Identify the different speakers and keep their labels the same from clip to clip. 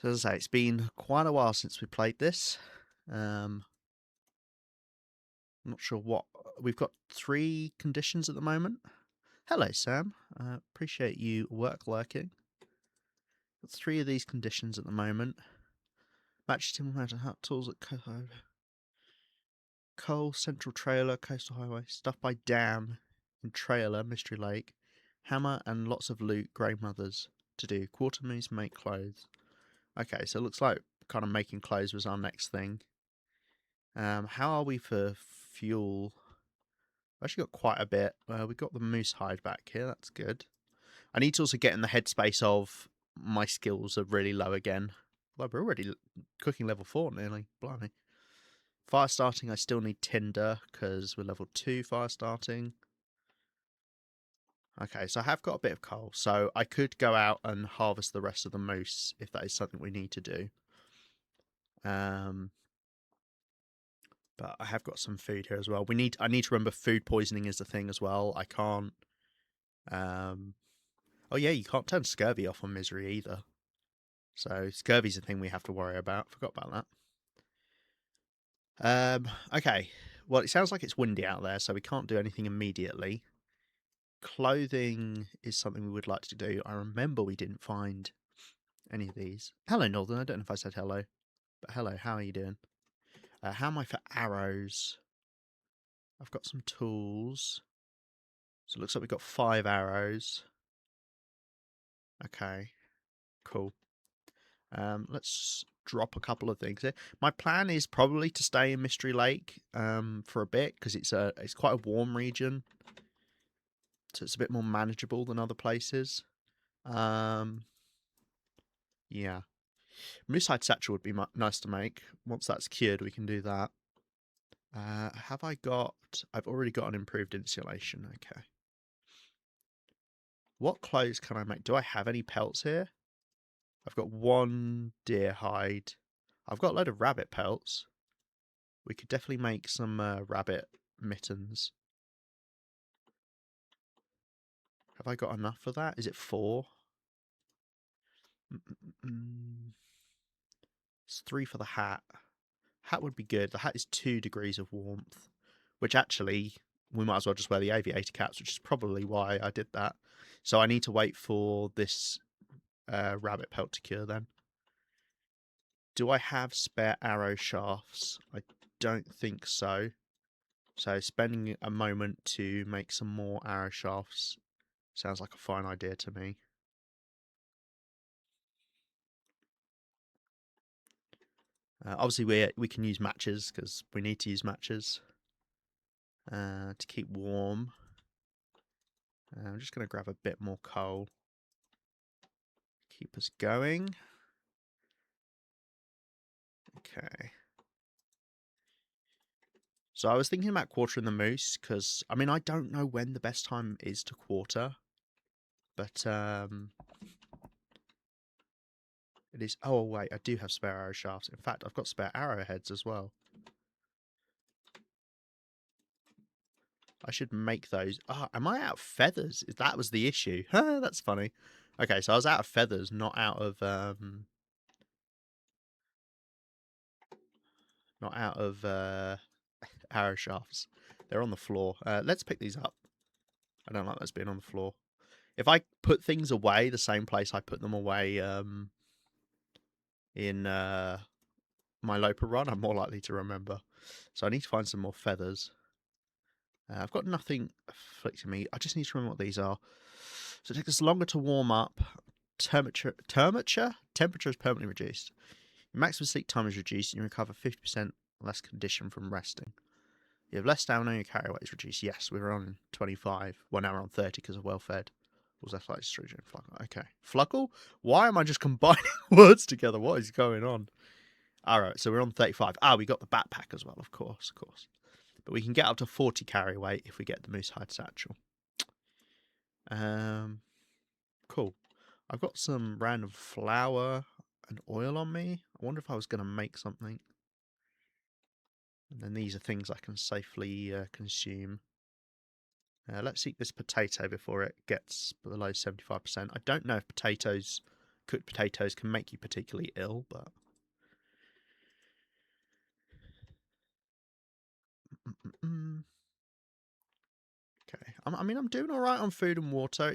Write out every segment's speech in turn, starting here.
Speaker 1: So as I say, it's been quite a while since we played this. I'm not sure what we've got. 3 conditions at the moment. Hello, Sam. Appreciate you lurking. Got 3 of these conditions at the moment. Match team mountain hut tools at coal central trailer coastal highway stuff by dam in trailer mystery lake hammer and lots of loot grey mothers to do quarter moons make clothes. Okay, so it looks like kind of making clothes was our next thing. How are we for fuel? I've actually got quite a bit. We've got the moose hide back here. That's good. I need to also get in the headspace of my skills are really low again. Well, we're already cooking level 4 nearly. Blimey. Fire starting, I still need tinder because we're level 2 fire starting. Okay, so I have got a bit of coal. So I could go out and harvest the rest of the moose if that is something we need to do. But I have got some food here as well. I need to remember food poisoning is a thing as well. I can't. Oh yeah, you can't turn scurvy off on misery either. So scurvy's a thing we have to worry about. Forgot about that. Okay. Well, it sounds like it's windy out there, so we can't do anything immediately. Clothing is something we would like to do. I remember we didn't find any of these. Hello, Northern. I don't know if I said hello, but hello. How are you doing? How am I for arrows? I've got some tools. So it looks like we've got 5 arrows. Okay, cool. Let's drop a couple of things here. My plan is probably to stay in Mystery Lake for a bit because it's quite a warm region, so it's a bit more manageable than other places. Yeah, Moosehide Satchel would be nice to make. Once that's cured, we can do that. Have I got? I've already got an improved insulation. Okay. What clothes can I make? Do I have any pelts here? I've got 1 deer hide. I've got a load of rabbit pelts. We could definitely make some rabbit mittens. Have I got enough for that? Is it 4? It's 3 for the hat. Hat would be good. The hat is 2 degrees of warmth, which actually we might as well just wear the aviator caps, which is probably why I did that. So I need to wait for this rabbit pelt to cure then. Do I have spare arrow shafts? I don't think so. So spending a moment to make some more arrow shafts sounds like a fine idea to me. Obviously, we can use matches because we need to use matches to keep warm. I'm just going to grab a bit more coal. Keep us going. Okay. So I was thinking about quartering the moose because, I mean, I don't know when the best time is to quarter. But it is... Oh, wait, I do have spare arrow shafts. In fact, I've got spare arrowheads as well. I should make those. Oh, am I out of feathers? That was the issue. That's funny. Okay, so I was out of feathers, not out of arrow shafts. They're on the floor. Let's pick these up. I don't like those being on the floor. If I put things away the same place I put them away in my Loper run, I'm more likely to remember. So I need to find some more feathers. I've got nothing afflicting me. I just need to remember what these are. So it takes us longer to warm up. Temperature is permanently reduced. Your maximum sleep time is reduced and you recover 50% less condition from resting. You have less stamina and your carry weight is reduced. Yes, we were on 25. Well, now we're on 30 because of well fed. What was that like? Estrogen, Fluckle. Okay. Fluckle? Why am I just combining words together? What is going on? Alright, so we're on 35. Ah, we got the backpack as well, of course, of course. But we can get up to 40 carry weight if we get the moose hide satchel. Cool. I've got some random flour and oil on me. I wonder if I was going to make something. And then these are things I can safely consume. Let's eat this potato before it gets below 75%. I don't know if potatoes cooked potatoes can make you particularly ill, but okay. I mean, I'm doing all right on food and water.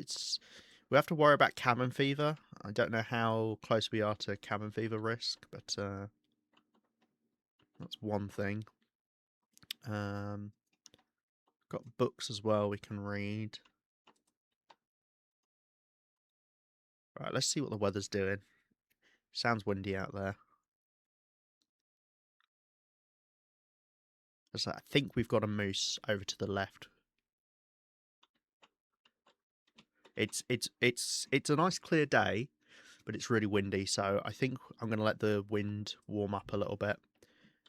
Speaker 1: We have to worry about cabin fever. I don't know how close we are to cabin fever risk, but that's one thing. Got books as well we can read. Right, let's see what the weather's doing. Sounds windy out there. I think we've got a moose over to the left. It's a nice clear day, but it's really windy, so I think I'm going to let the wind warm up a little bit.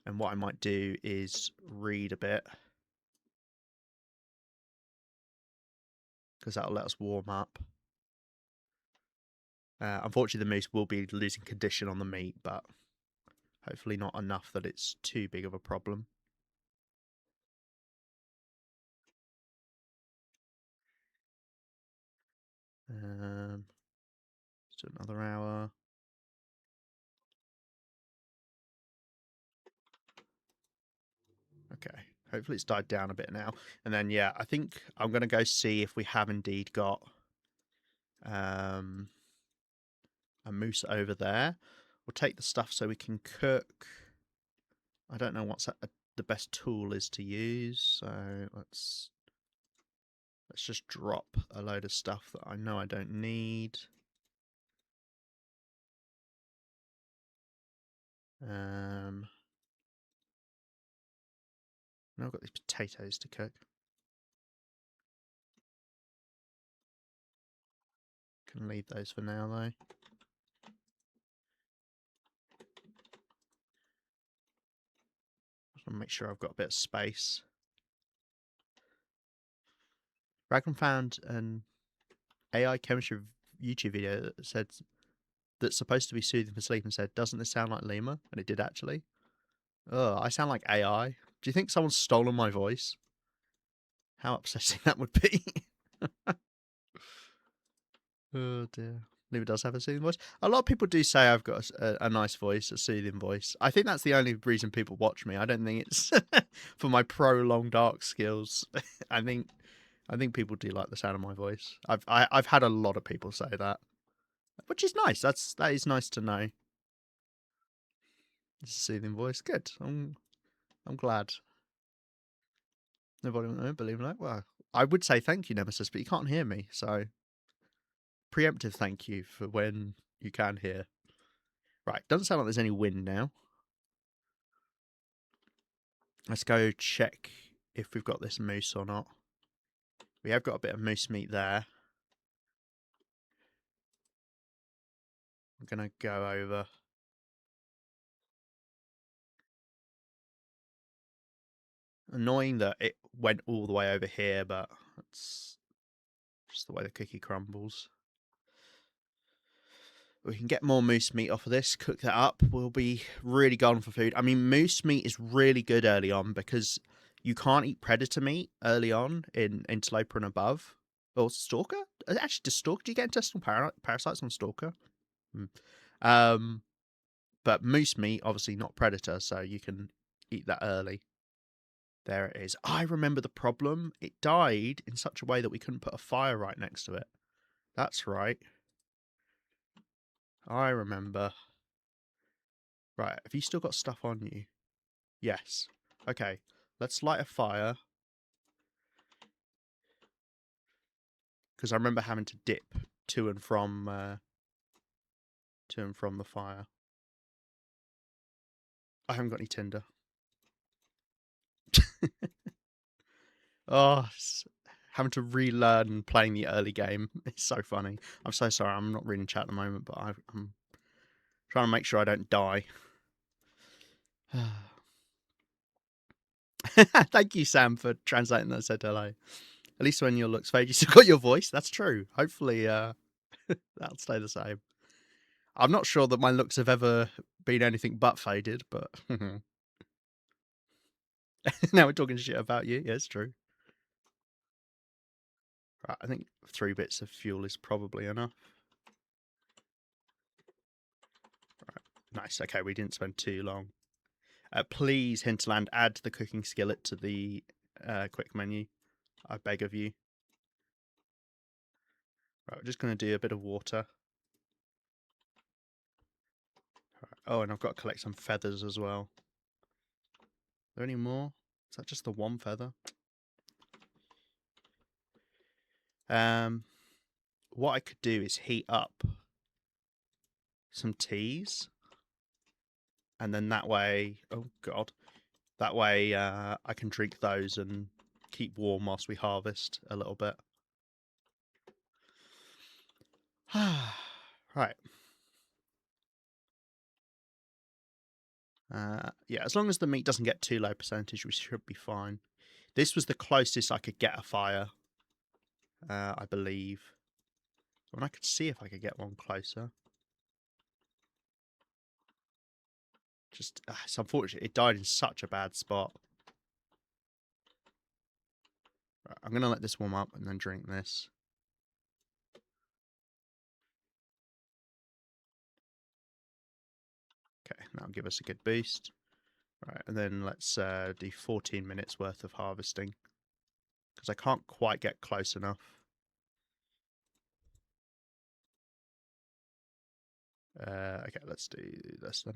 Speaker 1: And what I might do is read a bit, because that'll let us warm up. Unfortunately, the moose will be losing condition on the meat, but hopefully not enough that it's too big of a problem. Let's do another hour. Okay, hopefully it's died down a bit now. And then, yeah, I think I'm going to go see if we have indeed got a moose over there. We'll take the stuff so we can cook. I don't know what's the best tool is to use, so let's just drop a load of stuff that I know I don't need. Now I've got these potatoes to cook. Can leave those for now though. Just want to make sure I've got a bit of space. Raglan found an AI chemistry YouTube video that said that's supposed to be soothing for sleep and said, "Doesn't this sound like Lima?" And it did actually. Oh, I sound like AI. Do you think someone's stolen my voice? How upsetting that would be. Oh dear. Lima does have a soothing voice. A lot of people do say I've got a nice voice, a soothing voice. I think that's the only reason people watch me. I don't think it's for my prolonged arc skills. I think people do like the sound of my voice. I've had a lot of people say that, which is nice. That is nice to know. It's a soothing voice. Good. I'm glad. Nobody will believe that. Well, I would say thank you, Nemesis, but you can't hear me, so preemptive thank you for when you can hear. Right, doesn't sound like there's any wind now. Let's go check if we've got this moose or not. We have got a bit of moose meat there. I'm going to go over. Annoying that it went all the way over here, but that's just the way the cookie crumbles. We can get more moose meat off of this, cook that up. We'll be really gone for food. I mean, moose meat is really good early on because you can't eat predator meat early on in Sloper and above. Or Stalker? Actually, do you get intestinal parasites on Stalker? But moose meat, obviously not predator, so you can eat that early. There it is. I remember the problem. It died in such a way that we couldn't put a fire right next to it. That's right. I remember. Right, have you still got stuff on you? Yes. Okay, let's light a fire. Because I remember having to dip to and from the fire. I haven't got any tinder. Oh, having to relearn playing the early game. It's so funny. I'm so sorry. I'm not reading chat at the moment, but I'm trying to make sure I don't die. Thank you, Sam, for translating that. Said hello. At least when your looks fade, you still got your voice. That's true. Hopefully, that'll stay the same. I'm not sure that my looks have ever been anything but faded, but now we're talking shit about you. Yeah, it's true. Right, I think 3 bits of fuel is probably enough. Nice. Okay, we didn't spend too long. Please, Hinterland, add the cooking skillet to the quick menu. I beg of you. Right, we're just going to do a bit of water. Right. Oh, and I've got to collect some feathers as well. Are there any more? Is that just the one feather? What I could do is heat up some teas, and then that way, oh god, that way I can drink those and keep warm whilst we harvest a little bit. Right. Yeah, as long as the meat doesn't get too low percentage, we should be fine. This was the closest I could get a fire, I believe. And I could see if I could get one closer. Just, it's unfortunate. It died in such a bad spot. Right, I'm going to let this warm up and then drink this. Okay, that'll give us a good boost. Right, and then let's do 14 minutes worth of harvesting. Because I can't quite get close enough. Okay, let's do this then.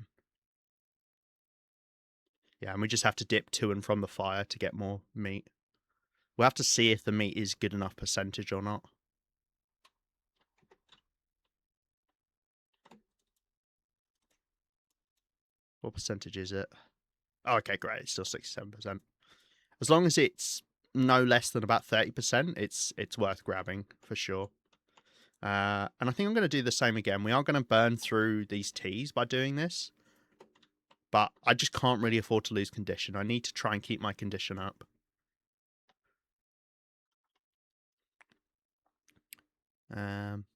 Speaker 1: Yeah, and we just have to dip to and from the fire to get more meat. We'll have to see if the meat is good enough percentage or not. What percentage is it? Oh, okay, great. It's still 67%. As long as it's no less than about 30%, it's worth grabbing for sure. And I think I'm going to do the same again. We are going to burn through these teas by doing this. But I just can't really afford to lose condition. I need to try and keep my condition up.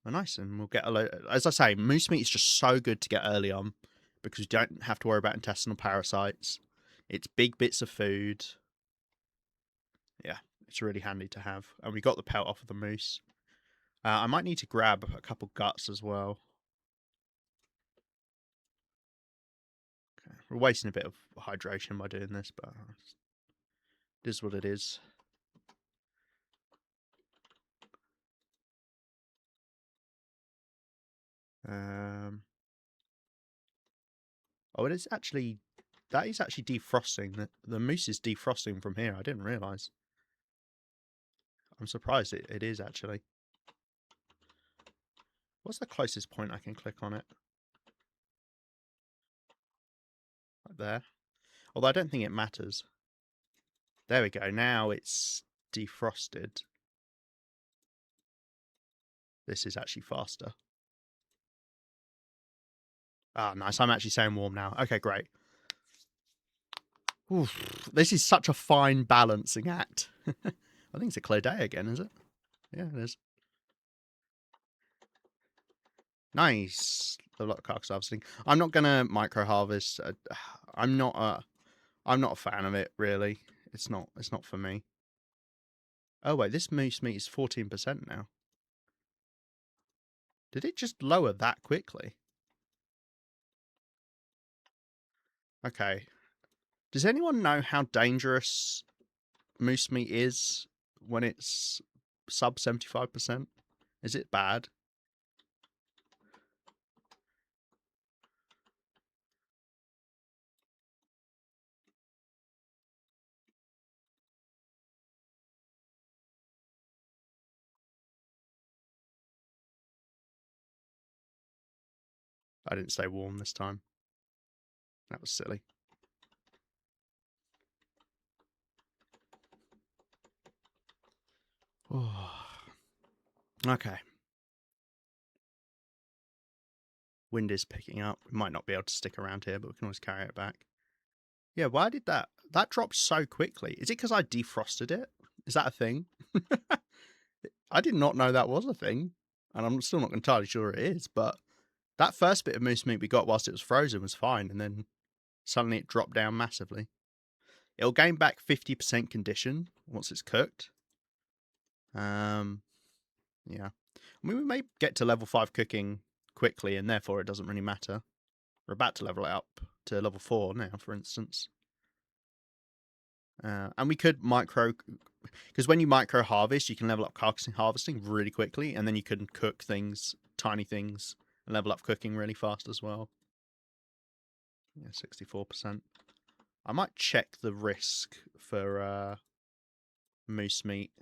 Speaker 1: Nice, and we'll get a load. As I say, moose meat is just so good to get early on because you don't have to worry about intestinal parasites. It's big bits of food. Yeah, it's really handy to have. And we got the pelt off of the moose. I might need to grab a couple guts as well. Okay. We're wasting a bit of hydration by doing this, but it is what it is. Oh, it is actually. That is actually defrosting. The moose is defrosting from here. I didn't realise. I'm surprised it is actually. What's the closest point I can click on it? Right there. Although I don't think it matters. There we go. Now it's defrosted. This is actually faster. Ah, nice. I'm actually saying warm now. Okay, great. Oof, this is such a fine balancing act. I think it's a clear day again, is it? Yeah, it is. Nice. A lot of carcass harvesting. I'm not gonna micro harvest. I'm not a fan of it really. It's not for me. Oh wait, this moose meat is 14% now. Did it just lower that quickly? Okay. Does anyone know how dangerous moose meat is when it's sub 75%? Is it bad? I didn't stay warm this time. That was silly. Oh. Okay. Wind is picking up. We might not be able to stick around here, but we can always carry it back. Yeah, why did that? That dropped so quickly. Is it because I defrosted it? Is that a thing? I did not know that was a thing. And I'm still not entirely sure it is, but that first bit of moose meat we got whilst it was frozen was fine, and then suddenly it dropped down massively. It'll gain back 50% condition once it's cooked. Yeah. I mean, we may get to level 5 cooking quickly, and therefore it doesn't really matter. We're about to level it up to level 4 now, for instance. And we could micro, because when you micro harvest, you can level up carcassing harvesting really quickly, and then you can cook things, tiny things, and level up cooking really fast as well. Yeah, 64%. I might check the risk for moose meat.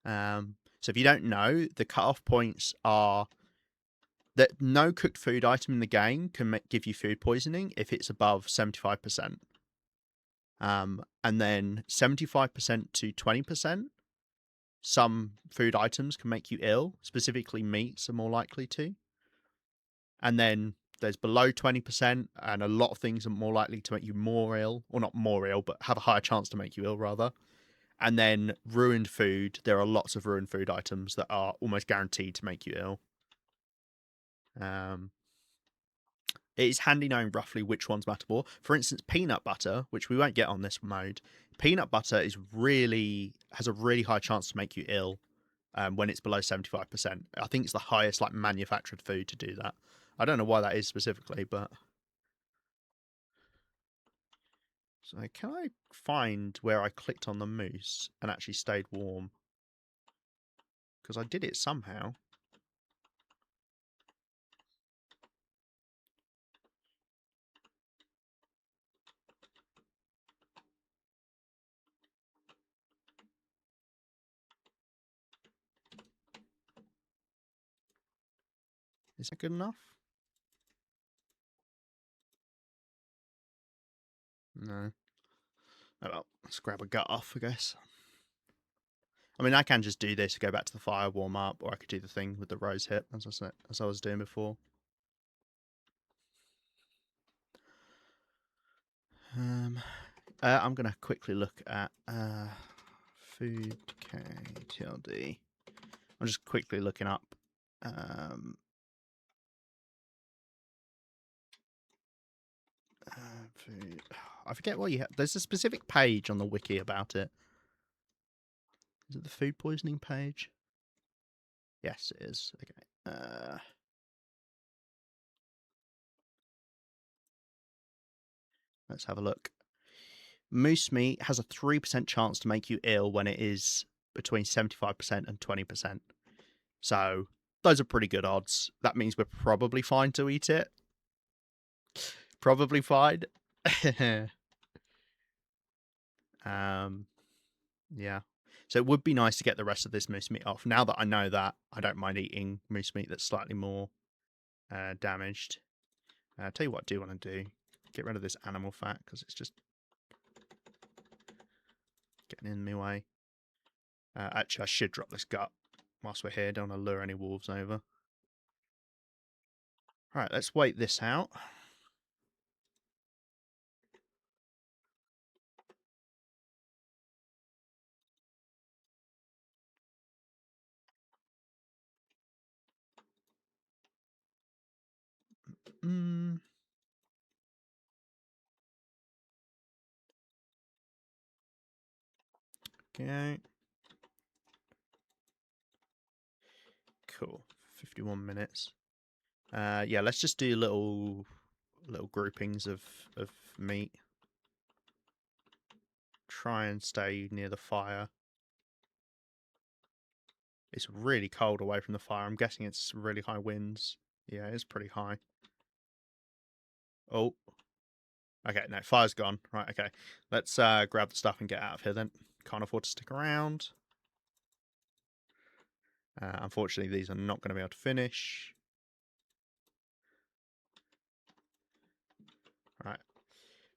Speaker 1: So if you don't know, the cutoff points are that no cooked food item in the game can give you food poisoning if it's above 75%. And then 75% to 20%, some food items can make you ill, specifically meats are more likely to. And then there's below 20%, and a lot of things are more likely to make you more ill, or not more ill, but have a higher chance to make you ill, rather. And then ruined food, there are lots of ruined food items that are almost guaranteed to make you ill. It is handy knowing roughly which ones matter more. For instance, peanut butter, which we won't get on this mode, peanut butter has a really high chance to make you ill when it's below 75%. I think it's the highest like manufactured food to do that. I don't know why that is specifically, but so can I find where I clicked on the moose and actually stayed warm? Because I did it somehow. Is that good enough? No. Oh well, let's grab a gut off, I guess. I mean, I can just do this, go back to the fire, warm up, or I could do the thing with the rose hip, as I was doing before. I'm going to quickly look at food KTLD. I'm just quickly looking up food. I forget what you have. There's a specific page on the wiki about it. Is it the food poisoning page? Yes, it is. Okay. Let's have a look. Moose meat has a 3% chance to make you ill when it is between 75% and 20%. So those are pretty good odds. That means we're probably fine to eat it. Probably fine. Yeah. So it would be nice to get the rest of this moose meat off. Now that I know that, I don't mind eating moose meat that's slightly more damaged. I'll tell you what I do want to do. Get rid of this animal fat, because it's just getting in my way. Actually, I should drop this gut whilst we're here. Don't want to lure any wolves over. Alright, let's wait this out. Okay. Cool. 51 minutes. Yeah, let's just do little groupings of meat. Try and stay near the fire. It's really cold away from the fire. I'm guessing it's really high winds. Yeah, it's pretty high. Oh. Okay, no, fire's gone. Right, okay. Let's grab the stuff and get out of here then. Can't afford to stick around. Unfortunately, these are not going to be able to finish. Right.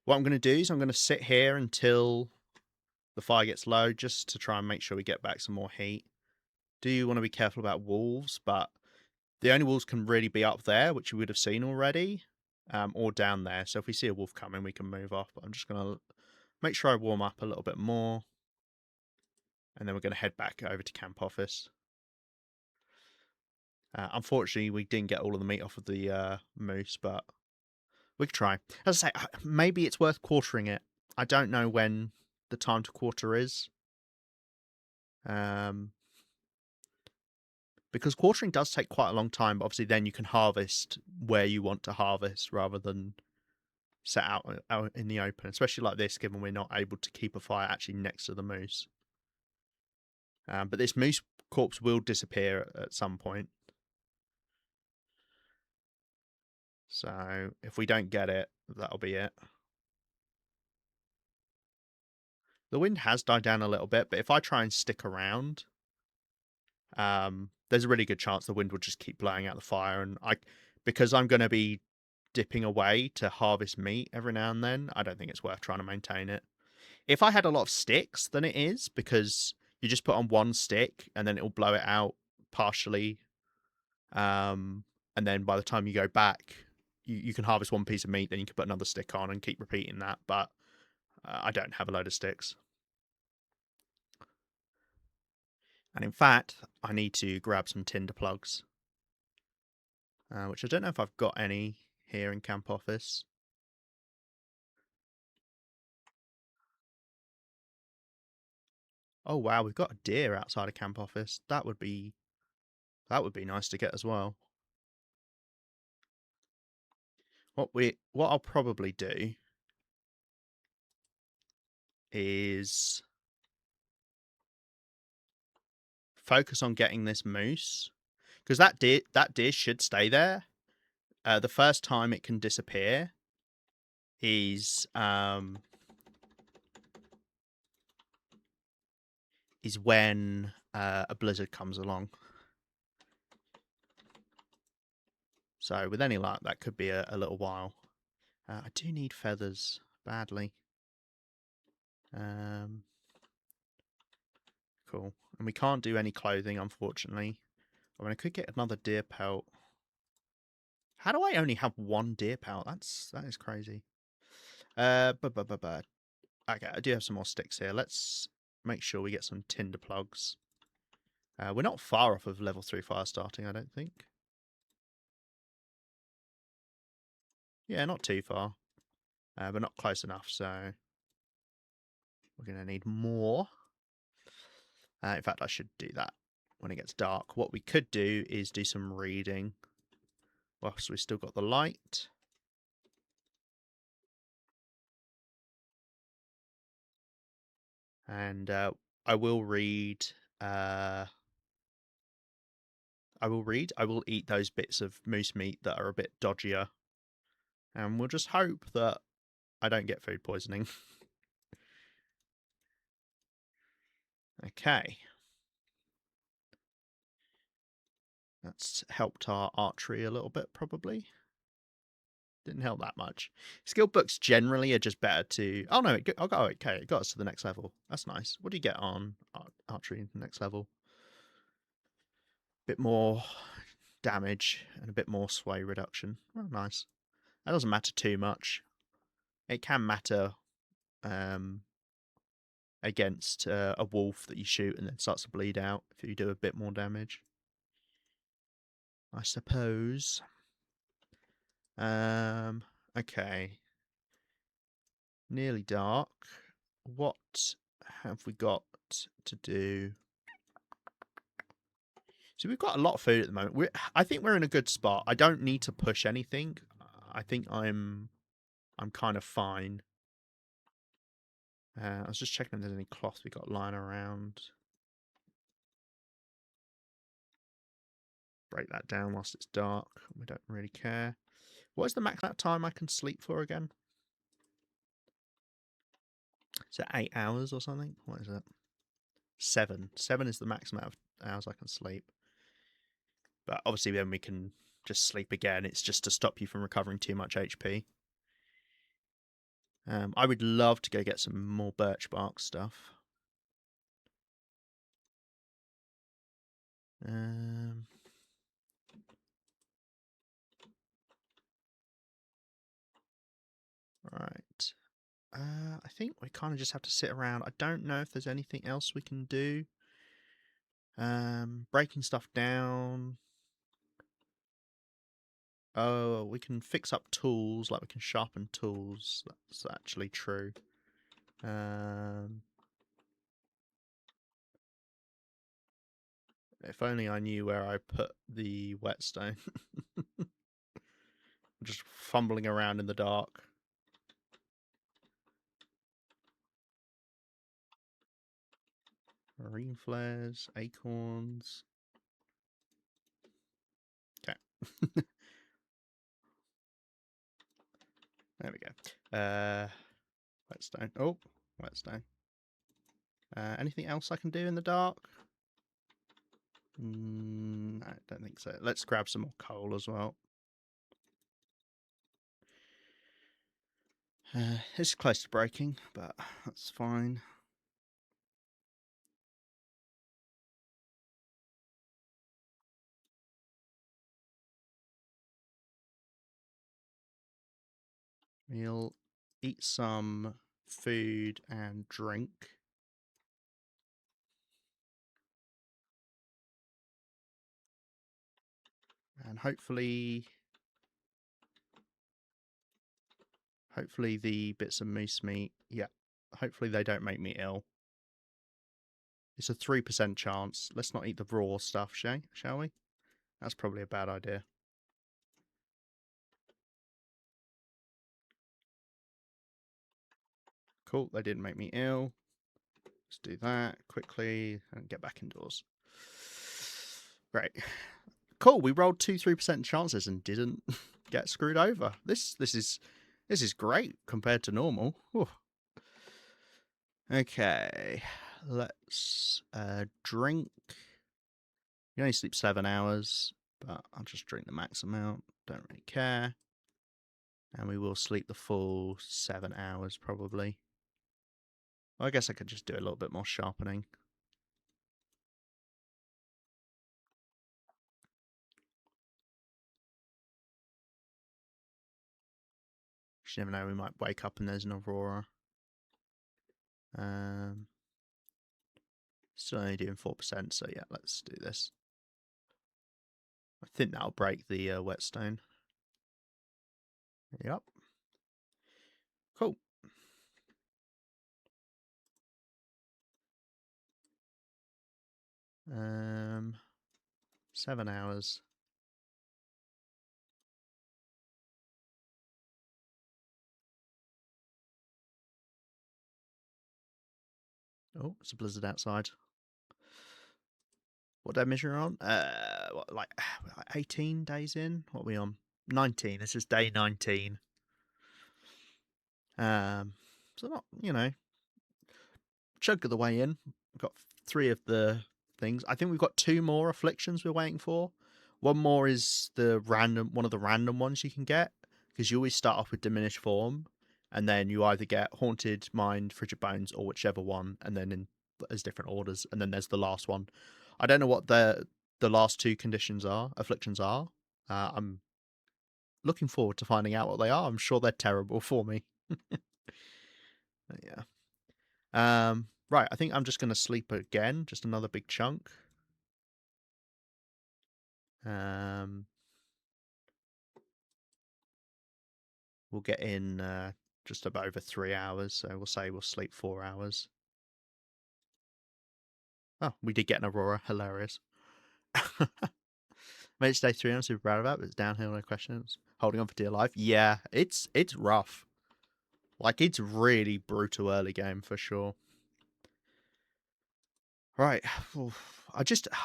Speaker 1: What I'm going to do is I'm going to sit here until the fire gets low, just to try and make sure we get back some more heat. Do want to be careful about wolves, but the only wolves can really be up there, which you would have seen already, or down there. So if we see a wolf coming, we can move off. But I'm just going to make sure I warm up a little bit more. And then we're going to head back over to camp office. Unfortunately, we didn't get all of the meat off of the moose, but we could try. As I say, maybe it's worth quartering it. I don't know when the time to quarter is. Because quartering does take quite a long time, but obviously then you can harvest where you want to harvest rather than set out in the open, especially like this, given we're not able to keep a fire actually next to the moose. But this moose corpse will disappear at some point. So if we don't get it, that'll be it. The wind has died down a little bit, but if I try and stick around, there's a really good chance the wind will just keep blowing out the fire. And because I'm going to be dipping away to harvest meat every now and then, I don't think it's worth trying to maintain it. If I had a lot of sticks, then it is, because you just put on one stick and then it'll blow it out partially. And then by the time you go back, you can harvest one piece of meat, then you can put another stick on and keep repeating that. But I don't have a load of sticks. And in fact, I need to grab some tinder plugs, which I don't know if I've got any here in camp office. Oh wow, we've got a deer outside of camp office. That would be nice to get as well. What I'll probably do is focus on getting this moose, because that deer should stay there. The first time it can disappear is when a blizzard comes along. So with any luck, that could be a little while. I do need feathers badly. Cool. And we can't do any clothing, unfortunately. I mean, I could get another deer pelt. How do I only have one deer pelt? That is crazy. Okay, I do have some more sticks here. Let's make sure we get some tinder plugs. We're not far off of level 3 fire starting, I don't think. Yeah, not too far. But not close enough, so we're going to need more. In fact, I should do that when it gets dark. What we could do is do some reading whilst we've still got the light. And I will read. I will eat those bits of moose meat that are a bit dodgier. And we'll just hope that I don't get food poisoning. Okay. That's helped our archery a little bit, probably. Didn't help that much. Skill books generally are just better to... Oh, no. Okay, it got us to the next level. That's nice. What do you get on archery next level? Bit more damage and a bit more sway reduction. Oh, nice. That doesn't matter too much. It can matter against a wolf that you shoot and then starts to bleed out if you do a bit more damage, I suppose. Okay. Nearly dark. What have we got to do? So we've got a lot of food at the moment. I think we're in a good spot. I don't need to push anything. I think I'm kind of fine. I was just checking if there's any cloth we got lying around. Break that down whilst it's dark. We don't really care. What is the max amount of time I can sleep for again? Is it 8 hours or something? What is it? 7. 7 is the max amount of hours I can sleep. But obviously then we can just sleep again. It's just to stop you from recovering too much HP. I would love to go get some more birch bark stuff. Right. I think we kind of just have to sit around. I don't know if there's anything else we can do. Breaking stuff down. Oh, we can fix up tools, like we can sharpen tools. That's actually true. If only I knew where I put the whetstone. I'm just fumbling around in the dark. Marine flares, acorns. Okay. There we go. Whetstone. Oh, whetstone. Anything else I can do in the dark? I don't think so. Let's grab some more coal as well. It's close to breaking, but that's fine. We'll eat some food and drink. And hopefully the bits of moose meat, yeah, hopefully they don't make me ill. It's a 3% chance. Let's not eat the raw stuff, shall we? That's probably a bad idea. Cool, they didn't make me ill. Let's do that quickly and get back indoors. Great. Cool, we rolled 2-3% chances and didn't get screwed over. This is great compared to normal. Whew. Okay, let's drink. You only sleep 7 hours, but I'll just drink the max amount. Don't really care. And we will sleep the full 7 hours probably. Well, I guess I could just do a little bit more sharpening. You never know, we might wake up and there's an aurora. Still only doing 4%, so yeah, let's do this. I think that'll break the whetstone. Yep. Cool. Um, 7 hours. Oh, it's a blizzard outside. What day measure on? What, like 18 days in? What are we on? 19. This is day 19. So not, chunk of the way in. We've got 3 of the things. I think we've got 2 more afflictions we're waiting for. One more is one of the random ones you can get, because you always start off with diminished form, and then you either get haunted, mind, frigid bones, or whichever one, and then there's different orders, and then there's the last one. I don't know what the last 2 afflictions are. I'm looking forward to finding out what they are. I'm sure they're terrible for me. Yeah. Right, I think I'm just going to sleep again, just another big chunk. We'll get in just about over 3 hours, so we'll say we'll sleep 4 hours. Oh, we did get an aurora. Hilarious. Made it to day 3, I'm super proud of that, but it's downhill, no questions. Holding on for dear life. Yeah, it's rough. Like, it's really brutal early game for sure. Right.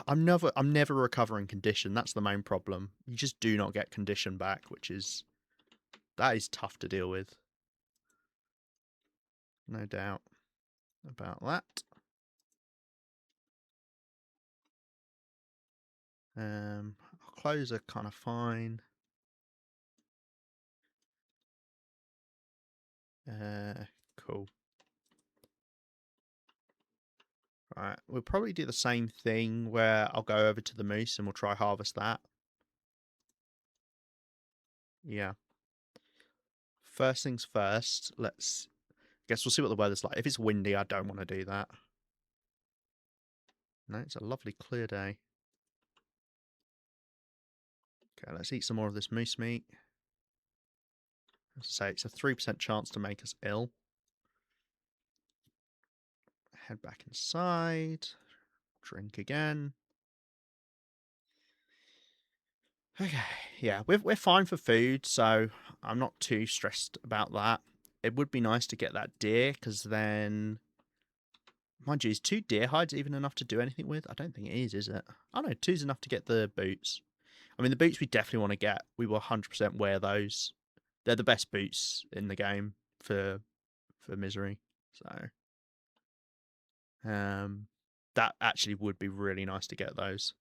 Speaker 1: I'm never recovering condition. That's the main problem. You just do not get condition back, that is tough to deal with. No doubt about that. Our clothes are kind of fine. Cool. Right, we'll probably do the same thing where I'll go over to the moose and we'll try harvest that. Yeah. First things first, guess we'll see what the weather's like. If it's windy, I don't want to do that. No, it's a lovely clear day. Okay, let's eat some more of this moose meat. As I say, it's a 3% chance to make us ill. Head back inside. Drink again. Okay, yeah, we're fine for food, so I'm not too stressed about that. It would be nice to get that deer, because then, mind you, is 2 deer hides even enough to do anything with? I don't think it is it? Oh no, two's enough to get the boots. I mean, the boots we definitely want to get. We will 100% wear those. They're the best boots in the game for misery. So, that actually would be really nice to get those.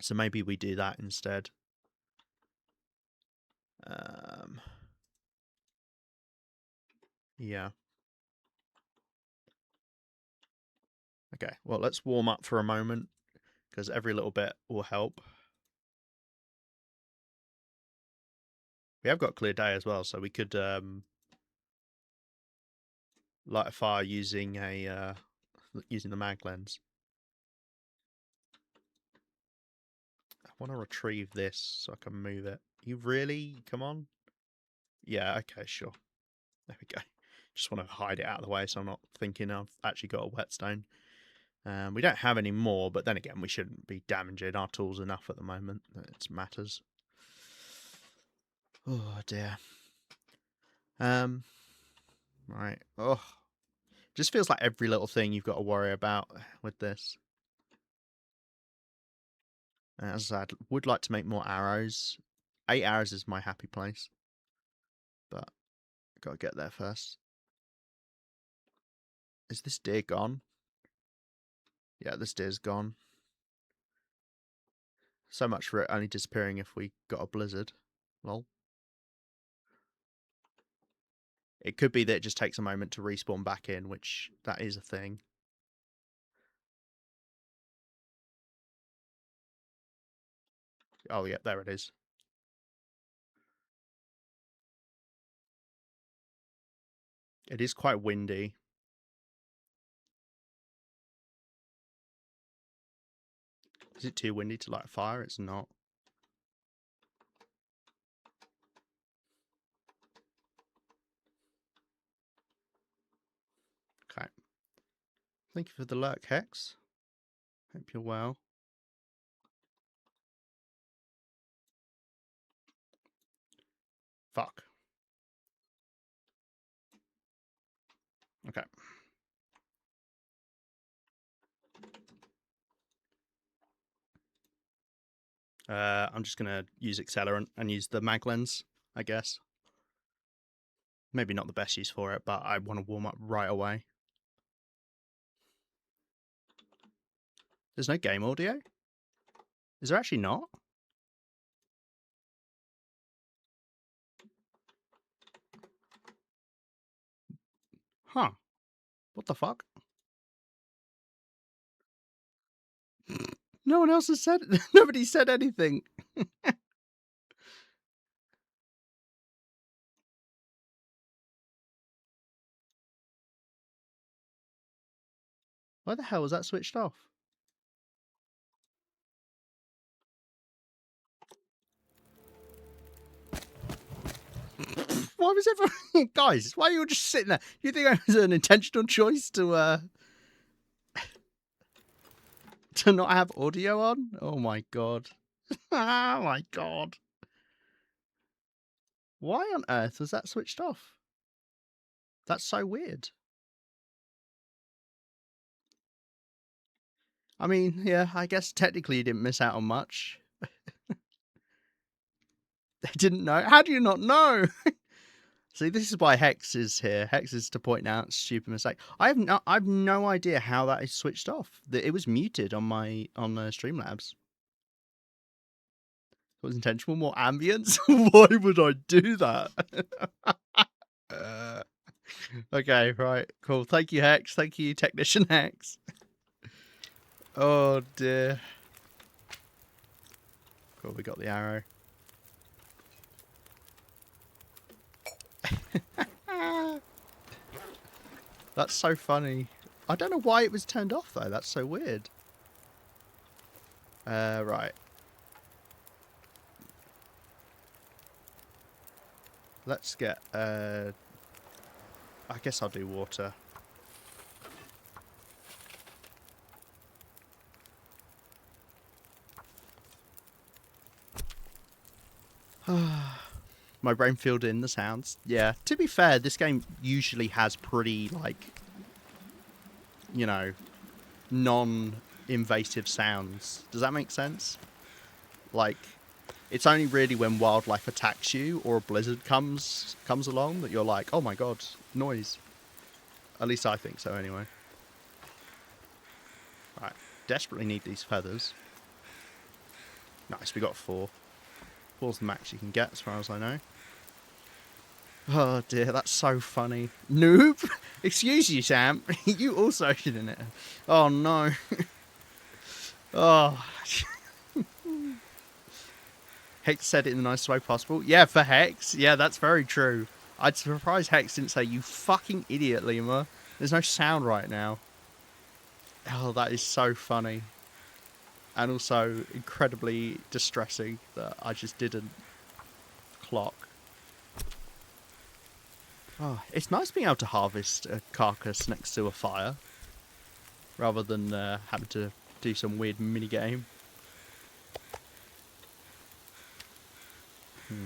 Speaker 1: So maybe we do that instead. Um, yeah. Okay. Well, let's warm up for a moment because every little bit will help. We have got clear day as well, so we could light a fire using using the mag lens. I want to retrieve this so I can move it. You really? Come on. Yeah. Okay. Sure. There we go. Just want to hide it out of the way so I'm not thinking I've actually got a whetstone. We don't have any more, but then again, we shouldn't be damaging our tools enough at the moment. It matters. Oh dear. Right. Oh, just feels like every little thing you've got to worry about with this. As I said, would like to make more arrows. 8 arrows is my happy place, but I gotta get there first. Is this deer gone? Yeah, this deer's gone. So much for it only disappearing if we got a blizzard. Lol. It could be that it just takes a moment to respawn back in, which that is a thing. Oh, yeah, there it is. It is quite windy. Is it too windy to light a fire? It's not. Okay. Thank you for the lurk, Hex. Hope you're well. Fuck. Okay. I'm just going to use accelerant and use the mag lens, I guess. Maybe not the best use for it, but I want to warm up right away. There's no game audio? Is there actually not? Huh. What the fuck? No one else has said it. Nobody said anything. Why the hell was that switched off? Why was everyone... Guys, why are you all just sitting there? You think it was an intentional choice to not have audio on? Oh my god. Oh my god. Why on earth was that switched off? That's so weird. I mean, yeah, I guess technically you didn't miss out on much. They didn't know. How do you not know? See, this is why Hex is here. Hex is to point out stupid mistake. I've no idea how that is switched off. It was muted on Streamlabs. It was intentional, more ambience. Why would I do that? Okay, right, cool. Thank you, Hex. Thank you, Technician Hex. Oh dear. Cool, we got the arrow. That's so funny. I don't know why it was turned off though. That's so weird. Right. Let's get I guess I'll do water. My brain filled in the sounds. Yeah, to be fair, this game usually has pretty, like, you know, non-invasive sounds. Does that make sense? Like, it's only really when wildlife attacks you or a blizzard comes along that you're like, oh my god, noise. At least I think so, anyway. Right, desperately need these feathers. Nice, we got 4. 4's the max you can get, as far as I know. Oh dear, that's so funny. Noob! Excuse you, Sam. You also shouldn't it. Oh no. Oh. Hex said it in the nicest way possible. Yeah, for Hex. Yeah, that's very true. I'd surprised Hex didn't say, you fucking idiot, Lima. There's no sound right now. Oh, that is so funny. And also incredibly distressing that I just didn't clock. Oh, it's nice being able to harvest a carcass next to a fire, rather than having to do some weird mini-game. Right.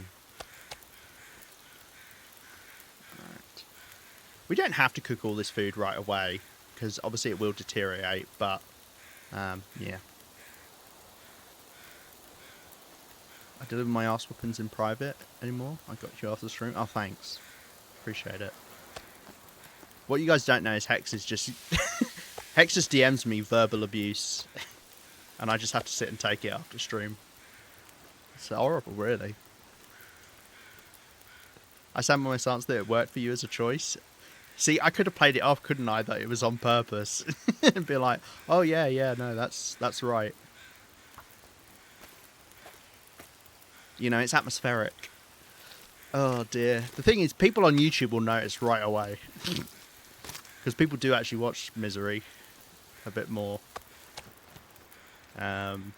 Speaker 1: We don't have to cook all this food right away, because obviously it will deteriorate, but, yeah. I deliver my arse weapons in private anymore. I got you after the stream. Oh, thanks. Appreciate it. What you guys don't know is Hex is just... Hex just DMs me verbal abuse. And I just have to sit and take it after stream. It's horrible, really. I stand by my stance that it worked for you as a choice. See, I could have played it off, couldn't I, that it was on purpose. And be like, oh yeah, no, that's right. You know, it's atmospheric. Oh dear. The thing is, people on YouTube will notice right away. Because people do actually watch Misery a bit more. Than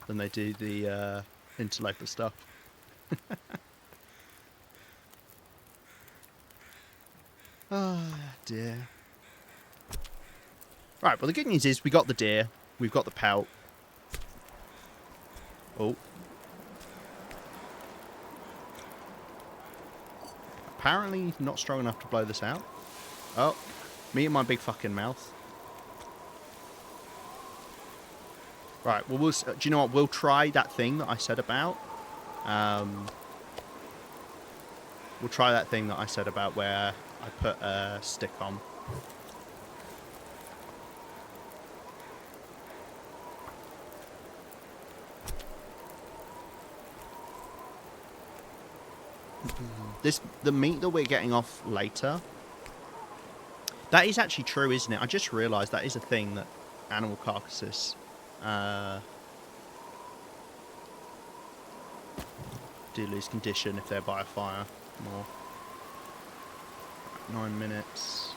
Speaker 1: they do the interloper stuff. Oh dear. Right, well the good news is we got the deer. We've got the pelt. Oh. Apparently not strong enough to blow this out. Oh, me and my big fucking mouth. Right, well, do you know what? We'll try that thing that I said about. We'll try that thing that I said about where I put a stick on. The meat that we're getting off later, that is actually true, isn't it? I just realised that is a thing, that animal carcasses do lose condition if they're by a fire more. 9 minutes.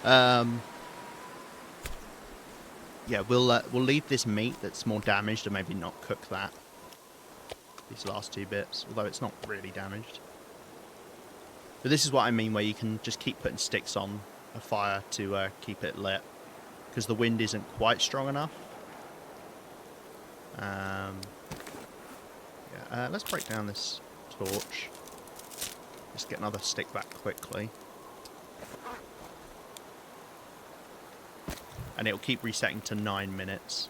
Speaker 1: Yeah, we'll leave this meat that's more damaged and maybe not cook that. These last 2 bits, although it's not really damaged. But this is what I mean, where you can just keep putting sticks on a fire to keep it lit, because the wind isn't quite strong enough. Yeah, let's break down this torch. Just get another stick back quickly. And it'll keep resetting to 9 minutes.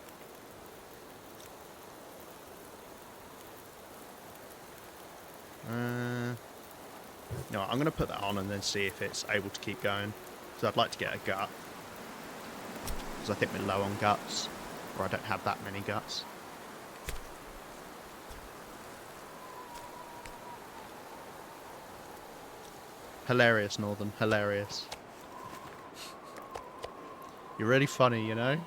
Speaker 1: No, I'm going to put that on and then see if it's able to keep going. Because I'd like to get a gut. Because I think we're low on guts. Or I don't have that many guts. Hilarious, Northern. Hilarious. You're really funny, you know?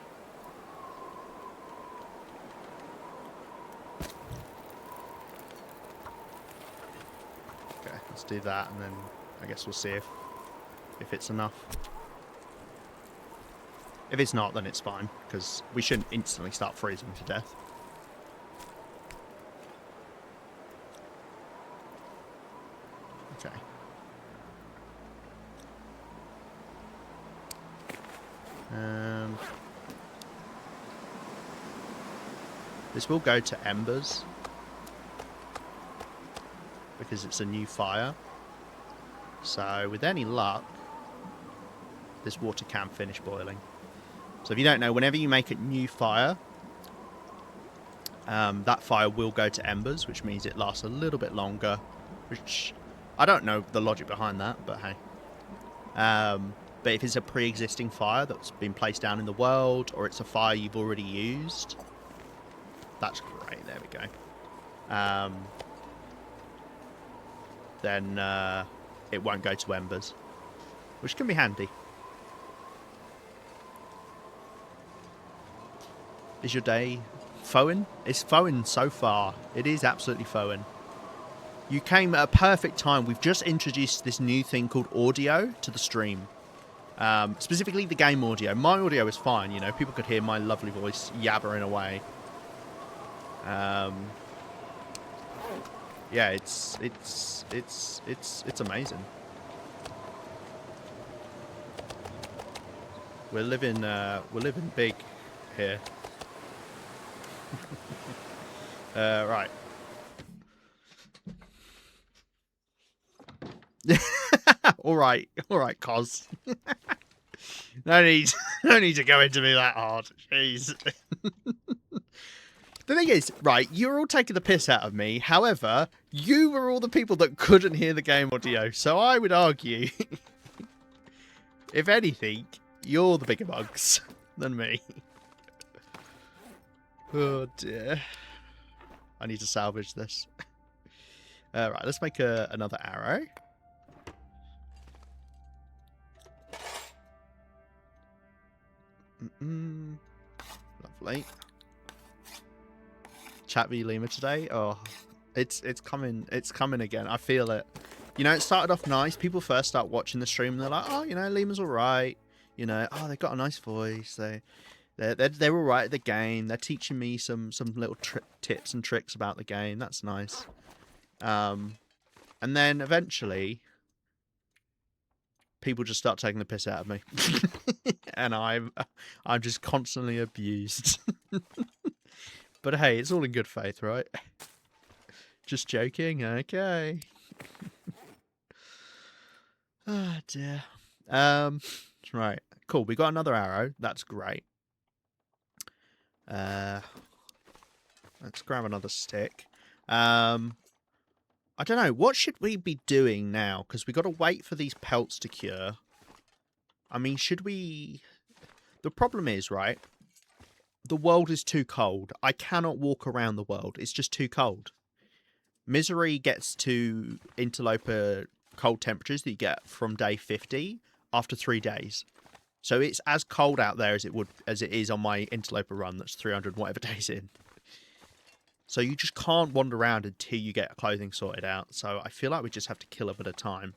Speaker 1: Okay, let's do that, and then I guess we'll see if it's enough. If it's not, then it's fine, because we shouldn't instantly start freezing to death. Okay. This will go to embers because it's a new fire. So with any luck, this water can finish boiling. So if you don't know, whenever you make a new fire, that fire will go to embers, which means it lasts a little bit longer. Which I don't know the logic behind that, but hey. But if it's a pre-existing fire that's been placed down in the world, or it's a fire you've already used, that's great. There we go. Then it won't go to embers, which can be handy. Is your day foeing? It's foeing so far. It is absolutely foeing. You came at a perfect time. We've just introduced this new thing called audio to the stream. Specifically the game audio. My audio is fine, you know. People could hear my lovely voice yabbering away. Yeah, it's amazing. We're living big here. Right. all right, Cos. no need to go into me that hard. Jeez. The thing is, right, you're all taking the piss out of me. However, you were all the people that couldn't hear the game audio. So I would argue, if anything, you're the bigger bugs than me. Oh dear. I need to salvage this. Right, let's make another arrow. Lovely. Chat v Lima today. Oh, it's coming again. I feel it. You know, it started off nice. People first start watching the stream and they're like, oh, you know, Lima's all right. You know, oh, they've got a nice voice. They're all right at the game. They're teaching me some little tips and tricks about the game. That's nice. And then eventually, people just start taking the piss out of me, and I'm just constantly abused. But hey, it's all in good faith, right? Just joking. Okay. Ah, dear. Right. Cool. We got another arrow. That's great. Let's grab another stick. I don't know. What should we be doing now? Because we got to wait for these pelts to cure. I mean, should we... The problem is, right? The world is too cold. I cannot walk around the world. It's just too cold. Misery gets to interloper cold temperatures that you get from day 50 after 3 days. So it's as cold out there as it is on my interloper run that's 300 whatever days in. So you just can't wander around until you get clothing sorted out. So I feel like we just have to kill a bit of time.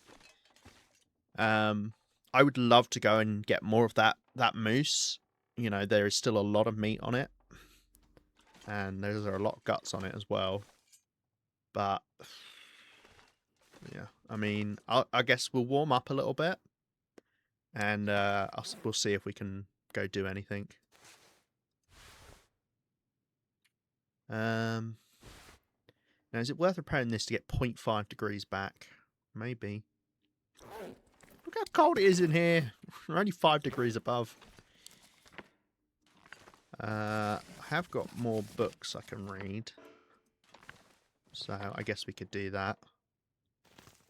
Speaker 1: I would love to go and get more of that moose. You know, there is still a lot of meat on it. And there's a lot of guts on it as well. But, yeah, I mean, I guess we'll warm up a little bit. And we'll see if we can go do anything. Now, is it worth repairing this to get 0.5 degrees back? Maybe. Look how cold it is in here. We're only 5 degrees above. I have got more books I can read. So I guess we could do that.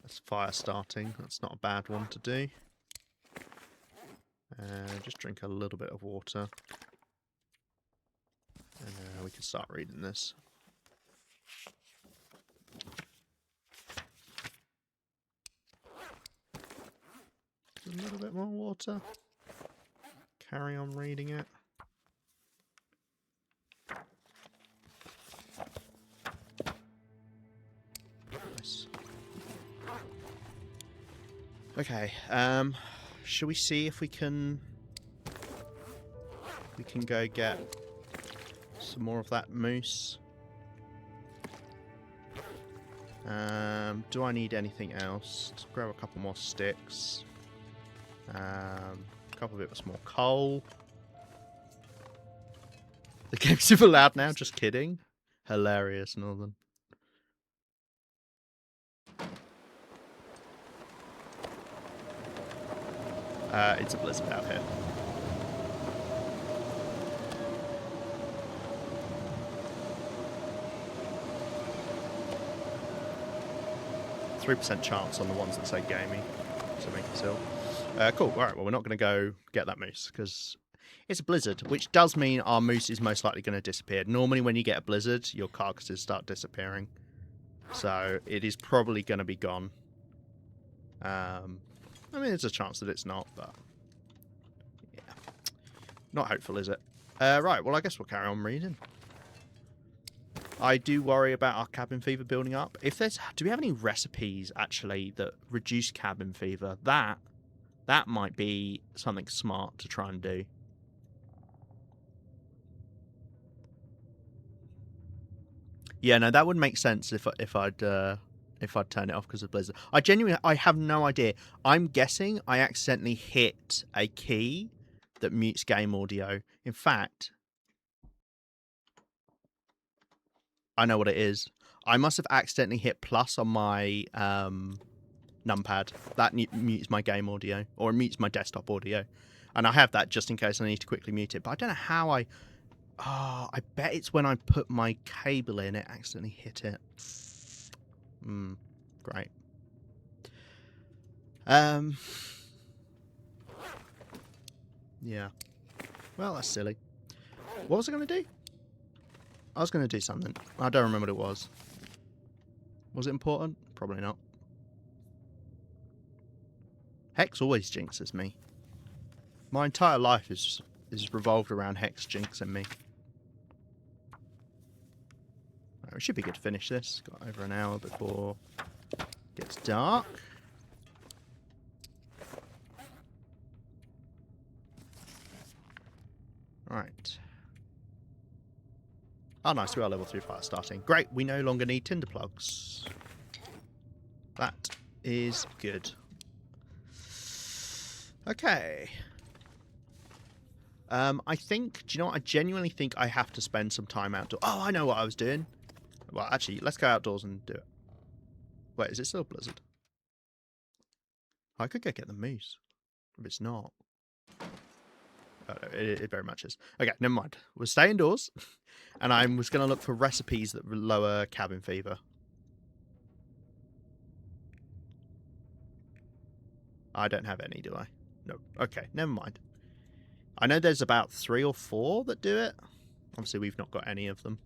Speaker 1: That's fire starting. That's not a bad one to do. Just drink a little bit of water. And we can start reading this. A little bit more water. Carry on reading it. Nice. Okay, shall we see if we can go get some more of that moose? Do I need anything else? Let's grab a couple more sticks. A couple of bits more coal. The game's super loud now. Just kidding. Hilarious, Northern. It's a blizzard out here. %3 chance on the ones that say gamey, so make it ill. Cool. All right. Well, we're not going to go get that moose because it's a blizzard, which does mean our moose is most likely going to disappear. Normally, when you get a blizzard, your carcasses start disappearing, so it is probably going to be gone. I mean, there's a chance that it's not, but yeah, not hopeful, is it? Right. Well, I guess we'll carry on reading. I do worry about our cabin fever building up. Do we have any recipes actually that reduce cabin fever? That might be something smart to try and do. Yeah, no, that would make sense if I'd turn it off because of Blizzard. I have no idea. I'm guessing I accidentally hit a key that mutes game audio. In fact, I know what it is. I must have accidentally hit plus on my numpad. That mutes my game audio, or mutes my desktop audio. And I have that just in case I need to quickly mute it. But I don't know how I... Oh, I bet it's when I put my cable in, it accidentally hit it. Great. Yeah. Well, that's silly. What was I going to do? I was going to do something. I don't remember what it was. Was it important? Probably not. Hex always jinxes me. My entire life is revolved around Hex jinxing me. Right, we should be good to finish this. Got over an hour before it gets dark. Right. Oh, nice. We are level 3 fire starting. Great. We no longer need tinder plugs. That is good. Okay. I think... Do you know what? I genuinely think I have to spend some time outdoors. Oh, I know what I was doing. Well, actually, let's go outdoors and do it. Wait, is it still Blizzard? I could go get the moose. If it's not. Oh, no, it very much is. Okay, never mind. We'll stay indoors. And I was going to look for recipes that lower cabin fever. I don't have any, do I? No. Okay, never mind. I know there's about 3 or 4 that do it. Obviously, we've not got any of them.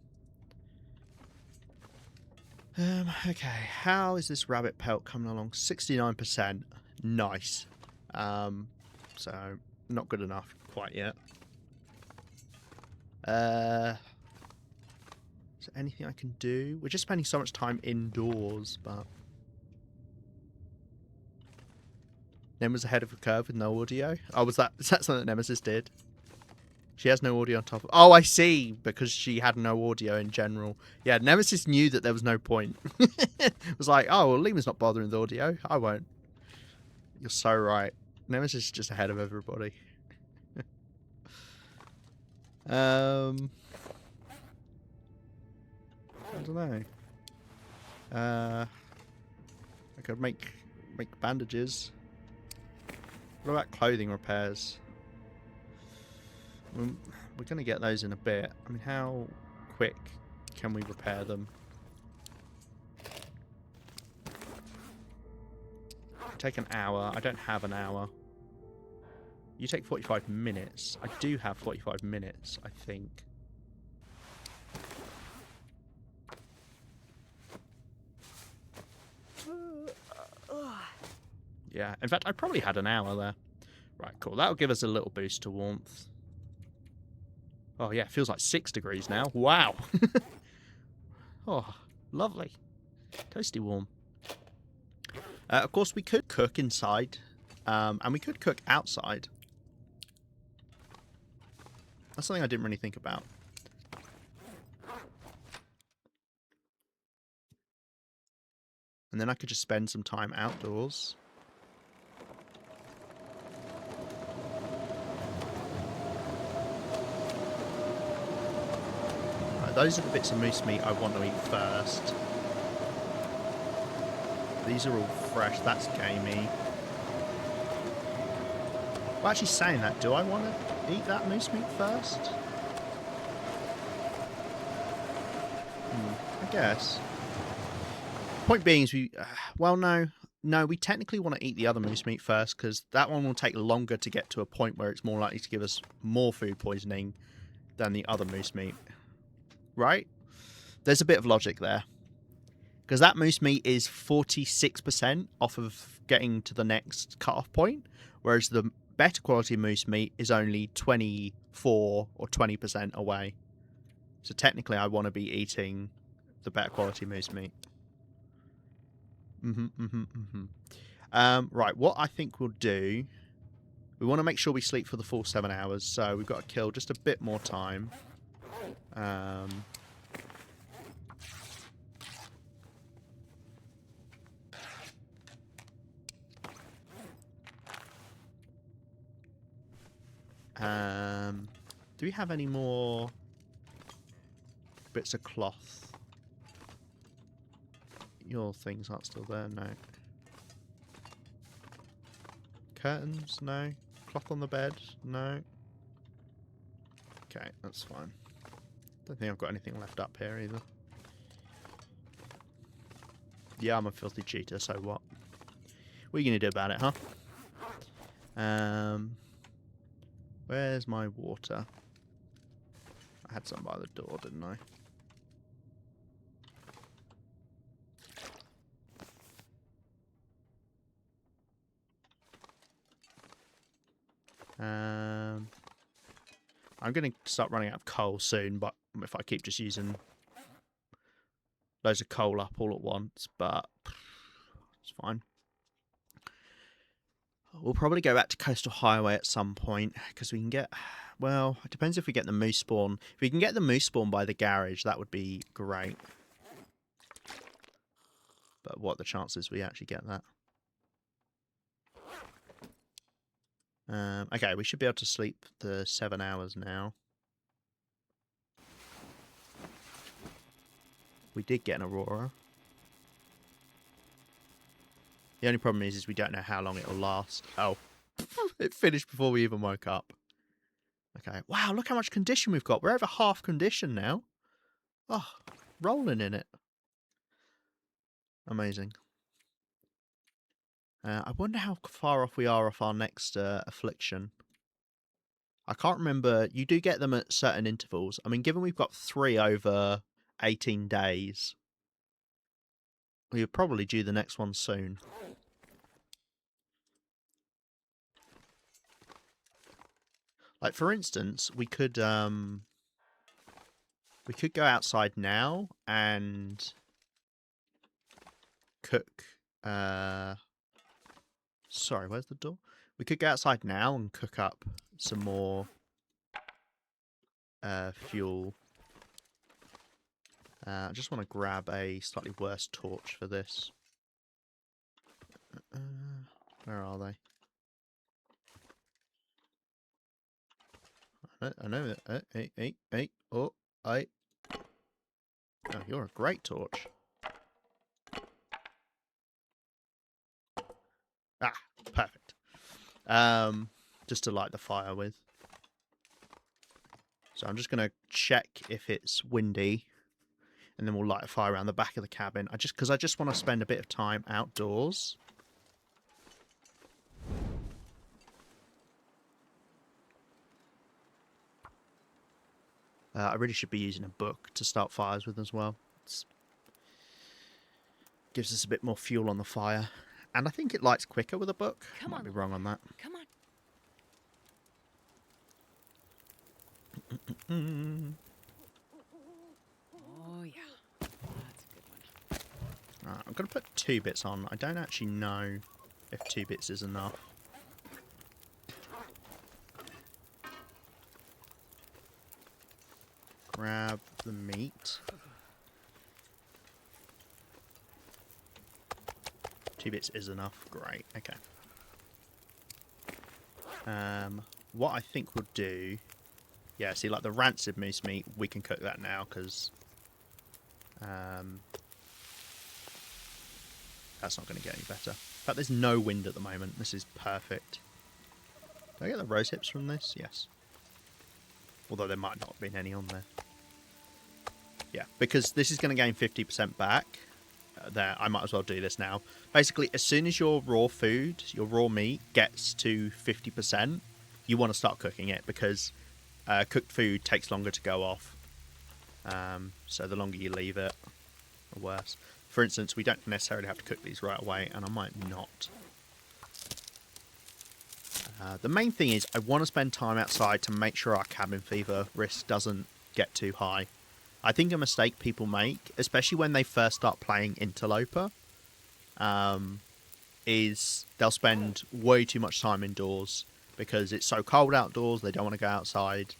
Speaker 1: Okay, how is this rabbit pelt coming along? 69%. Nice. So, not good enough quite yet. Is there anything I can do? We're just spending so much time indoors, but... Nem was ahead of the curve with no audio. Oh, is that something that Nemesis did? She has no audio on top of... Oh, I see. Because she had no audio in general. Yeah, Nemesis knew that there was no point. It was like, oh, well, Lima's not bothering with audio. I won't. You're so right. Nemesis is just ahead of everybody. I don't know. I could make bandages. What about clothing repairs? We're going to get those in a bit. I mean, how quick can we repair them? Take an hour. I don't have an hour. You take 45 minutes. I do have 45 minutes, I think. Yeah, in fact, I probably had an hour there. Right, cool. That'll give us a little boost to warmth. Oh, yeah, it feels like 6 degrees now. Wow. Oh, lovely. Toasty warm. Of course, we could cook inside. And we could cook outside. That's something I didn't really think about. And then I could just spend some time outdoors. those are the bits of moose meat I want to eat first. These are all fresh. That's gamey. Well, actually saying that, do I want to eat that moose meat first? I guess. Point being is we... well, no. No, we technically want to eat the other moose meat first, because that one will take longer to get to a point where it's more likely to give us more food poisoning than the other moose meat. Right? There's a bit of logic there. Because that moose meat is 46% off of getting to the next cut-off point, whereas the better quality moose meat is only 24 or 20% away. So technically I want to be eating the better quality moose meat. Right, what I think we'll do... We want to make sure we sleep for the full 7 hours, so we've got to kill just a bit more time. Do we have any more bits of cloth? Your things aren't still there, no. Curtains, no. Cloth on the bed, no. Okay, that's fine. Don't think I've got anything left up here either. Yeah, I'm a filthy cheater, so what? What are you going to do about it, huh? Where's my water? I had some by the door, didn't I? I'm going to start running out of coal soon, but if I keep just using loads of coal up all at once, but it's fine. We'll probably go back to Coastal Highway at some point, because we can get... Well, it depends if we get the moose spawn. If we can get the moose spawn by the garage, that would be great. But what are the chances we actually get that? Okay, we should be able to sleep the 7 hours now. We did get an aurora. The only problem is we don't know how long it'll last. Oh, it finished before we even woke up. Okay, wow, look how much condition we've got. We're over half condition now. Oh, rolling in it. Amazing. I wonder how far off we are off our next affliction. I can't remember. You do get them at certain intervals. I mean, given we've got 3 over 18 days, we'll probably do the next one soon. Like, for instance, we could go outside now and cook. Sorry, where's the door? We could go outside now and cook up some more fuel. I just want to grab a slightly worse torch for this. Where are they? I know that. Hey. Oh, oh, you're a great torch. Ah, perfect. Just to light the fire with. So I'm just going to check if it's windy, and then we'll light a fire around the back of the cabin. Because I just want to spend a bit of time outdoors. I really should be using a book to start fires with as well. It gives us a bit more fuel on the fire. And I think it lights quicker with a book. Might be wrong on that.
Speaker 2: Come on. Oh, yeah. That's a good one.
Speaker 1: Right, I'm going to put 2 bits on. I don't actually know if 2 bits is enough. Grab the meat. 2 bits is enough. Great. Okay. What I think we'll do Yeah, see, like the rancid moose meat, we can cook that now because that's not going to get any better. In fact, there's no wind at the moment. This is perfect. Do I get the rose hips from this? Yes. Although there might not have been any on there. Yeah, because this is going to gain 50% back. There, I might as well do this now. Basically, as soon as your raw food, your raw meat, gets to 50%, you want to start cooking it because cooked food takes longer to go off. So the longer you leave it, the worse. For instance, we don't necessarily have to cook these right away, and I might not. The main thing is I want to spend time outside to make sure our cabin fever risk doesn't get too high. I think a mistake people make, especially when they first start playing Interloper, is they'll spend way too much time indoors because it's so cold outdoors, they don't want to go outside,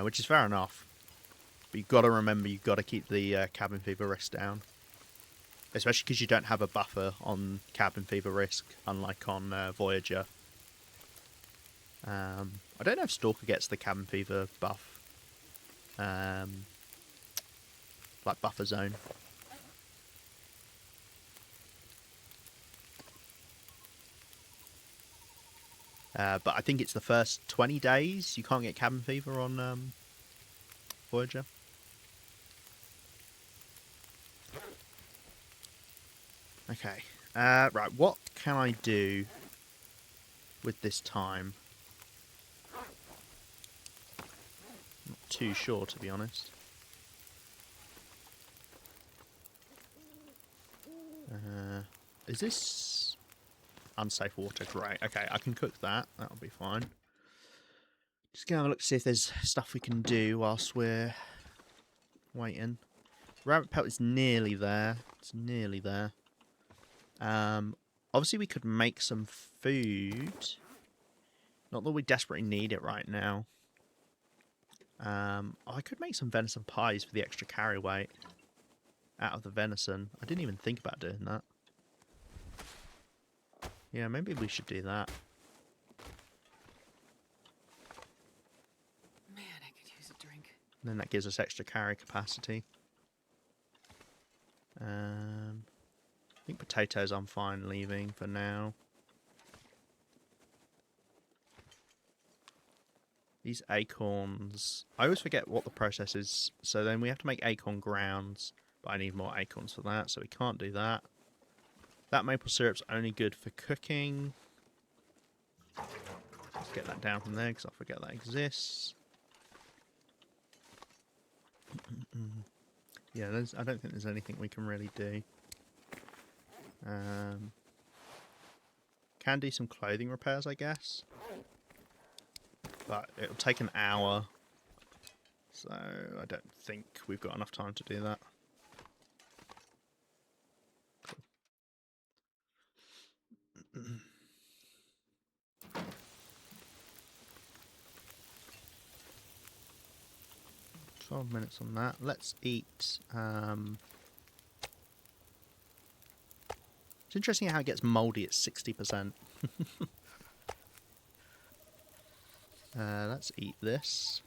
Speaker 1: which is fair enough. But you've got to remember, you've got to keep the cabin fever risk down. Especially because you don't have a buffer on cabin fever risk, unlike on Voyager. I don't know if Stalker gets the cabin fever buff. Like buffer zone. But I think it's the first 20 days you can't get cabin fever on Voyager. Okay. Right, what can I do with this time? Not too sure, to be honest. Is this unsafe water? Great. Okay, I can cook that. That'll be fine. Just gonna have a look to see if there's stuff we can do whilst we're waiting. Rabbit pelt is nearly there. It's nearly there. Obviously we could make some food. Not that we desperately need it right now. I could make some venison pies for the extra carry weight out of the venison. I didn't even think about doing that. Yeah, maybe we should do that.
Speaker 2: Man, I could use a drink.
Speaker 1: And then that gives us extra carry capacity. I think potatoes I'm fine leaving for now. These acorns, I always forget what the process is. So then we have to make acorn grounds, but I need more acorns for that, so we can't do that. That maple syrup's only good for cooking. Let's get that down from there because I forget that exists. Yeah, I don't think there's anything we can really do. Can do some clothing repairs, I guess. But it'll take an hour. So I don't think we've got enough time to do that. Cool. 12 minutes on that. Let's eat. It's interesting how it gets mouldy at 60%. Let's eat this.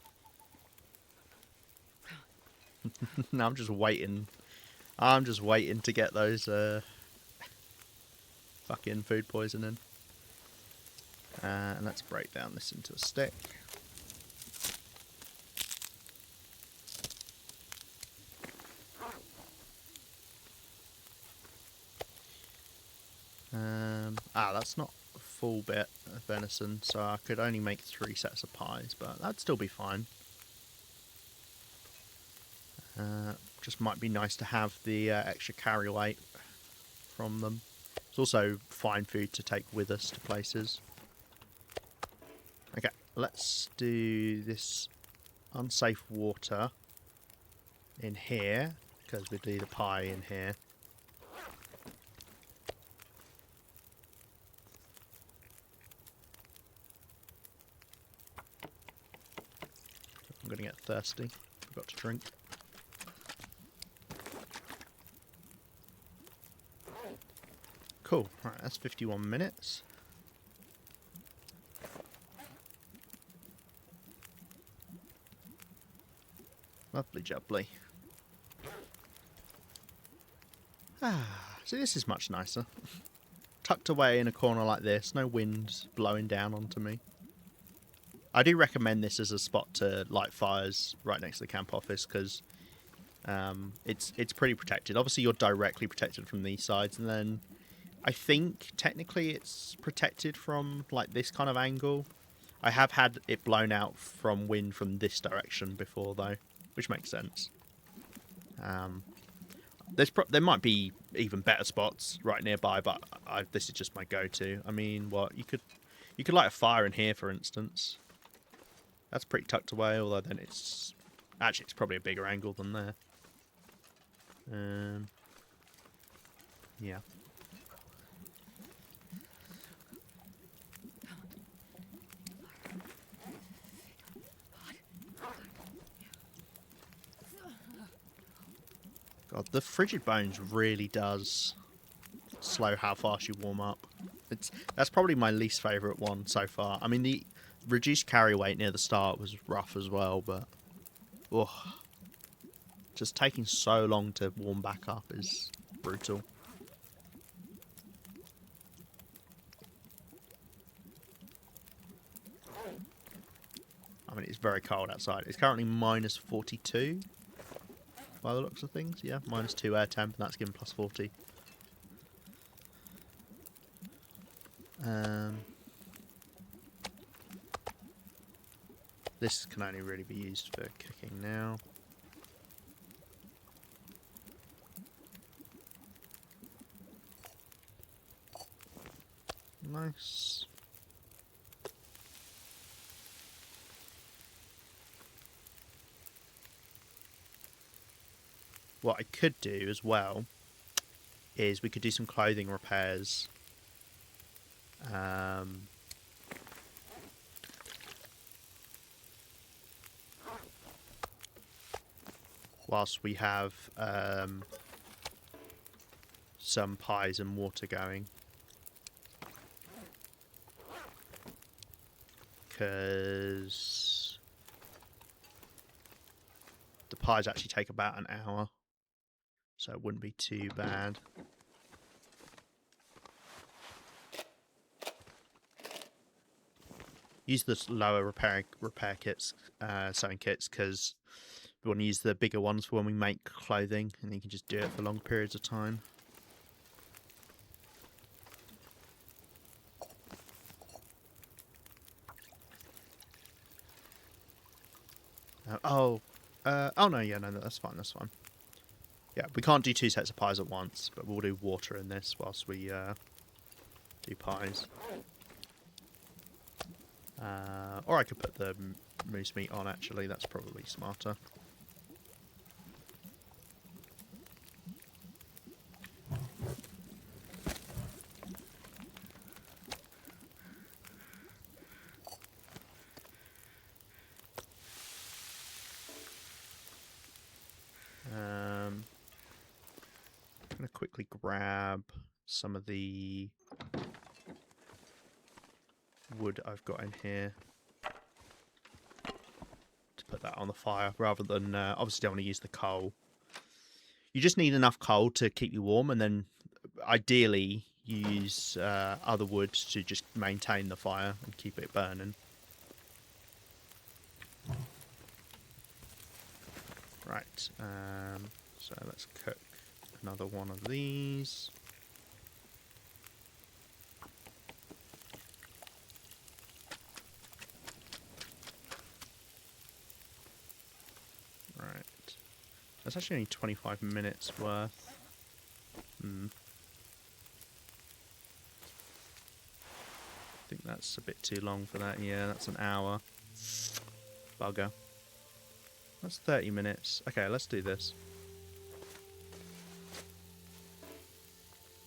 Speaker 1: No, I'm just waiting. I'm just waiting to get those fucking food poisoning. And let's break down this into a stick. That's not a full bit of venison, so I could only make 3 sets of pies, but that'd still be fine. Just might be nice to have the extra carry weight from them. It's also fine food to take with us to places. Okay, let's do this unsafe water in here, because we do the pie in here. I'm going to get thirsty. Forgot to drink. Cool. Right, that's 51 minutes. Lovely jubbly. Ah, so this is much nicer. Tucked away in a corner like this, no wind blowing down onto me. I do recommend this as a spot to light fires right next to the camp office because it's pretty protected. Obviously, you're directly protected from these sides, and then I think technically it's protected from like this kind of angle. I have had it blown out from wind from this direction before, though, which makes sense. There might be even better spots right nearby, but this is just my go-to. I mean, what you could light a fire in here, for instance. That's pretty tucked away, although then it's probably a bigger angle than there. Yeah. God, the frigid bones really does slow how fast you warm up. That's probably my least favourite one so far. I mean, the reduced carry weight near the start was rough as well, but just taking so long to warm back up is brutal. I mean, it's very cold outside. It's currently minus 42 by the looks of things. Yeah, minus 2 air temp, and that's given plus 40. This can only really be used for cooking now. Nice. What I could do as well is we could do some clothing repairs. Whilst we have some pies and water going. Because the pies actually take about an hour, so it wouldn't be too bad. Use the lower repair kits, sewing kits, because we want to use the bigger ones for when we make clothing, and you can just do it for long periods of time. Oh no, yeah, no, that's fine, that's fine. Yeah, we can't do 2 sets of pies at once, but we'll do water in this whilst we do pies. Or I could put the moose meat on, actually, that's probably smarter. I'm going to quickly grab some of the wood I've got in here to put that on the fire, rather than obviously don't want to use the coal. You just need enough coal to keep you warm, and then ideally you use other wood to just maintain the fire and keep it burning. Right, so let's cook another one of these. Right, that's actually only 25 minutes worth. I think that's a bit too long for that. Yeah, that's an hour. Bugger. That's 30 minutes. Okay, let's do this.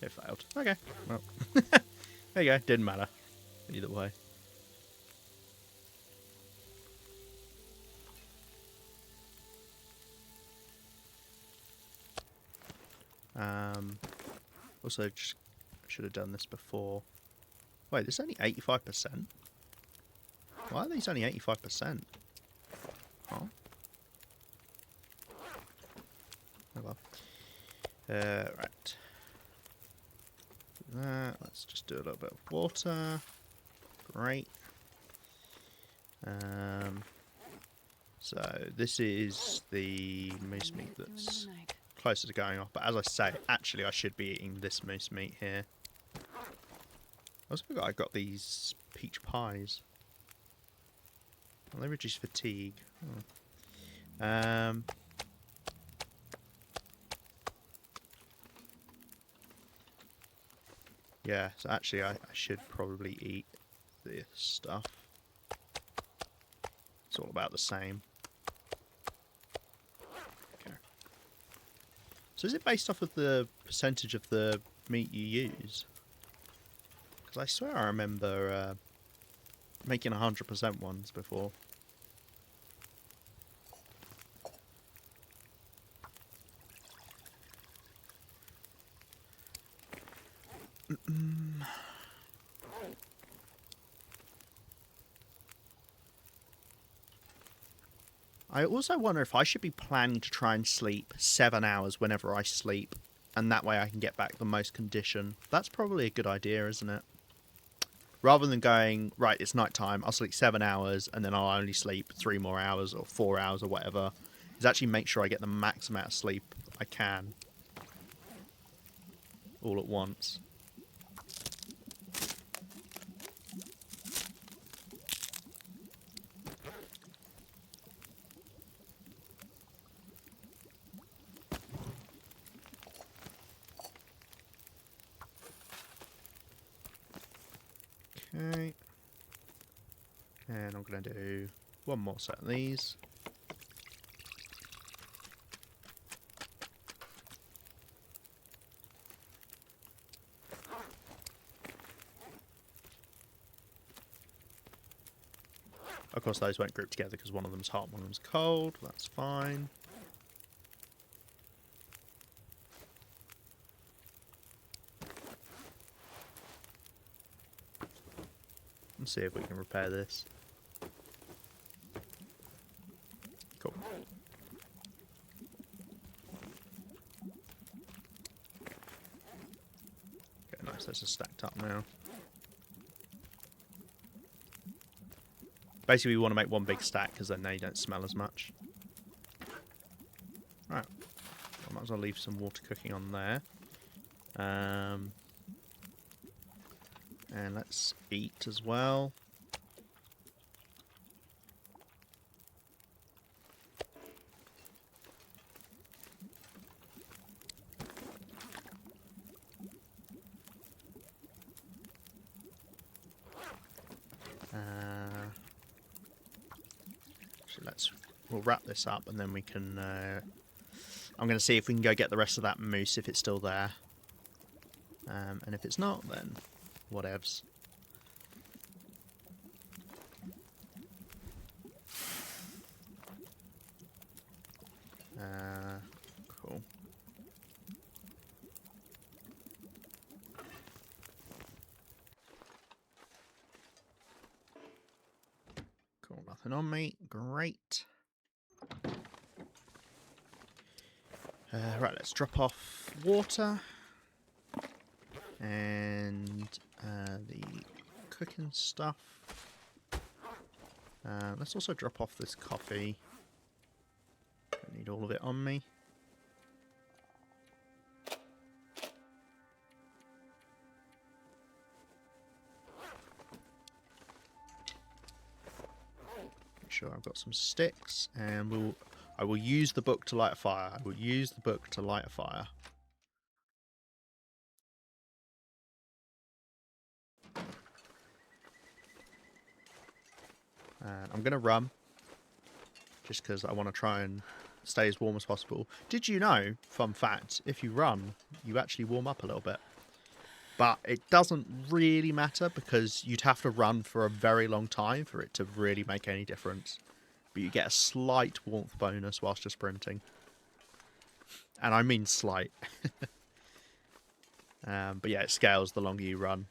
Speaker 1: It failed. Okay, well. There you go. Didn't matter. Either way. Also, just should have done this before. Wait, this is only 85%? Why are these only 85%? Oh. Oh well. Right. That. Let's just do a little bit of water. Great. So this is the moose meat that's closer to going off. But as I say, actually I should be eating this moose meat here. I also forgot I got these peach pies. Well, they reduce fatigue. Oh. Yeah, so actually I should probably eat this stuff. It's all about the same. Okay. So is it based off of the percentage of the meat you use? Because I swear I remember making 100% ones before. I also wonder if I should be planning to try and sleep 7 hours whenever I sleep, and that way I can get back the most condition. That's probably a good idea, isn't it? Rather than going, right, it's night time, I'll sleep 7 hours, and then I'll only sleep 3 more hours or 4 hours or whatever, is actually make sure I get the max amount of sleep I can all at once. Okay. And I'm going to do one more set of these. Of course, those won't group together because one of them's hot and one of them's cold. That's fine. Let's see if we can repair this. Cool. Okay, nice. Those are stacked up now. Basically, we want to make one big stack because then they don't smell as much. Right. I might as well leave some water cooking on there. And let's eat as well. We'll wrap this up and then we can. I'm going to see if we can go get the rest of that moose if it's still there. And if it's not, then whatevs. Cool. Cool, nothing on me. Great. Right, let's drop off water. And the cooking stuff. Let's also drop off this coffee. Don't need all of it on me. Make sure I've got some sticks, and I will use the book to light a fire. I will use the book to light a fire. And I'm going to run, just because I want to try and stay as warm as possible. Did you know, fun fact, if you run, you actually warm up a little bit. But it doesn't really matter, because you'd have to run for a very long time for it to really make any difference. But you get a slight warmth bonus whilst you're sprinting. And I mean slight. But yeah, it scales the longer you run.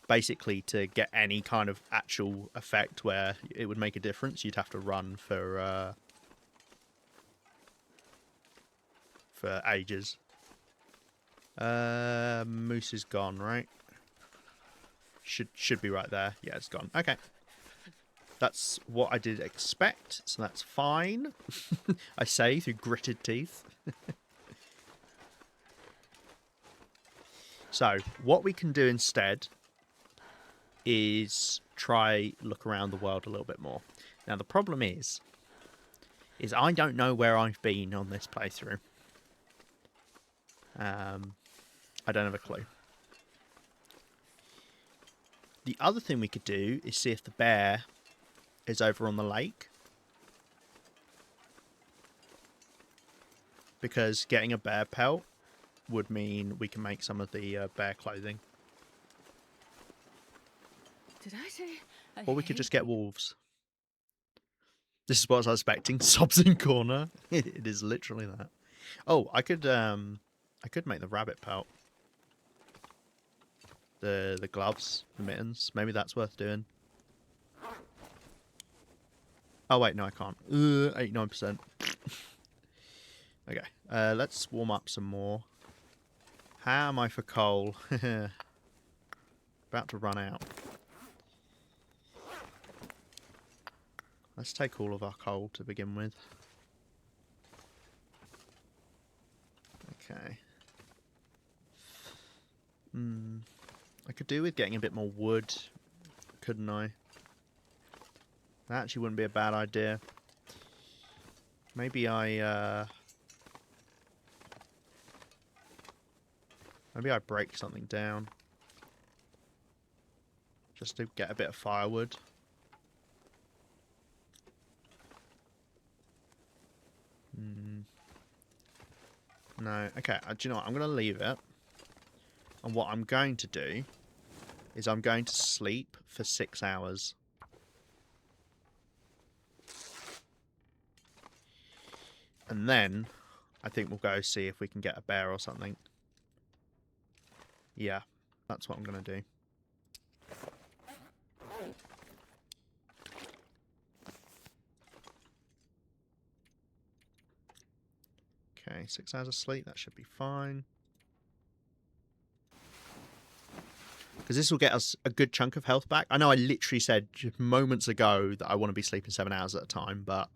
Speaker 1: Basically, to get any kind of actual effect where it would make a difference, you'd have to run for for ages. Moose is gone, right? Should be right there. Yeah, it's gone. Okay. That's what I did expect, so that's fine. I say through gritted teeth. So, what we can do instead is try look around the world a little bit more. Now, the problem is I don't know where I've been on this playthrough. I don't have a clue. The other thing we could do is see if the bear is over on the lake. Because getting a bear pelt would mean we can make some of the bear clothing.
Speaker 2: Did I say?
Speaker 1: Or we could just get wolves. This is what I was expecting. Sobs in corner. It is literally that. Oh, I could make the rabbit pelt. The gloves, the mittens. Maybe that's worth doing. Oh wait, no, I can't. 89%. Okay, let's warm up some more. How am I for coal? About to run out. Let's take all of our coal to begin with. Okay. I could do with getting a bit more wood, couldn't I? That actually wouldn't be a bad idea. Maybe I break something down. Just to get a bit of firewood. No, okay, do you know what? I'm going to leave it. And what I'm going to do is I'm going to sleep for 6 hours. And then I think we'll go see if we can get a bear or something. Yeah, that's what I'm going to do. Okay, 6 hours of sleep, that should be fine. Because this will get us a good chunk of health back. I know I literally said just moments ago that I want to be sleeping 7 hours at a time, but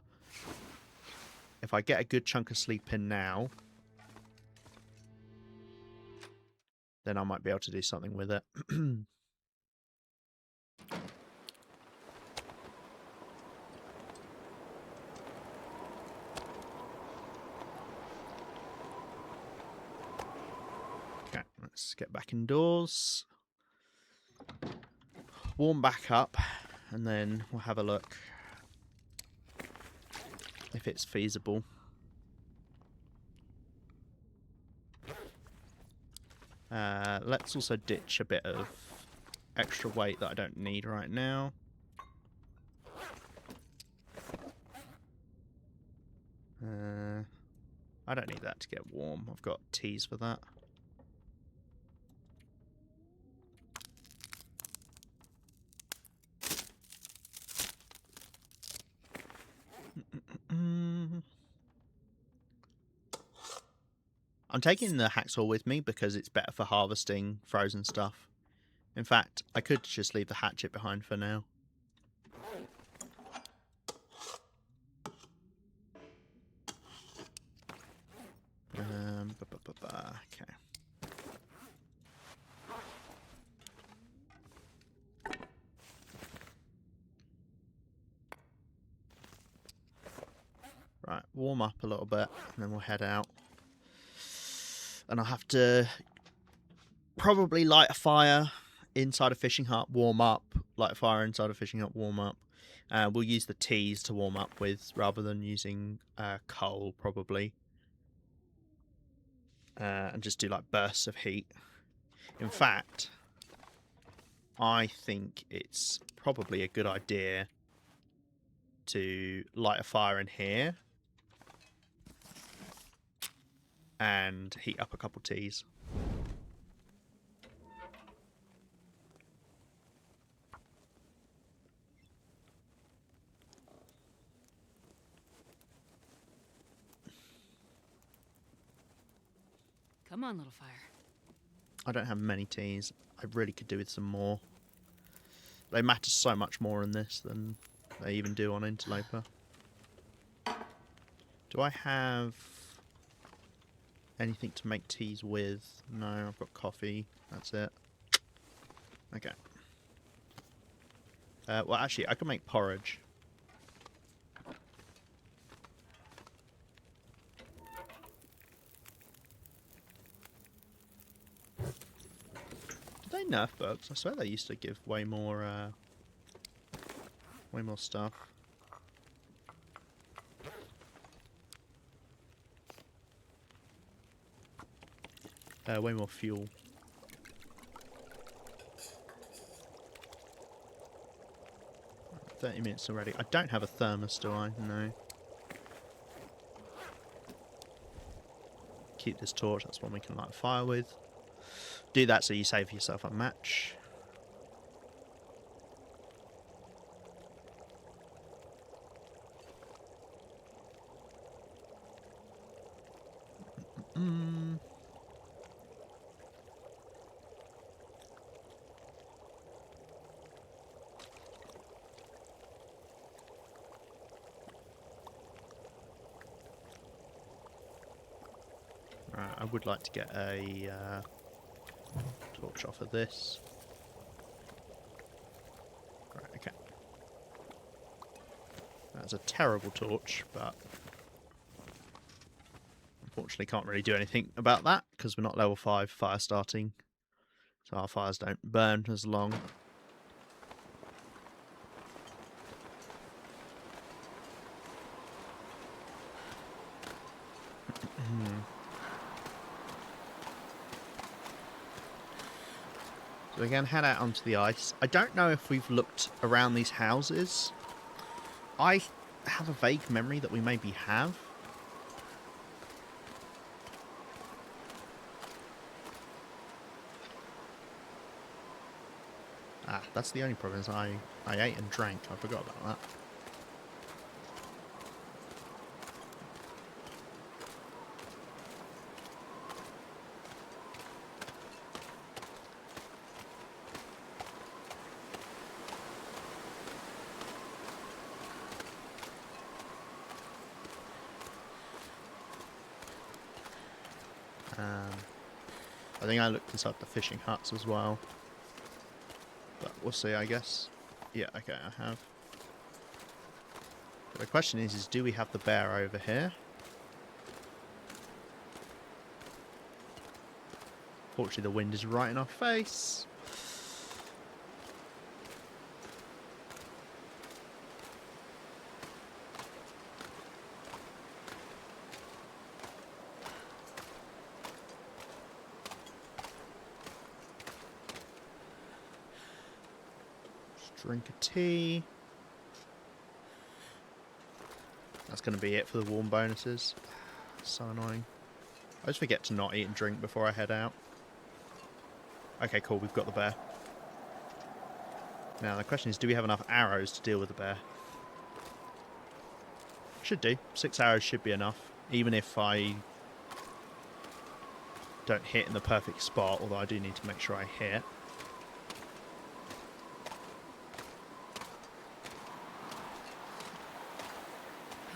Speaker 1: if I get a good chunk of sleep in now, then I might be able to do something with it. Okay, let's get back indoors. Warm back up, and then we'll have a look if it's feasible. Let's also ditch a bit of extra weight that I don't need right now. I don't need that to get warm. I've got teas for that. I'm taking the hacksaw with me because it's better for harvesting frozen stuff. In fact, I could just leave the hatchet behind for now. Okay. Right, warm up a little bit, and then we'll head out. And I'll have to probably light a fire inside a fishing hut, warm up, light a fire inside a fishing hut, warm up. We'll use the teas to warm up with rather than using coal, probably. And just do like bursts of heat. In fact, I think it's probably a good idea to light a fire in here and heat up a couple teas.
Speaker 2: Come on, little fire.
Speaker 1: I don't have many teas. I really could do with some more. They matter so much more in this than they even do on Interloper. Do I have anything to make teas with? No, I've got coffee. That's it. Okay. Well, actually, I can make porridge. Did they nerf bugs? I swear they used to give way more stuff. Way more fuel. 30 minutes already. I don't have a thermos, do I? No. Keep this torch. That's one we can light a fire with. Do that so you save yourself a match. Right, I would like to get a torch off of this. Right, okay. That's a terrible torch, but unfortunately can't really do anything about that because we're not level 5 fire starting. So our fires don't burn as long. So we can head out onto the ice. I don't know if we've looked around these houses. I have a vague memory that we maybe have. Ah, that's the only problem is I ate and drank. I forgot about that. I think I looked inside the fishing huts as well. But we'll see, I guess. Yeah, okay, I have. But the question is do we have the bear over here? Fortunately, the wind is right in our face. Drink a tea. That's going to be it for the warm bonuses. So annoying. I just forget to not eat and drink before I head out. Okay, cool, we've got the bear. Now the question is, do we have enough arrows to deal with the bear? Should do. 6 arrows should be enough. Even if I don't hit in the perfect spot, although I do need to make sure I hit.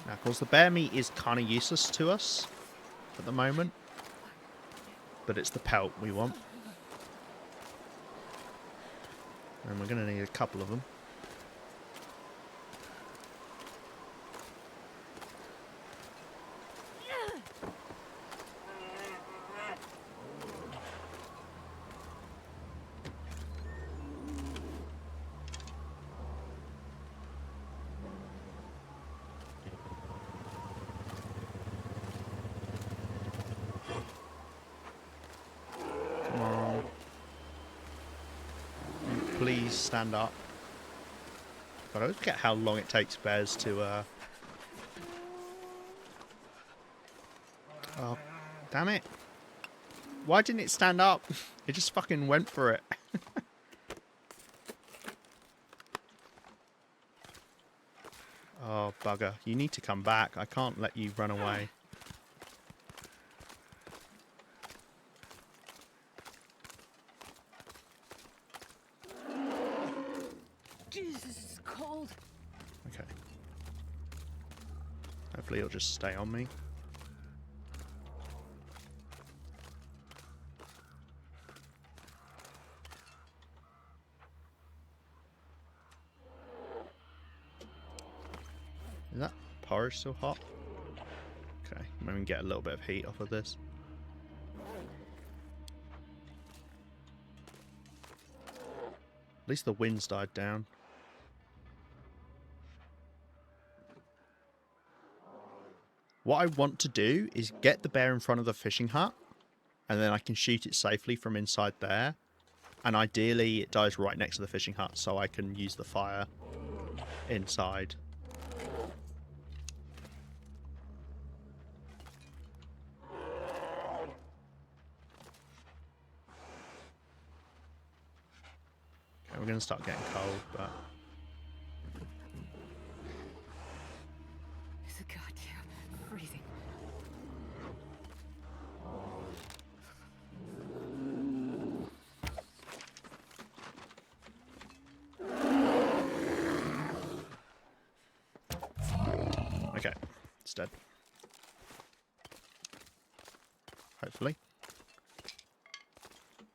Speaker 1: Now, of course, the bear meat is kind of useless to us at the moment, but it's the pelt we want. And we're going to need a couple of them. Come on. Please stand up. God, I always forget how long it takes bears to Oh, damn it. Why didn't it stand up? It just fucking went for it. Oh, bugger. You need to come back. I can't let you run away.
Speaker 2: Jesus, this is cold.
Speaker 1: Okay. Hopefully it'll just stay on me. Is that porridge still hot? Okay, maybe we can get a little bit of heat off of this. At least the wind's died down. What I want to do is get the bear in front of the fishing hut, and then I can shoot it safely from inside there. And ideally it dies right next to the fishing hut, so I can use the fire inside. Okay, we're going to start getting cold, but...
Speaker 2: It's a goddamn freezing.
Speaker 1: Okay, it's dead. Hopefully.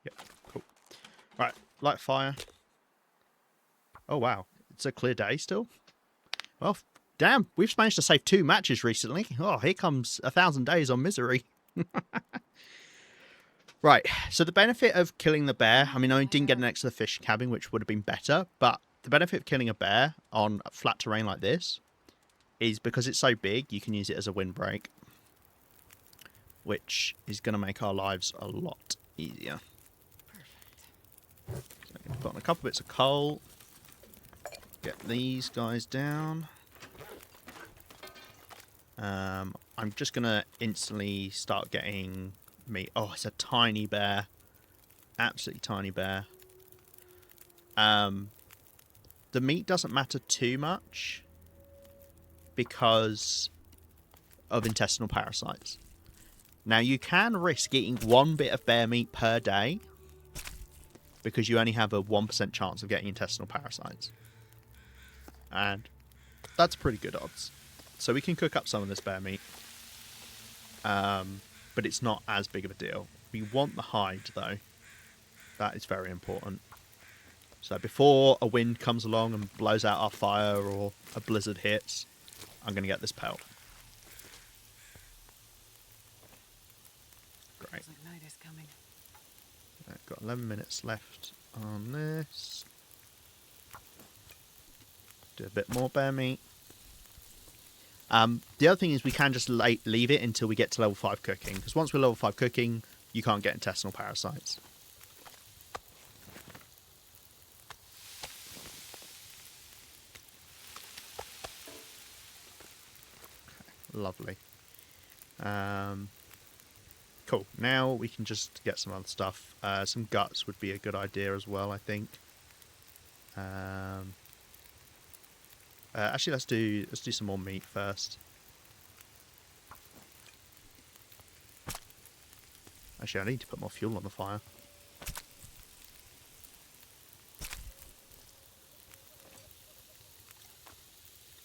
Speaker 1: Yep, cool. Right, light fire. Oh wow, it's a clear day still. Well, damn, we've managed to save 2 matches recently. Oh, here comes 1,000 days on misery. Right, so the benefit of killing the bear, I mean, I didn't get next to the fish cabin, which would have been better, but the benefit of killing a bear on flat terrain like this is because it's so big, you can use it as a windbreak, which is going to make our lives a lot easier.
Speaker 2: Perfect.
Speaker 1: So I'm going to put on a couple bits of coal, get these guys down. I'm just going to instantly start getting meat. Oh, it's a tiny bear. Absolutely tiny bear. The meat doesn't matter too much because of intestinal parasites. Now, you can risk eating 1 bit of bear meat per day because you only have a 1% chance of getting intestinal parasites. And that's pretty good odds. So we can cook up some of this bear meat. But it's not as big of a deal. We want the hide, though. That is very important. So before a wind comes along and blows out our fire or a blizzard hits, I'm going to get this pelt. Great.
Speaker 2: Looks like night is coming.
Speaker 1: I've got 11 minutes left on this. Do a bit more bear meat. The other thing is we can just leave it until we get to level 5 cooking, because once we're level 5 cooking, you can't get intestinal parasites. Okay, lovely. Cool. Now we can just get some other stuff. Some guts would be a good idea as well, I think. Actually, let's do some more meat first. Actually, I need to put more fuel on the fire.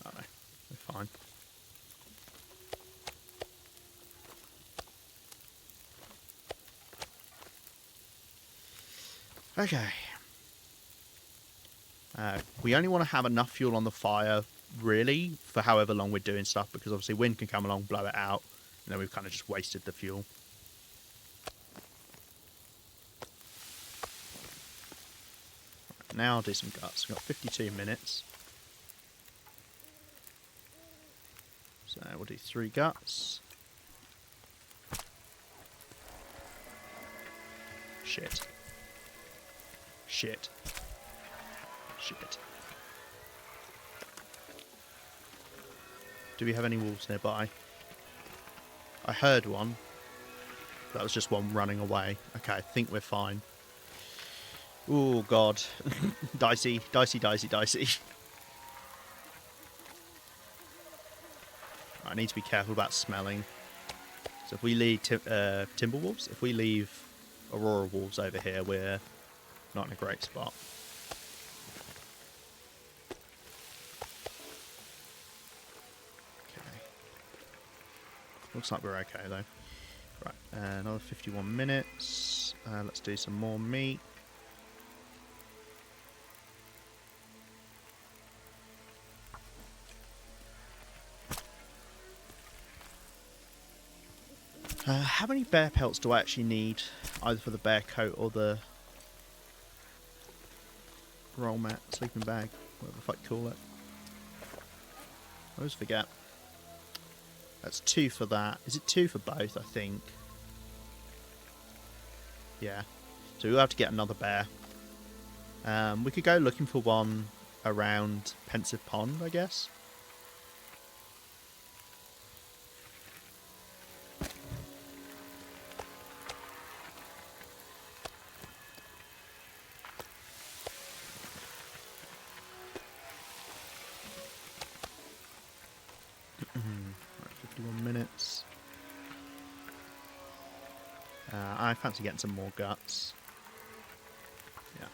Speaker 1: Oh no, we're fine. Okay. We only want to have enough fuel on the fire, really, for however long we're doing stuff, because obviously wind can come along, blow it out, and then we've kind of just wasted the fuel. Right, now I'll do some guts. We've got 52 minutes. So we'll do 3 guts. Shit. Shit. Shit. Do we have any wolves nearby? I heard one. That was just one running away. Okay, I think we're fine. Oh god. Dicey, dicey, dicey, dicey. I need to be careful about smelling. So if we leave timber wolves, if we leave aurora wolves over here, we're not in a great spot. Looks like we're okay though. Right, another 51 minutes. Let's do some more meat. How many bear pelts do I actually need? Either for the bear coat or the roll mat, sleeping bag, whatever the fuck you call it. I always forget. That's 2 for that. Is it 2 for both, I think? Yeah. So we'll have to get another bear. We could go looking for one around Pensive Pond, I guess. Right, 51 minutes. I fancy getting some more guts. Yeah.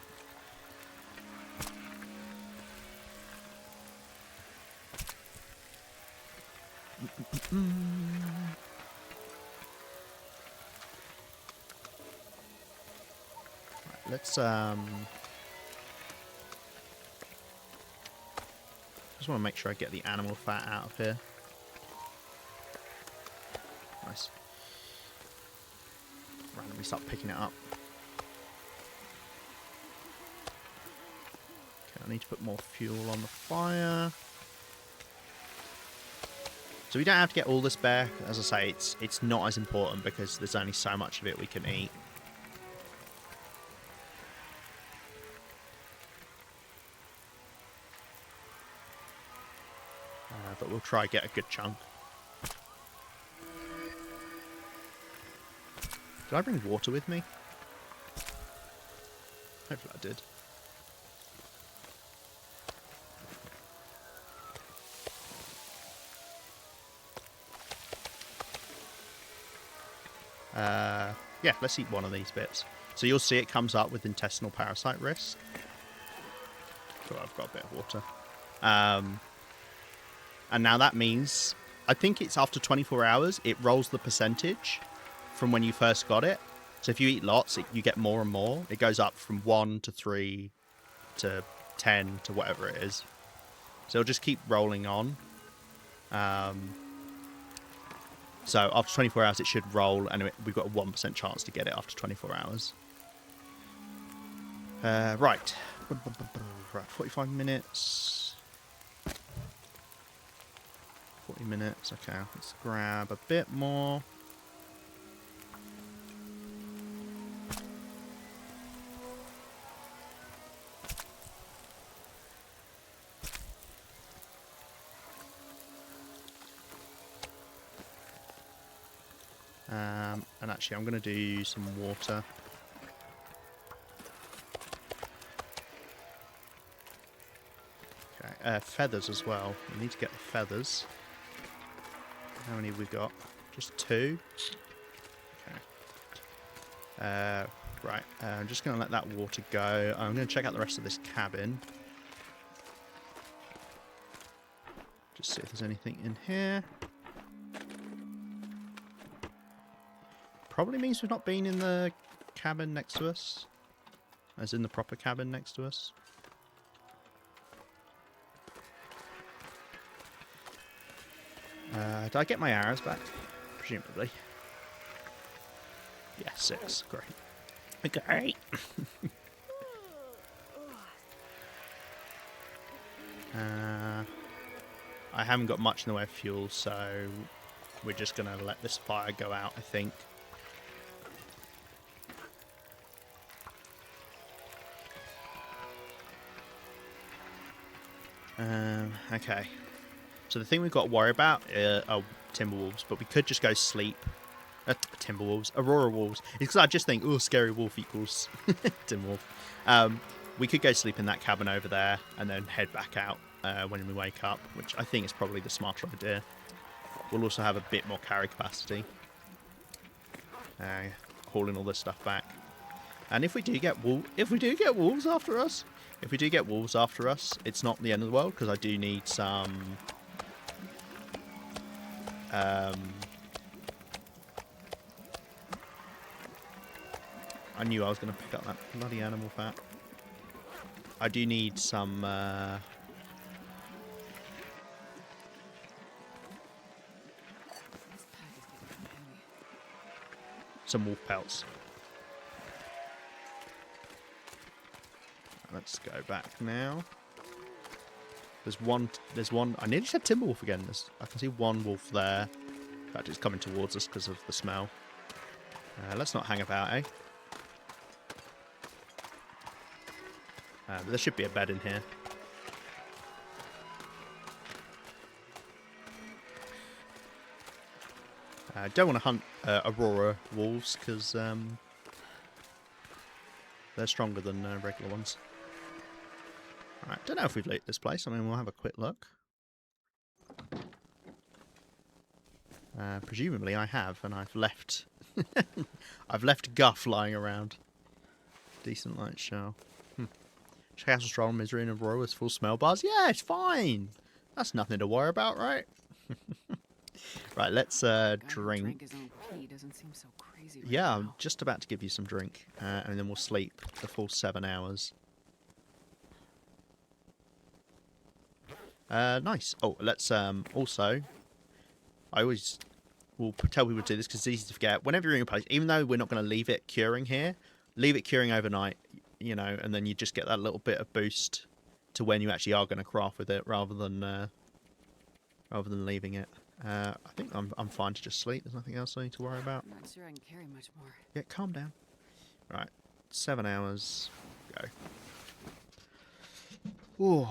Speaker 1: Right, let's just want to make sure I get the animal fat out of here. Nice. Randomly start picking it up. Okay, I need to put more fuel on the fire. So we don't have to get all this bear. As I say, it's not as important because there's only so much of it we can eat. But we'll try get a good chunk. Did I bring water with me? Hopefully I did. Yeah, let's eat one of these bits. So you'll see it comes up with intestinal parasite risk. Cool, I've got a bit of water. And now that means, I think it's after 24 hours, it rolls the percentage from when you first got it. So if you eat lots, you get more and more. It goes up from 1 to 3 to 10 to whatever it is. So it'll just keep rolling on. So after 24 hours, it should roll, and we've got a 1% chance to get it after 24 hours. Right. Right, 45 minutes. 40 minutes. Okay, let's grab a bit more. And actually, I'm going to do some water. Okay, feathers as well. We need to get the feathers. How many have we got? Just 2? Okay. Right, I'm just going to let that water go. I'm going to check out the rest of this cabin. Just see if there's anything in here. Probably means we've not been in the cabin next to us. As in the proper cabin next to us. Did I get my arrows back? Presumably. Yeah, 6. Great. Okay. I haven't got much in the way of fuel, so we're just going to let this fire go out, I think. Okay. So the thing we've got to worry about are timberwolves, but we could just go sleep. Timberwolves, aurora wolves. It's because I just think, oh, scary wolf equals timberwolf. We could go sleep in that cabin over there and then head back out when we wake up, which I think is probably the smarter idea. We'll also have a bit more carry capacity, hauling all this stuff back. And if we do get wolves after us, it's not the end of the world, because I do need some I knew I was going to pick up that bloody animal fat. I do need some...
Speaker 2: This pack is getting kind of heavy.
Speaker 1: some wolf pelts. Let's go back now. There's one. I nearly said timber wolf again. I can see one wolf there. In fact, it's coming towards us because of the smell. Let's not hang about, eh? But there should be a bed in here. I don't want to hunt Aurora wolves because they're stronger than regular ones. Alright, don't know if we've looked this place. I mean, we'll have a quick look. Presumably I have, and I've left... I've left guff lying around. Decent light shell. Castle Strong, Misery, and Aurora with full smell bars. Yeah, it's fine. That's nothing to worry about, right? Right, let's drink.
Speaker 2: His own pee doesn't seem so crazy right
Speaker 1: Yeah, I'm
Speaker 2: now.
Speaker 1: just about to give you some drink, and then we'll sleep the full 7 hours. Nice. Oh, let's also... I always will tell people to do this because it's easy to forget. Whenever you're in a place, even though we're not going to leave it curing here, leave it curing overnight, you know, and then you just get that little bit of boost to when you actually are going to craft with it, rather than leaving it. I think I'm fine to just sleep. There's nothing else I need to worry about.
Speaker 2: I'm not sure I can carry much more.
Speaker 1: Yeah, calm down. Right, 7 hours. Go. Ooh.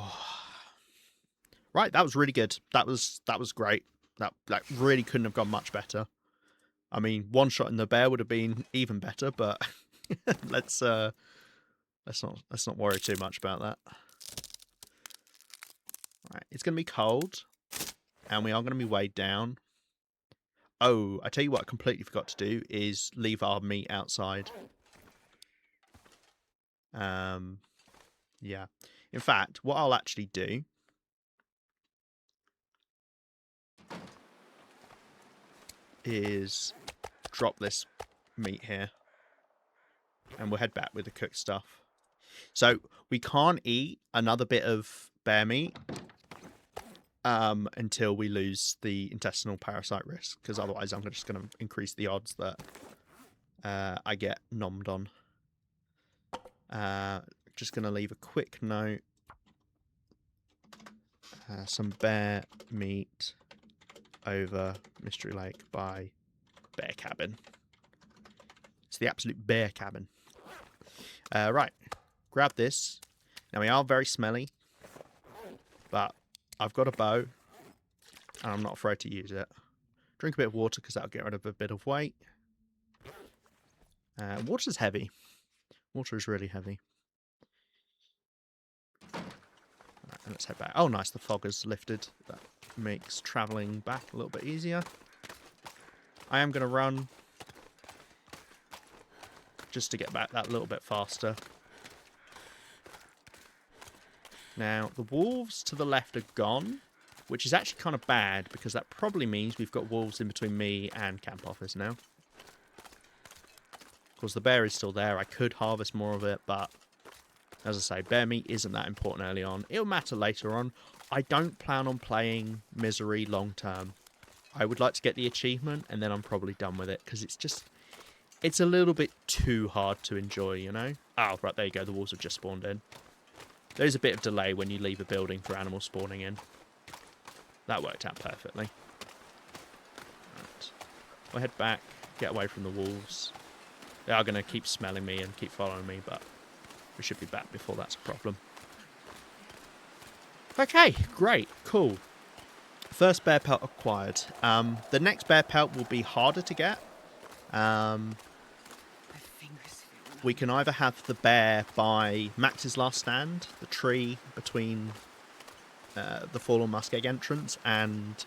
Speaker 1: Right, that was really good. That was great. That really couldn't have gone much better. I mean, one shot in the bear would have been even better, but let's not worry too much about that. Right, it's gonna be cold, and we are gonna be weighed down. Oh, I tell you what, I completely forgot to do is leave our meat outside. Yeah. In fact, what I'll actually do is drop this meat here, and we'll head back with the cooked stuff. So we can't eat another bit of bear meat until we lose the intestinal parasite risk, because otherwise I'm just going to increase the odds that I get nommed on. Just going to leave a quick note. Some bear meat over Mystery Lake by Bear Cabin. It's the absolute bear cabin. Right, grab this. Now we are very smelly, but I've got a bow, and I'm not afraid to use it. Drink a bit of water because that'll get rid of a bit of weight. Water's heavy. Water is really heavy. Right, let's head back. Oh, nice, the fog has lifted. That makes travelling back a little bit easier. I am going to run just to get back that little bit faster. Now, the wolves to the left are gone, which is actually kind of bad because that probably means we've got wolves in between me and camp office now. Of course, the bear is still there. I could harvest more of it, but as I say, bear meat isn't that important early on. It'll matter later on. I don't plan on playing Misery long term. I would like to get the achievement, and then I'm probably done with it because it's a little bit too hard to enjoy, you know? Oh, right, there you go. The wolves have just spawned in. There's a bit of delay when you leave a building for animals spawning in. That worked out perfectly. Right. We'll head back, get away from the wolves. They are going to keep smelling me and keep following me, but we should be back before that's a problem. Okay, great, cool. First bear pelt acquired. The next bear pelt will be harder to get.
Speaker 2: My fingers feel
Speaker 1: We can either have the bear by Max's Last Stand, the tree between the Fallen Muskeg entrance and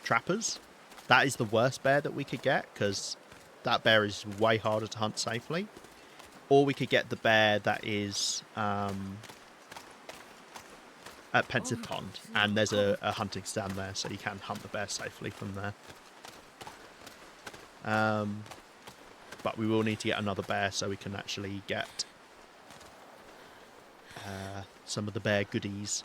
Speaker 1: Trappers. That is the worst bear that we could get, because that bear is way harder to hunt safely. Or we could get the bear that is at Pensive Pond, and there's a hunting stand there, so you can hunt the bear safely from there. but we will need to get another bear so we can actually get some of the bear goodies.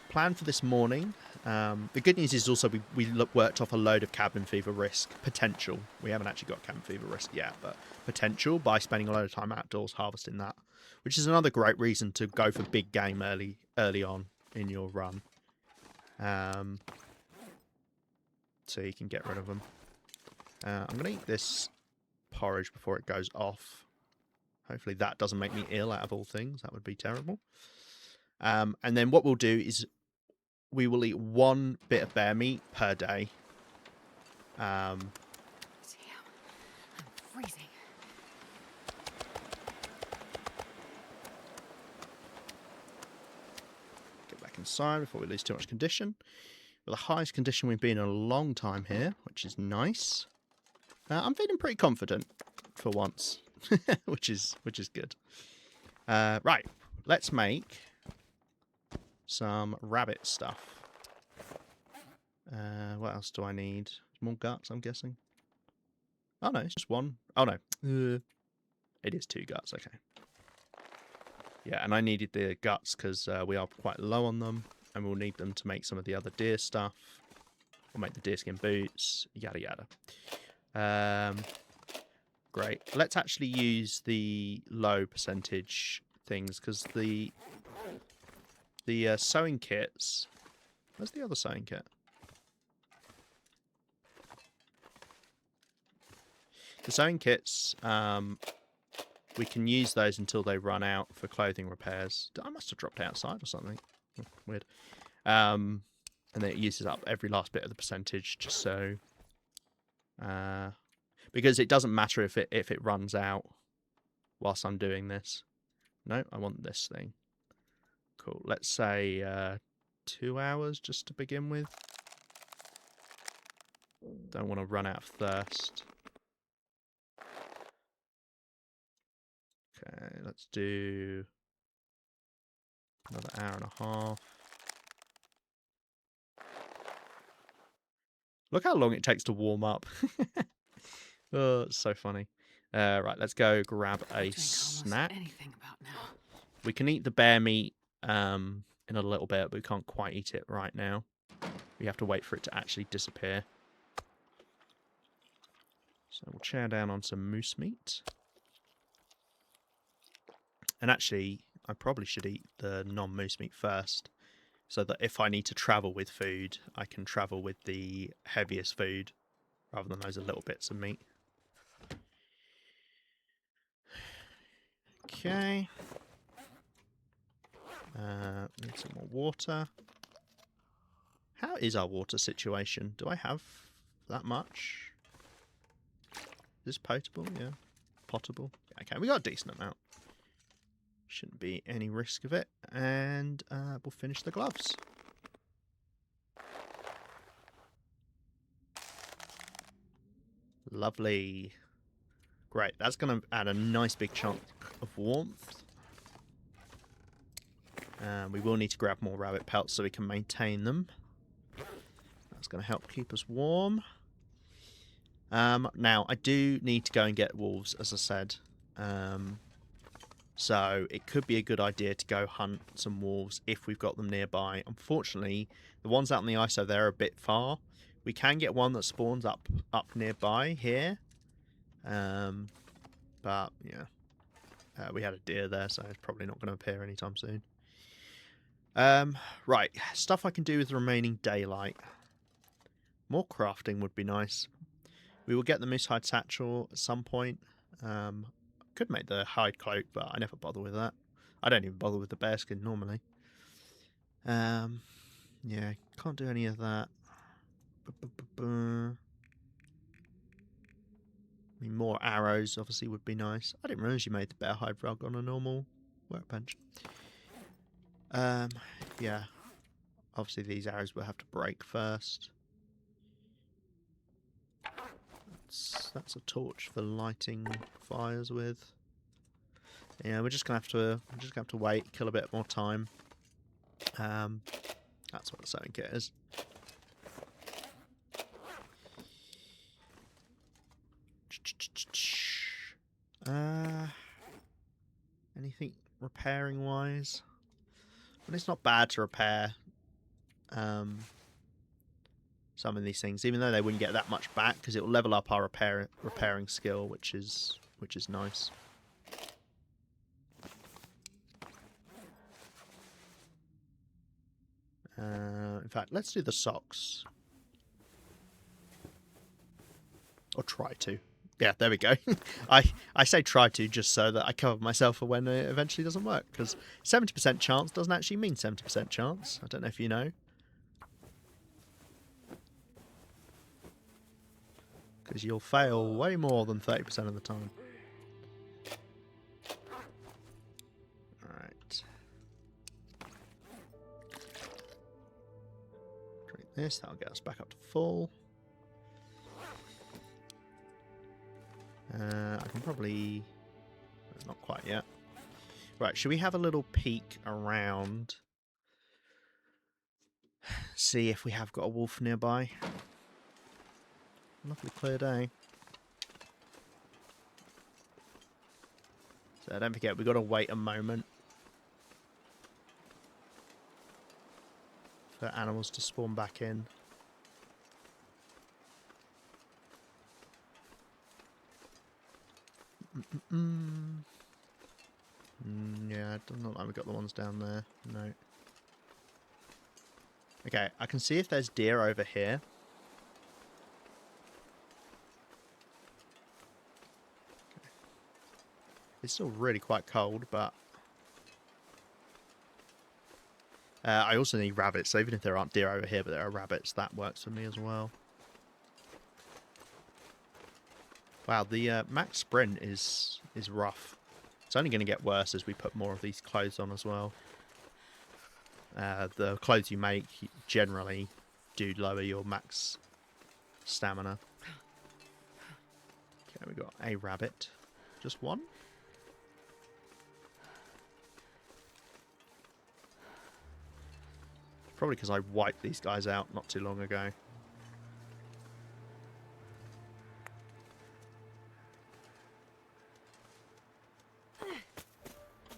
Speaker 1: Plan for this morning. The good news is also we worked off a load of cabin fever risk potential. We haven't actually got cabin fever risk yet, but potential by spending a load of time outdoors harvesting that, which is another great reason to go for big game early on in your run. So you can get rid of them. I'm going to eat this porridge before it goes off. Hopefully that doesn't make me ill out of all things. That would be terrible. And then what we'll do is we will eat 1 bit of bear meat per day.
Speaker 2: Damn, I'm freezing.
Speaker 1: Get back inside before we lose too much condition. Well, the highest condition we've been in a long time here, which is nice. I'm feeling pretty confident for once, which is good. Right, let's make some rabbit stuff. What else do I need? More guts, I'm guessing. Oh no, it's just 1. Oh no, it is 2 guts. Okay. Yeah, and I needed the guts because we are quite low on them, and we'll need them to make some of the other deer stuff. We'll make the deerskin boots, yada yada. Great. Let's actually use the low percentage things because the sewing kits. Where's the other sewing kit? The sewing kits. We can use those until they run out for clothing repairs. I must have dropped outside or something. Weird. And then it uses up every last bit of the percentage, just so. Because it doesn't matter if it runs out whilst I'm doing this. No, I want this thing. Cool. Let's say 2 hours just to begin with. Don't want to run out of thirst. Okay, let's do another hour and a half. Look how long it takes to warm up. Oh, it's so funny. Right, let's go grab a snack.
Speaker 2: Anything about now.
Speaker 1: We can eat the bear meat in a little bit, but we can't quite eat it right now. We have to wait for it to actually disappear. So we'll chow down on some moose meat. And actually, I probably should eat the non-moose meat first, so that if I need to travel with food, I can travel with the heaviest food, rather than those little bits of meat. Okay. Need some more water. How is our water situation? Do I have that much? Is this potable? Yeah. Potable. Okay, we got a decent amount. Shouldn't be any risk of it. And we'll finish the gloves. Lovely. Great. That's going to add a nice big chunk of warmth. We will need to grab more rabbit pelts so we can maintain them. That's going to help keep us warm. Now, I do need to go and get wolves, as I said. So it could be a good idea to go hunt some wolves if we've got them nearby. Unfortunately, the ones out in the ISO, they're a bit far. We can get one that spawns up nearby here. But, yeah. We had a deer there, so it's probably not going to appear anytime soon. Right. Stuff I can do with the remaining daylight. More crafting would be nice. We will get the moose hide satchel at some point. Could make the hide cloak, but I never bother with that. I don't even bother with the bearskin normally. Yeah, can't do any of that. I mean, more arrows obviously would be nice. I didn't realise you made the bear hide rug on a normal workbench. Yeah. Obviously these arrows will have to break first. That's a torch for lighting fires with. Yeah, we're just gonna have to wait, kill a bit more time. That's what the sewing kit is. Anything repairing wise? But it's not bad to repair some of these things, even though they wouldn't get that much back, because it will level up our repairing skill, which is nice. In fact, let's do the socks. Or try to. Yeah, there we go. I say try to just so that I cover myself for when it eventually doesn't work, because 70% chance doesn't actually mean 70% chance. I don't know if you know. Because you'll fail way more than 30% of the time. Alright. Drink this, that'll get us back up to full. I can probably... Not quite yet. Right, should we have a little peek around? See if we have got a wolf nearby. Lovely clear day. So don't forget, we've got to wait a moment for animals to spawn back in. Yeah, it doesn't look like we got the ones down there. No. Okay, I can see if there's deer over here. Okay. It's still really quite cold, but... I also need rabbits, so even if there aren't deer over here, but there are rabbits, that works for me as well. Wow, the max sprint is rough. It's only going to get worse as we put more of these clothes on as well. The clothes you make generally do lower your max stamina. Okay, we got a rabbit. Just one? Probably because I wiped these guys out not too long ago.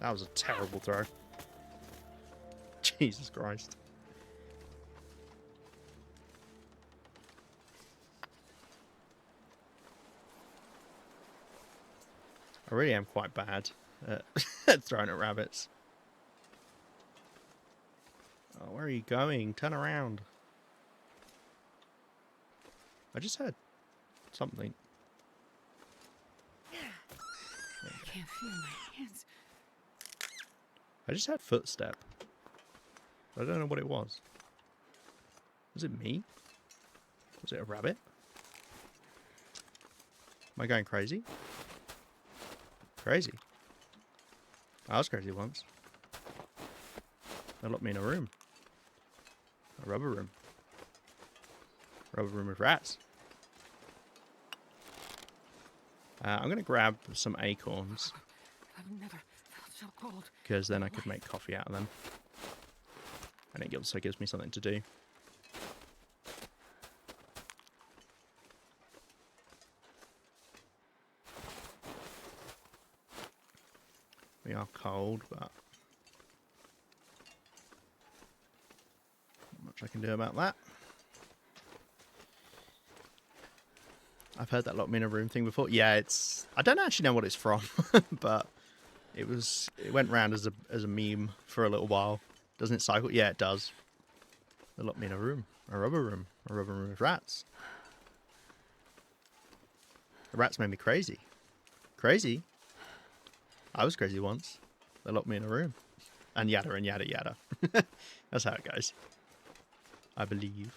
Speaker 1: That was a terrible throw. Jesus Christ. I really am quite bad at throwing at rabbits. Oh, where are you going? Turn around. I just heard something.
Speaker 2: I can't feel my hands.
Speaker 1: I just had footstep. I don't know what it was. Was it me? Was it a rabbit? Am I going crazy? Crazy. I was crazy once. They locked me in a room. A rubber room. Rubber room with rats. I'm going to grab some acorns.
Speaker 2: I've never felt so cold.
Speaker 1: Because then I could make coffee out of them. And it also gives me something to do. We are cold, but... not much I can do about that. I've heard that lock me in a room thing before. Yeah, it's... I don't actually know what it's from, but it went round as a meme for a little while. Doesn't it cycle? Yeah, it does. They locked me in a room. A rubber room with rats. The rats made me crazy. Crazy? I was crazy once. They locked me in a room. And yada and yada yada. That's how it goes. I believe.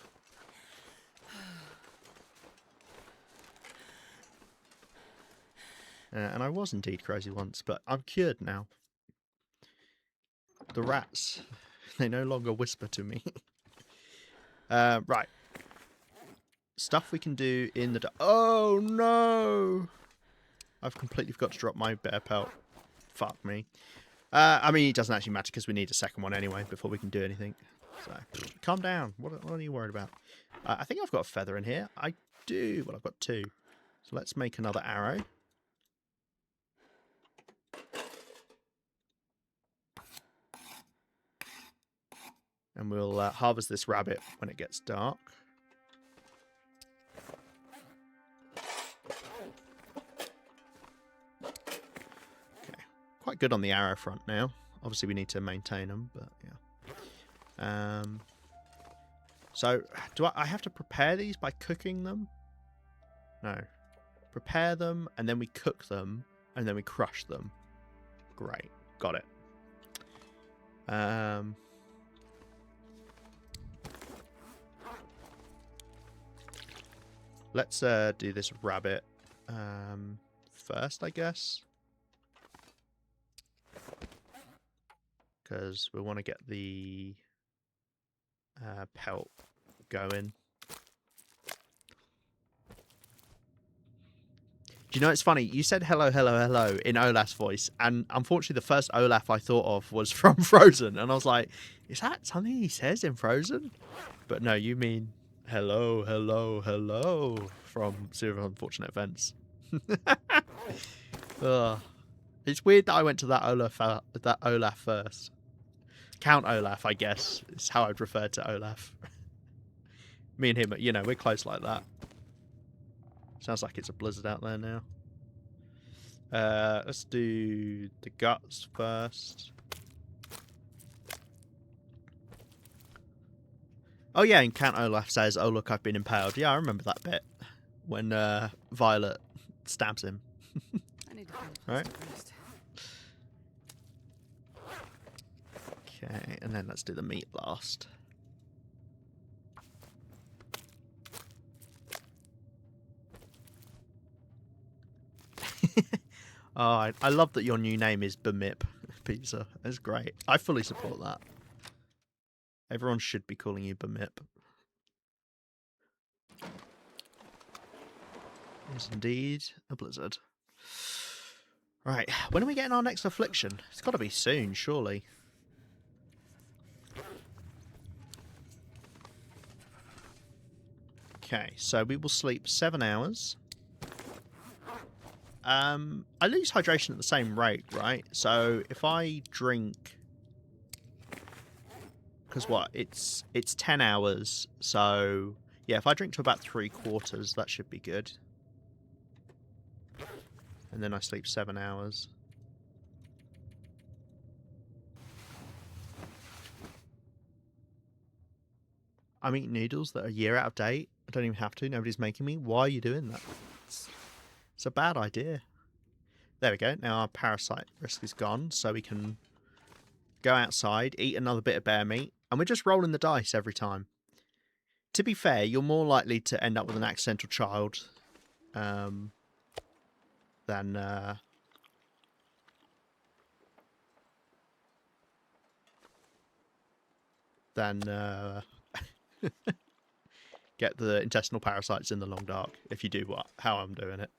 Speaker 1: And I was indeed crazy once, but I'm cured now. The rats, they no longer whisper to me. Right. Stuff we can do in the... Oh, no! I've completely forgot to drop my bear pelt. Fuck me. I mean, it doesn't actually matter because we need a second one anyway before we can do anything. So, calm down. What are you worried about? I think I've got a feather in here. I do. Well, I've got two. So let's make another arrow. And we'll harvest this rabbit when it gets dark. Okay. Quite good on the arrow front now. Obviously, we need to maintain them, but yeah. So, do I have to prepare these by cooking them? No. Prepare them, and then we cook them, and then we crush them. Great. Got it. Let's do this rabbit first, I guess. Because we want to get the pelt going. Do you know, it's funny, you said hello, hello, hello in Olaf's voice, and unfortunately the first Olaf I thought of was from Frozen, and I was like, is that something he says in Frozen? But no, you mean hello, hello, hello from Series of Unfortunate Events. Ugh. It's weird that I went to that Olaf first. Count Olaf, I guess, is how I'd refer to Olaf. Me and him, you know, we're close like that. Sounds like it's a blizzard out there now. Let's do the guts first. Oh yeah, and Count Olaf says, "Oh look, I've been impaled." Yeah, I remember that bit when Violet stabs him.
Speaker 2: I need to find a place
Speaker 1: Right.
Speaker 2: to rest.
Speaker 1: Okay, and then let's do the meat last. Oh, I love that your new name is Bamip Pizza. That's great. I fully support that. Everyone should be calling you Bamip. Is indeed a blizzard. Right, when are we getting our next affliction? It's got to be soon, surely. Okay, so we will sleep 7 hours. I lose hydration at the same rate, right? So if I drink, because what? It's 10 hours. So yeah, if I drink to about 3/4, that should be good. And then I sleep 7 hours. I'm eating noodles that are a year out of date. I don't even have to. Nobody's making me. Why are you doing that? It's a bad idea. There we go. Now our parasite risk is gone, so we can go outside, eat another bit of bear meat, and we're just rolling the dice every time. To be fair, you're more likely to end up with an accidental child than get the intestinal parasites in the long dark if you do how I'm doing it.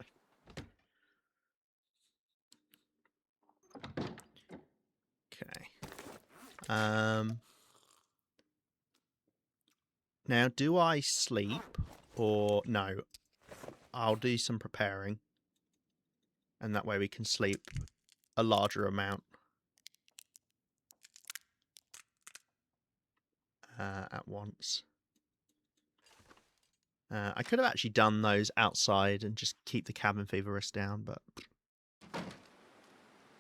Speaker 1: Okay. Now, do I sleep or no? I'll do some preparing, and that way we can sleep a larger amount at once. I could have actually done those outside and just keep the cabin fever risk down, but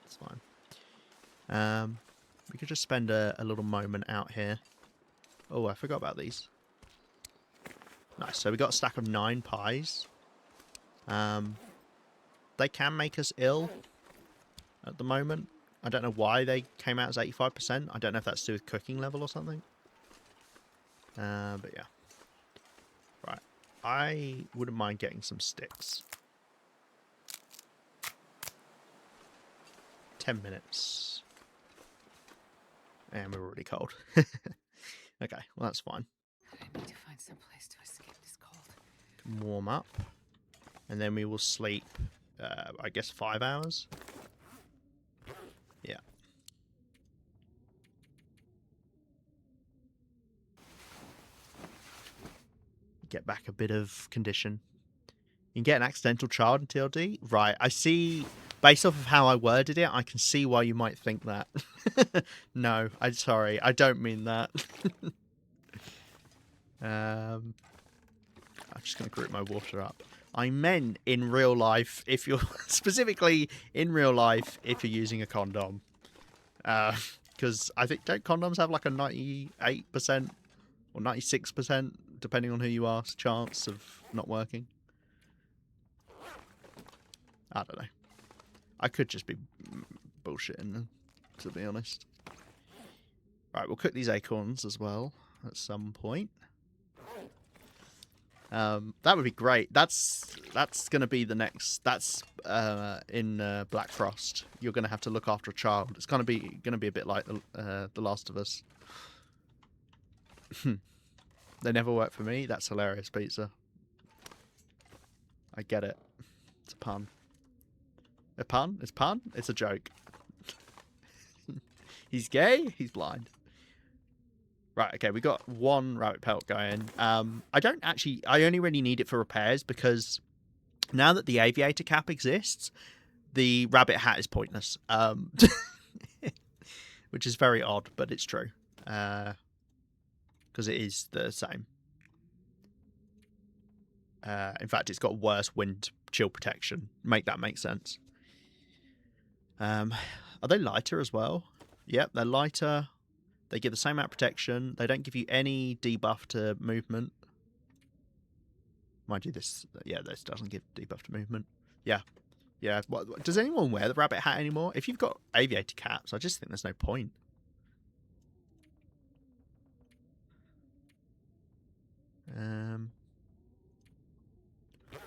Speaker 1: it's fine. We could just spend a little moment out here. Oh, I forgot about these. Nice. So we got a stack of 9 pies. They can make us ill at the moment. I don't know why they came out as 85%. I don't know if that's to do with cooking level or something. But yeah. Right. I wouldn't mind getting some sticks. 10 minutes. And we're already cold. Okay, well that's fine.
Speaker 2: I need to find some place to escape this cold.
Speaker 1: Can warm up. And then we will sleep, I guess 5 hours? Yeah. Get back a bit of condition. You can get an accidental child in TLD? Right, I see Based off of how I worded it, I can see why you might think that. No, I'm sorry. I don't mean that. I'm just going to group my water up. I meant in real life, if you're specifically in real life, if you're using a condom. Because I think, don't condoms have like a 98% or 96%, depending on who you ask, chance of not working? I don't know. I could just be bullshitting them, to be honest. Right, we'll cook these acorns as well at some point. That would be great. That's going to be the next. That's in Black Frost. You're going to have to look after a child. It's going to be a bit like the Last of Us. They never work for me. That's hilarious, pizza. I get it. It's a pun. A pun? It's pun? It's a joke. He's gay. He's blind. Right, okay, we got one rabbit pelt going. I only really need it for repairs because now that the aviator cap exists, the rabbit hat is pointless. Which is very odd, but it's true. Because it is the same. In fact, it's got worse wind chill protection. Make that make sense. Are they lighter as well? Yep, they're lighter. They give the same amount of protection. They don't give you any debuff to movement. Mind you, this doesn't give debuff to movement. Yeah. Yeah. Does anyone wear the rabbit hat anymore? If you've got aviator caps, I just think there's no point.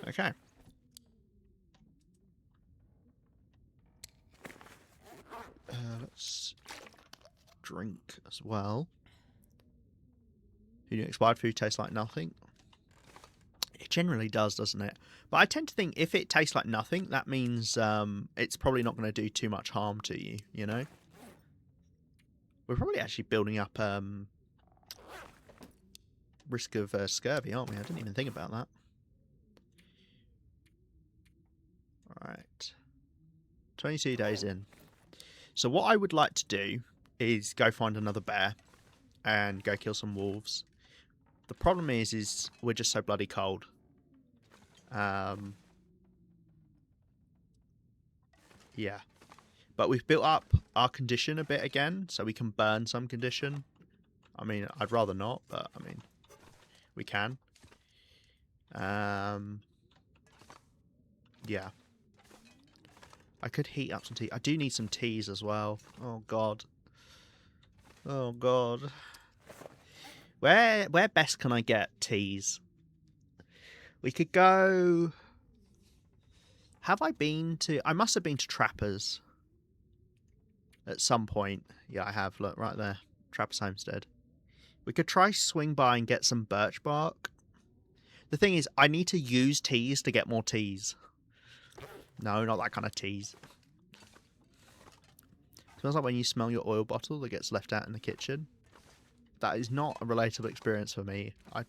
Speaker 1: Okay. Let's drink as well. Who knew expired food tastes like nothing? It generally does, doesn't it? But I tend to think if it tastes like nothing, that means it's probably not going to do too much harm to you, you know? We're probably actually building up risk of scurvy, aren't we? I didn't even think about that. Alright. 22 days in. So what I would like to do is go find another bear and go kill some wolves. The problem is we're just so bloody cold. Yeah. But we've built up our condition a bit again, so we can burn some condition. I mean, I'd rather not, but I mean, we can. Yeah. I could heat up some tea. I do need some teas as well. Oh god. Oh god. Where best can I get teas? We could go. Have I been to? I must have been to Trappers at some point. Yeah, I have. Look right there, Trappers Homestead. We could try swing by and get some birch bark. The thing is, I need to use teas to get more teas. No, not that kind of teas. Smells like when you smell your oil bottle that gets left out in the kitchen. That is not a relatable experience for me. I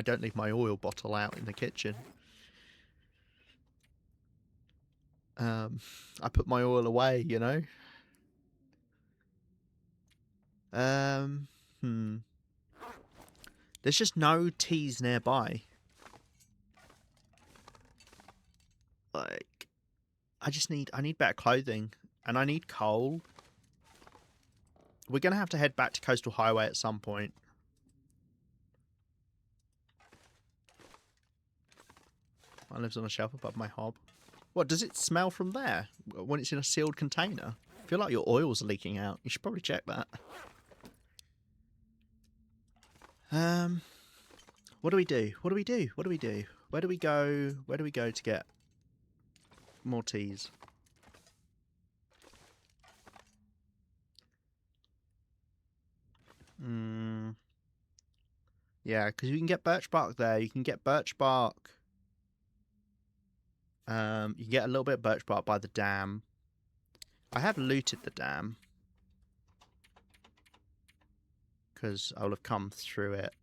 Speaker 1: don't leave my oil bottle out in the kitchen. I put my oil away, you know. There's just no teas nearby. Like, I need better clothing, and I need coal. We're gonna have to head back to Coastal Highway at some point. Mine lives on a shelf above my hob. What, does it smell from there when it's in a sealed container? I feel like your oil's leaking out. You should probably check that. What do we do? What do we do? What do we do? Where do we go? Where do we go to get more teas? Yeah, because you can get birch bark there. You can get birch bark. You can get a little bit of birch bark by the dam. I have looted the dam. Because I'll have come through it.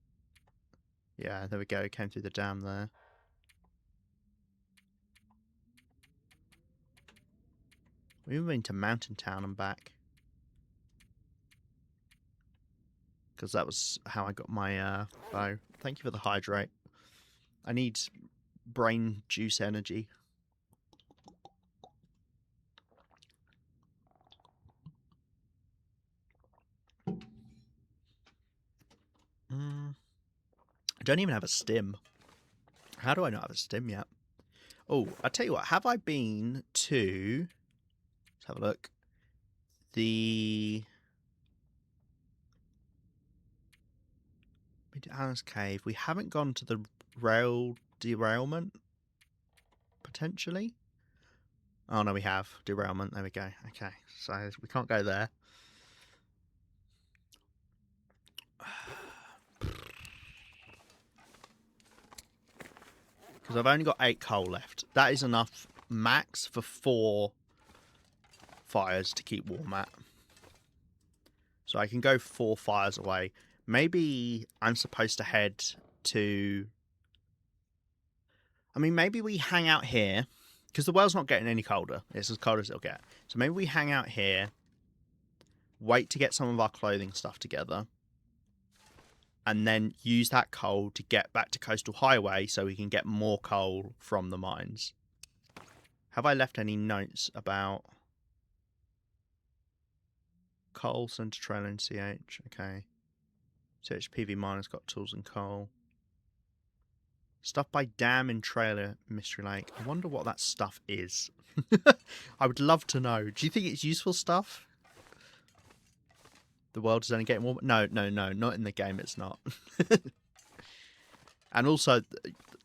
Speaker 1: Yeah, there we go. Came through the dam there. We've been to Mountain Town and back. Because that was how I got my bow. Thank you for the hydrate. I need brain juice energy. I don't even have a stim. How do I not have a stim yet? Oh, I tell you what. Have I been to... Let's have a look. The... Been to Alice Cave. We haven't gone to the rail derailment, potentially. Oh, no, we have. Derailment. There we go. Okay, so we can't go there. Because I've only got 8 coal left. That is enough max for 4 fires to keep warm at. So I can go 4 fires away. Maybe I'm supposed to head to... I mean, maybe we hang out here. Because the world's not getting any colder. It's as cold as it'll get. So maybe we hang out here. Wait to get some of our clothing stuff together. And then use that coal to get back to Coastal Highway so we can get more coal from the mines. Have I left any notes about... Coal, Centre Trailer and CH. Okay. CHPV miners got tools and coal. Stuff by Dam in Trailer, Mystery Lake. I wonder what that stuff is. I would love to know. Do you think it's useful stuff? The world is only getting warmer? No, not in the game it's not. And also,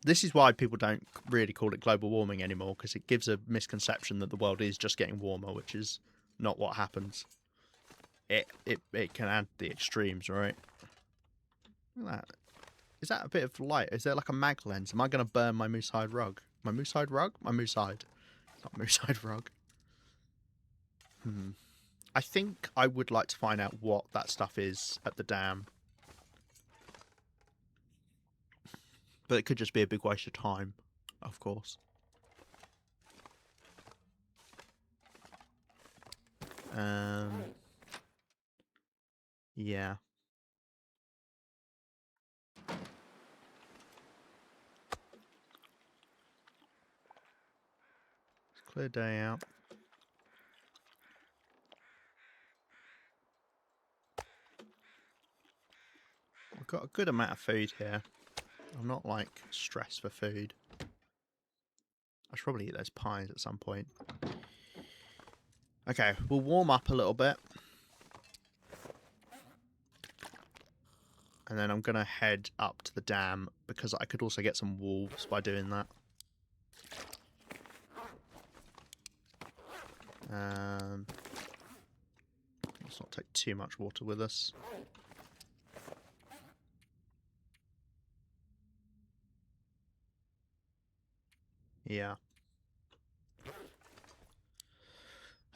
Speaker 1: this is why people don't really call it global warming anymore, because it gives a misconception that the world is just getting warmer, which is not what happens. It can add the extremes, right? Look at that. Is that a bit of light? Is there like a mag lens? Am I going to burn my moose hide rug? My moose hide rug? My moose hide. Not moose hide rug. I think I would like to find out what that stuff is at the dam. But it could just be a big waste of time, of course. Yeah. Clear day out. I've got a good amount of food here. I'm not, like, stressed for food. I should probably eat those pies at some point. Okay, we'll warm up a little bit. And then I'm going to head up to the dam, because I could also get some wolves by doing that. Let's not take too much water with us. Yeah.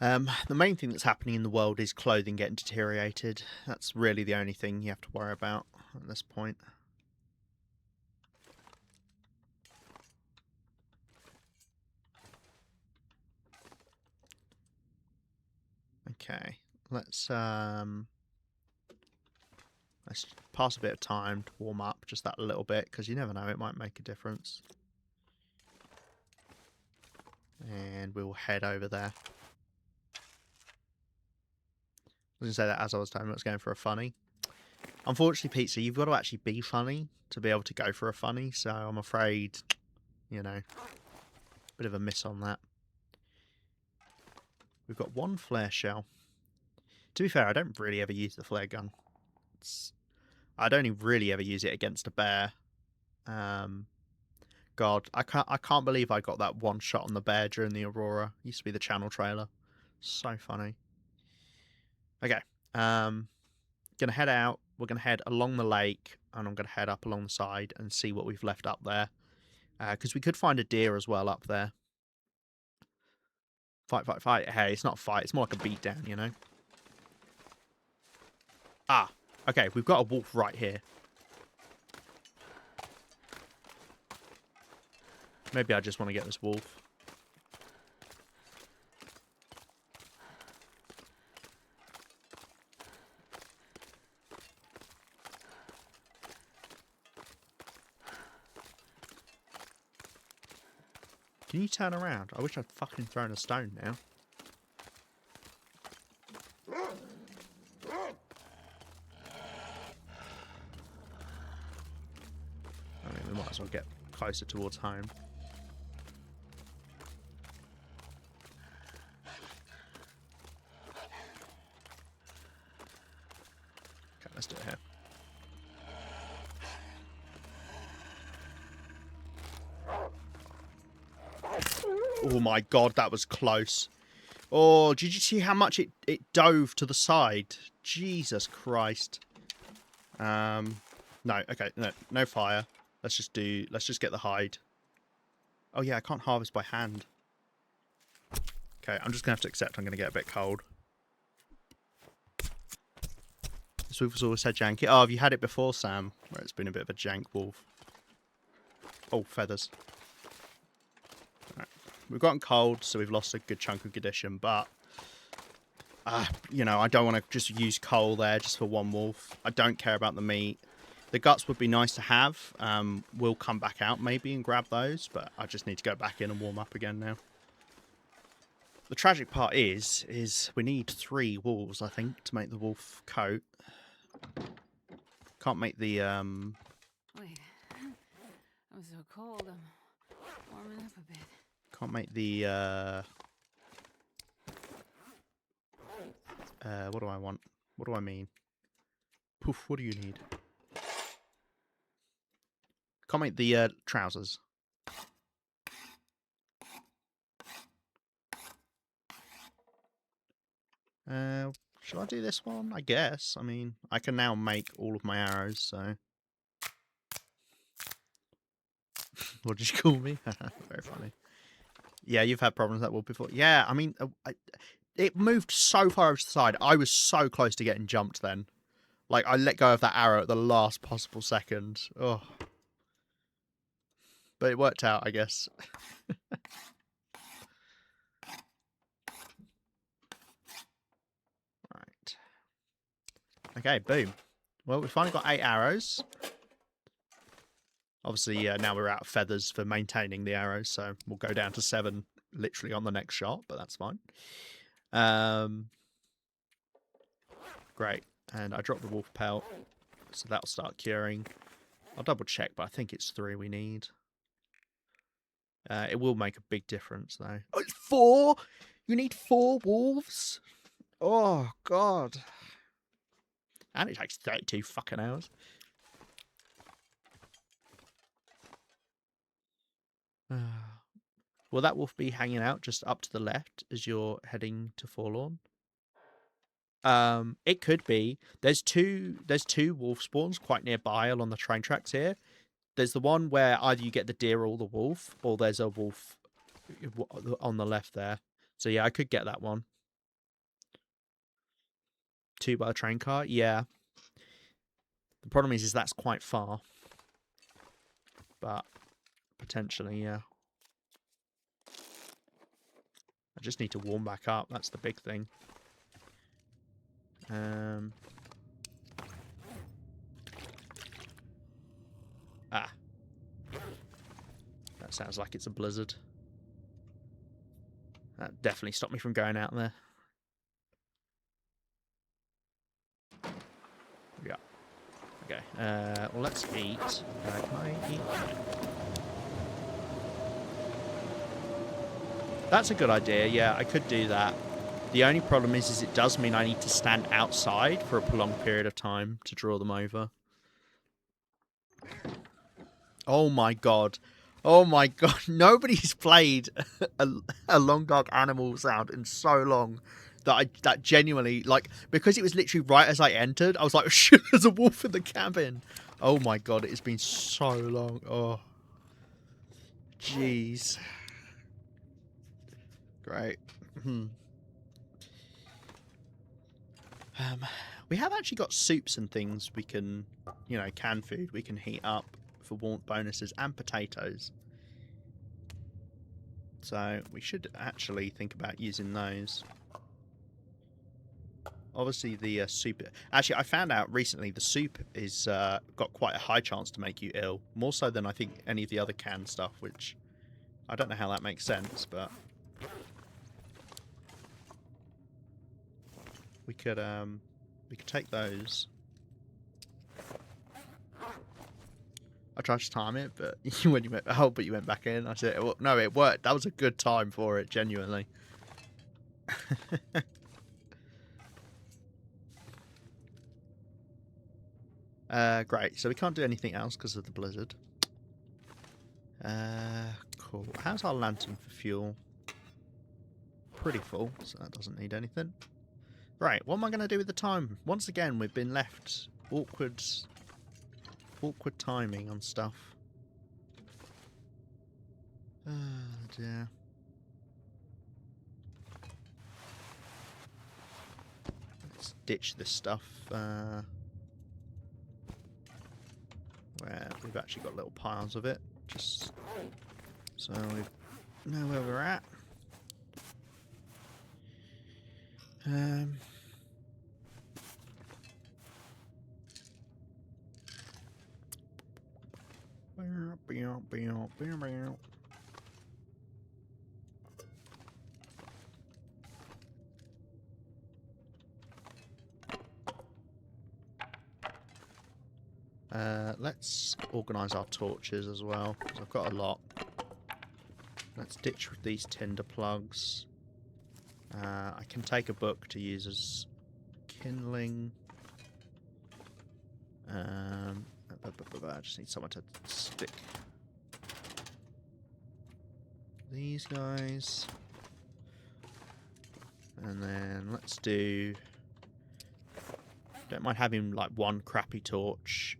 Speaker 1: The main thing that's happening in the world is clothing getting deteriorated. That's really the only thing you have to worry about at this point. Okay, let's pass a bit of time to warm up, just that little bit, because you never know, it might make a difference. And we'll head over there. I was going to say that as I was telling you I was going for a funny. Unfortunately, Pizza, you've got to actually be funny to be able to go for a funny, so I'm afraid, you know, bit of a miss on that. We've got 1 flare shell. To be fair, I don't really ever use the flare gun. I'd only really ever use it against a bear. God, I can't believe I got that 1 shot on the bear during the Aurora. It used to be the channel trailer. So funny. Okay, gonna head out. We're gonna head along the lake, and I'm gonna head up along the side and see what we've left up there. Because we could find a deer as well up there. Fight, fight, fight. Hey, it's not a fight. It's more like a beatdown, you know? Ah, okay. We've got a wolf right here. Maybe I just want to get this wolf. Can you turn around? I wish I'd fucking thrown a stone now. I mean, we might as well get closer towards home. Okay, let's do it here. Oh my god, that was close. Oh, did you see how much it dove to the side? Jesus Christ. No, okay, no fire. Let's just get the hide. Oh yeah, I can't harvest by hand. Okay, I'm just gonna have to accept I'm gonna get a bit cold. This wolf has always had janky. Oh, have you had it before, Sam? Where it's been a bit of a jank wolf. Oh, feathers. Right. We've gotten cold, so we've lost a good chunk of condition, but you know, I don't want to just use coal there just for one wolf. I don't care about the meat. The guts would be nice to have. We'll come back out maybe and grab those, but I just need to go back in and warm up again now. The tragic part is we need 3 wolves, I think, to make the wolf coat. Can't make the
Speaker 2: Wait. I'm so cold. I'm warming up a bit.
Speaker 1: can't make the what do I want? What do I mean? Poof, what do you need? Can't make the trousers. Shall I do this one? I guess. I mean, I can now make all of my arrows, so... What did you call me? Very funny. Yeah, you've had problems with that wolf before. Yeah, I mean, it moved so far over to the side. I was so close to getting jumped then. Like, I let go of that arrow at the last possible second. Oh. But it worked out, I guess. Right. Okay, boom. Well, we've finally got 8 arrows. Obviously, now we're out of feathers for maintaining the arrows, so we'll go down to 7 literally on the next shot, but that's fine. Great. And I dropped the wolf pelt, so that'll start curing. I'll double check, but I think it's 3 we need. It will make a big difference, though. Oh, it's 4? You need 4 wolves? Oh, God. And it takes 32 fucking hours. Will that wolf be hanging out just up to the left as you're heading to Forlorn? It could be. There's two wolf spawns quite nearby along the train tracks here. There's the one where either you get the deer or the wolf, or there's a wolf on the left there. So yeah, I could get that one. 2 by the train car, yeah. The problem is that's quite far. But potentially, yeah. I just need to warm back up. That's the big thing. That sounds like it's a blizzard. That definitely stopped me from going out there. Yeah. Okay. Well, let's eat. Can I eat? That's a good idea. Yeah, I could do that. The only problem is it does mean I need to stand outside for a prolonged period of time to draw them over. Oh my god. Oh my god. Nobody's played a long dark animal sound in so long that genuinely, like, because it was literally right as I entered, I was like, shit, there's a wolf in the cabin. Oh my god, it has been so long. Oh. Jeez. Great. We have actually got soups and things we can, you know, canned food we can heat up for warmth bonuses and potatoes. So we should actually think about using those. Obviously the soup... Actually, I found out recently the soup is got quite a high chance to make you ill. More so than I think any of the other canned stuff, which I don't know how that makes sense, but we could take those. I tried to time it, but when you went, oh, but you went back in. I said, well, no, it worked. That was a good time for it, genuinely. Great. So we can't do anything else because of the blizzard. Cool. How's our lantern for fuel? Pretty full, so that doesn't need anything. Right, what am I going to do with the time? Once again, we've been left awkward timing on stuff. Oh dear. Let's ditch this stuff. Where we've actually got little piles of it, just so we know where we're at. Let's organise our torches as well, because I've got a lot. Let's ditch these tinder plugs. I can take a book to use as kindling. I just need someone to stick these guys. And then let's do... Don't mind having like one crappy torch.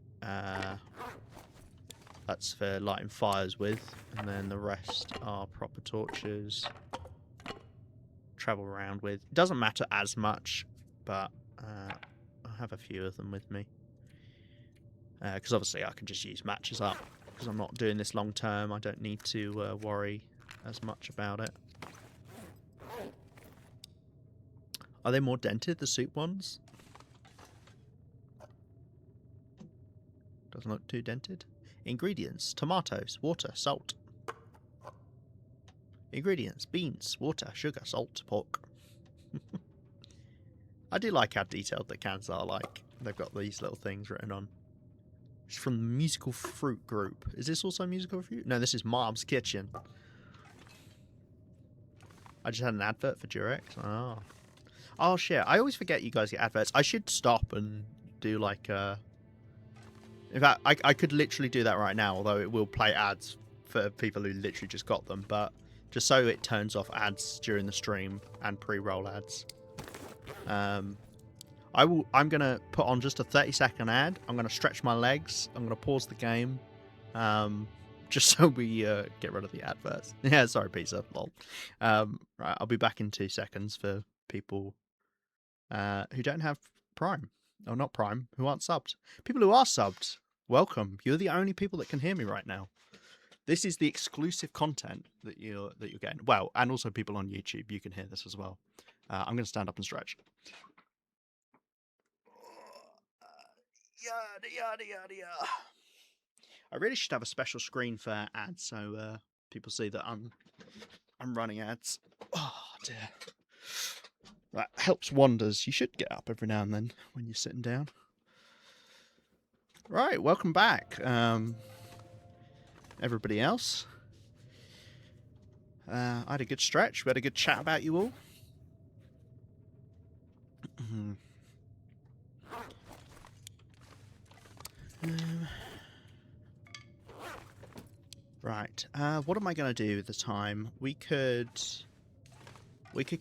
Speaker 1: That's for lighting fires with. And then the rest are proper torches. Travel around with. It doesn't matter as much, but I have a few of them with me. Because obviously I can just use matches up. Because I'm not doing this long term, I don't need to worry as much about it. Are they more dented, the soup ones? Doesn't look too dented. Ingredients: tomatoes, water, salt. Ingredients: beans, water, sugar, salt, pork. I do like how detailed the cans are, like, they've got these little things written on. It's from the Musical Fruit Group. Is this also Musical Fruit? No, this is Mom's Kitchen. I just had an advert for Durex. Oh. Oh, shit. I always forget you guys get adverts. I should stop and do, like, in fact, I could literally do that right now, although it will play ads for people who literally just got them, but just so it turns off ads during the stream and pre-roll ads. I'm going to put on just a 30-second ad. I'm going to stretch my legs. I'm going to pause the game. Just so we get rid of the adverts. Yeah, sorry, pizza. Lol. Right, I'll be back in 2 seconds for people who don't have Prime. Or not Prime, who aren't subbed. People who are subbed, welcome. You're the only people that can hear me right now. This is the exclusive content that you're getting. Well, and also people on YouTube, you can hear this as well. I'm going to stand up and stretch. Yada, yada, yada, yada. I really should have a special screen for ads so people see that I'm running ads. Oh dear. That helps wonders. You should get up every now and then when you're sitting down. Right, welcome back. Everybody else. I had a good stretch. We had a good chat about you all. Right. What am I going to do with the time? We could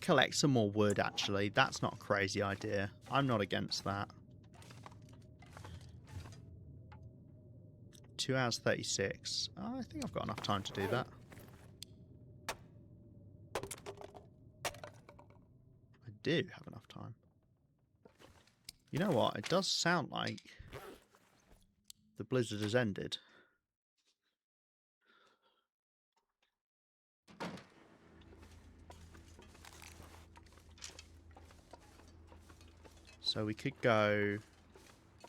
Speaker 1: collect some more wood, actually. That's not a crazy idea. I'm not against that. 2 hours 36. I think I've got enough time to do that. I do have enough time. You know what? It does sound like the blizzard has ended. So we could go...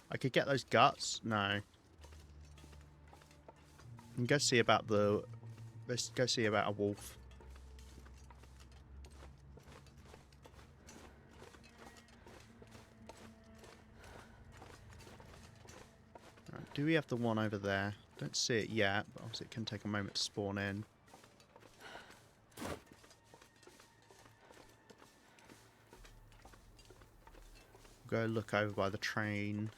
Speaker 1: I could get those guts? No. And go see about the Let's go see about a wolf. Right, do we have the one over there? Don't see it yet, but obviously it can take a moment to spawn in. Go look over by the train.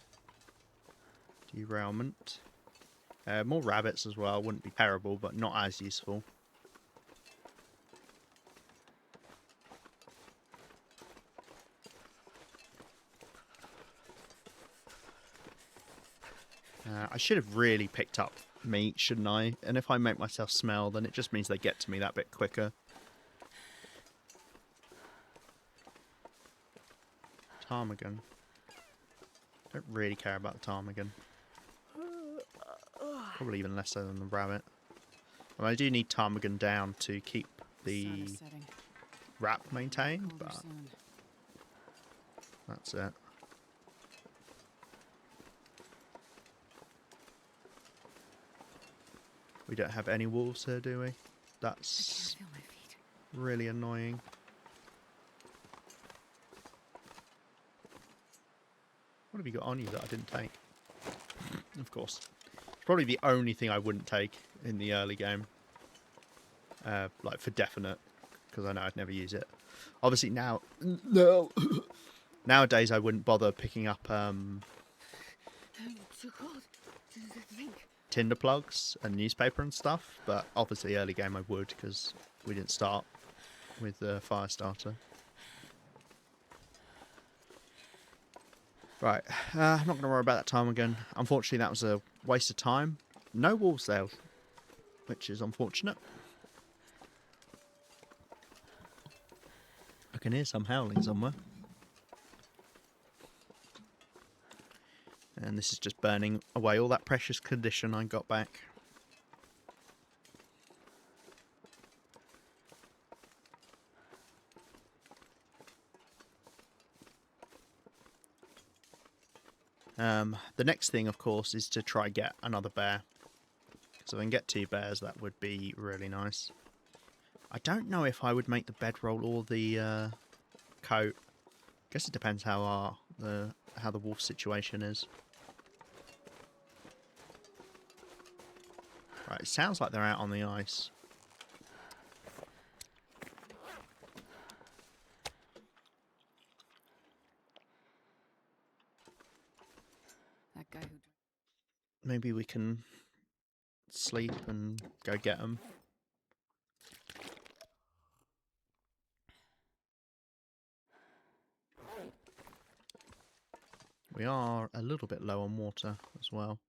Speaker 1: Derailment. More rabbits as well. Wouldn't be terrible, but not as useful. I should have really picked up meat, shouldn't I? And if I make myself smell, then it just means they get to me that bit quicker. Ptarmigan. Don't really care about the ptarmigan. Probably even less so than the rabbit. I mean, I do need ptarmigan down to keep the wrap maintained, but that's it. We don't have any wolves here, do we? That's really annoying. What have you got on you that I didn't take? Of course. It's probably the only thing I wouldn't take in the early game. Like, for definite. Because I know I'd never use it. Obviously now... No! Nowadays I wouldn't bother picking up tinder plugs and newspaper and stuff. But obviously early game I would, because we didn't start with the fire starter. Right, I'm not going to worry about that time again. Unfortunately, that was a waste of time. No wolves there, which is unfortunate. I can hear some howling somewhere. And this is just burning away all that precious condition I got back. The next thing, of course, is to try get another bear. So if I can get 2 bears, that would be really nice. I don't know if I would make the bedroll or the coat. Guess it depends how the wolf situation is. Right, it sounds like they're out on the ice.
Speaker 2: That guy who...
Speaker 1: Maybe we can sleep and go get them. We are a little bit low on water as well.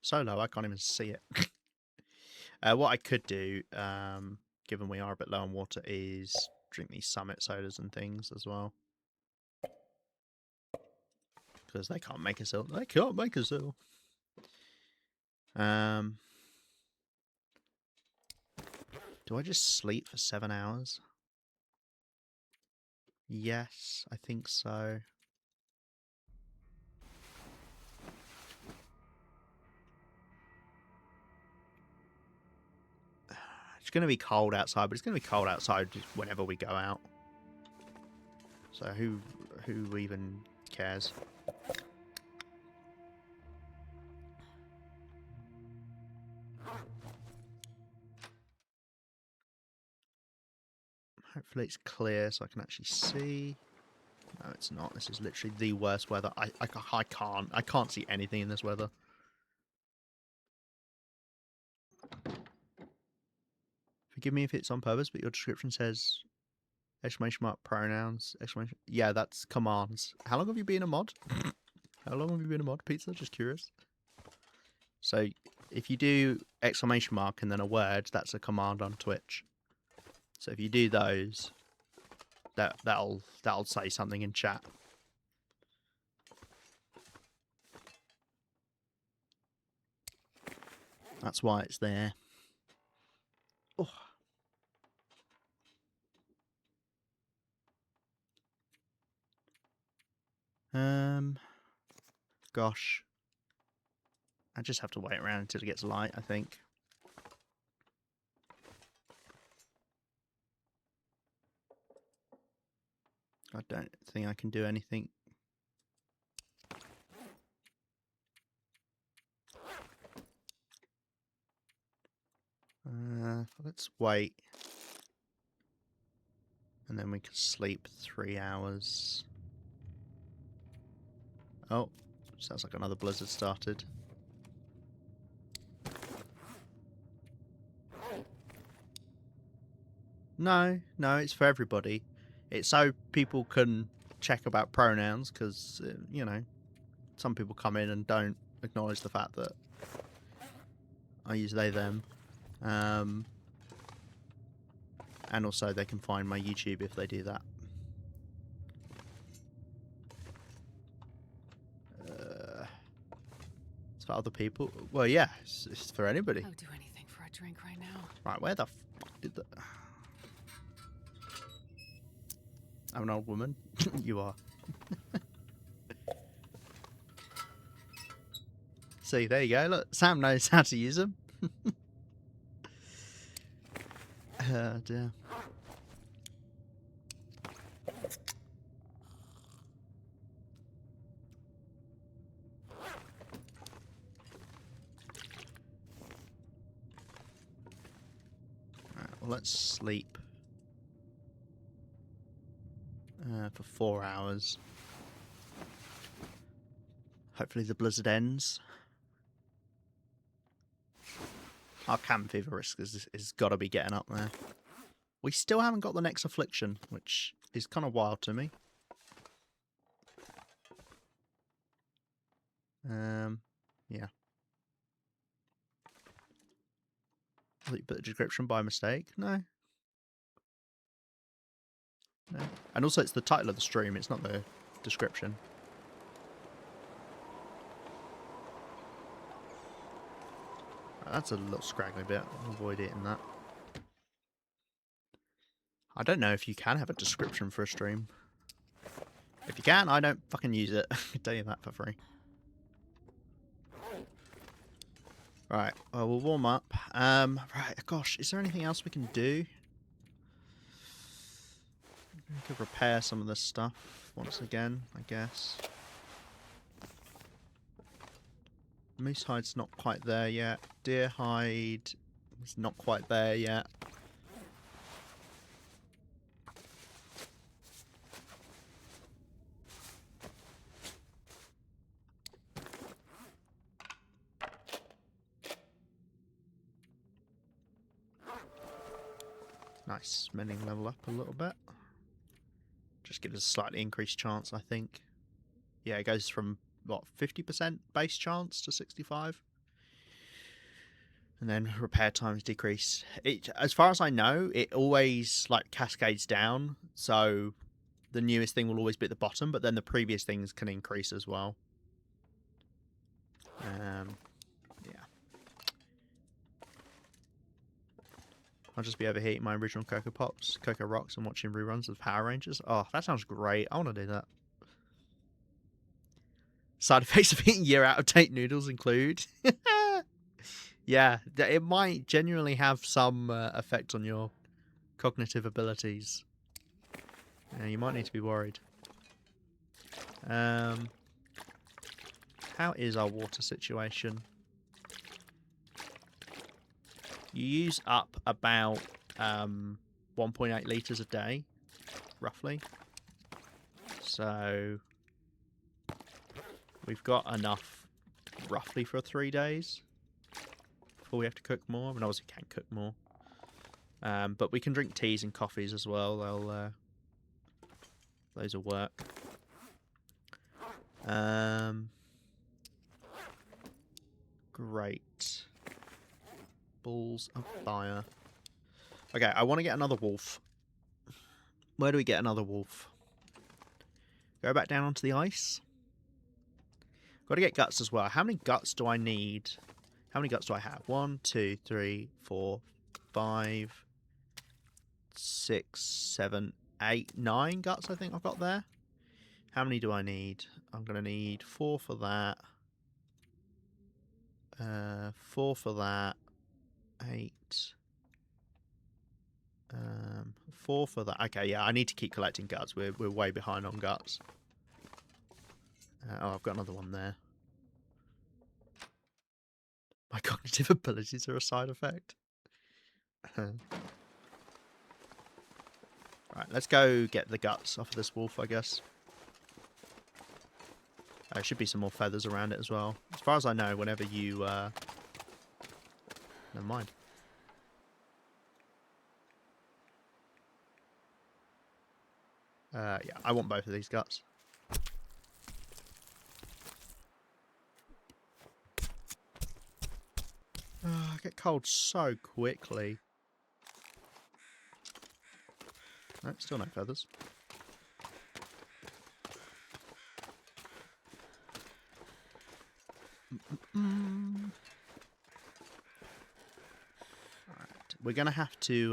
Speaker 1: So low I can't even see it. What I could do, given we are a bit low on water, is drink these Summit sodas and things as well. Because they can't make us ill. They can't make us ill. Do I just sleep for 7 hours? Yes, I think so. It's going to be cold outside, but it's going to be cold outside just whenever we go out. So who even cares? Hopefully it's clear so I can actually see. No, it's not. This is literally the worst weather. I can't see anything in this weather. Forgive me if it's on purpose, but your description says exclamation mark pronouns, exclamation... Yeah, that's commands. How long have you been a mod? How long have you been a mod, Pizza? Just curious. So, if you do exclamation mark and then a word, that's a command on Twitch. So if you do those, that'll say something in chat. That's why it's there. Oh. Gosh. I just have to wait around until it gets light, I think. I don't think I can do anything. Let's wait. And then we can sleep 3 hours. Oh, sounds like another blizzard started. No, it's for everybody. It's so people can check about pronouns, because, you know, some people come in and don't acknowledge the fact that I use they, them. And also they can find my YouTube if they do that. It's for other people. Well, yeah, it's for anybody.
Speaker 2: I would do anything for a drink right now.
Speaker 1: Right, where the fuck did the... I'm an old woman. You are. See, there you go. Look, Sam knows how to use them. Dear. Right, well, let's sleep for 4 hours. Hopefully the blizzard ends. Our cabin fever risk is got to be getting up there. We still haven't got the next affliction, which is kind of wild to me. Yeah. I think you put the description by mistake. No. No. And also, it's the title of the stream. It's not the description. That's a little scraggly bit. I'll avoid eating that. I don't know if you can have a description for a stream. If you can, I don't fucking use it. I can tell you that for free. Right, well, we'll warm up. Right, gosh, is there anything else we can do? We could repair some of this stuff once again, I guess. Moose hide's not quite there yet. Deer hide is not quite there yet. Nice, mending level up a little bit. Just gives us a slightly increased chance, I think. Yeah, it goes from, what, 50% base chance to 65? And then repair times decrease. It, as far as I know, it always, like, cascades down. So the newest thing will always be at the bottom, but then the previous things can increase as well. Yeah. I'll just be overheating my original Cocoa Pops, Cocoa Rocks, and watching reruns of Power Rangers. Oh, that sounds great. I want to do that. Side effects of eating year out of date noodles include... Yeah, it might genuinely have some effect on your cognitive abilities. Yeah, you might need to be worried. How is our water situation? You use up about 1.8 litres a day, roughly. So we've got enough roughly for 3 days before we have to cook more. I mean, obviously we can cook more. But we can drink teas and coffees as well. Those will work. Great. Balls of fire. Okay, I want to get another wolf. Where do we get another wolf? Go back down onto the ice. Got to get guts as well. How many guts do I need? How many guts do I have? 1, 2, 3, 4, 5, 6, 7, 8, 9 guts I think I've got there. How many do I need? I'm going to need 4 for that. 4 for that. 8. 4 for that. Okay, yeah, I need to keep collecting guts. We're way behind on guts. Oh, I've got another one there. My cognitive abilities are a side effect. Right, let's go get the guts off of this wolf, I guess. There should be some more feathers around it as well. As far as I know, whenever you... Never mind. Yeah, I want both of these guts. I get cold so quickly. No, still no feathers. Alright, we're gonna have to,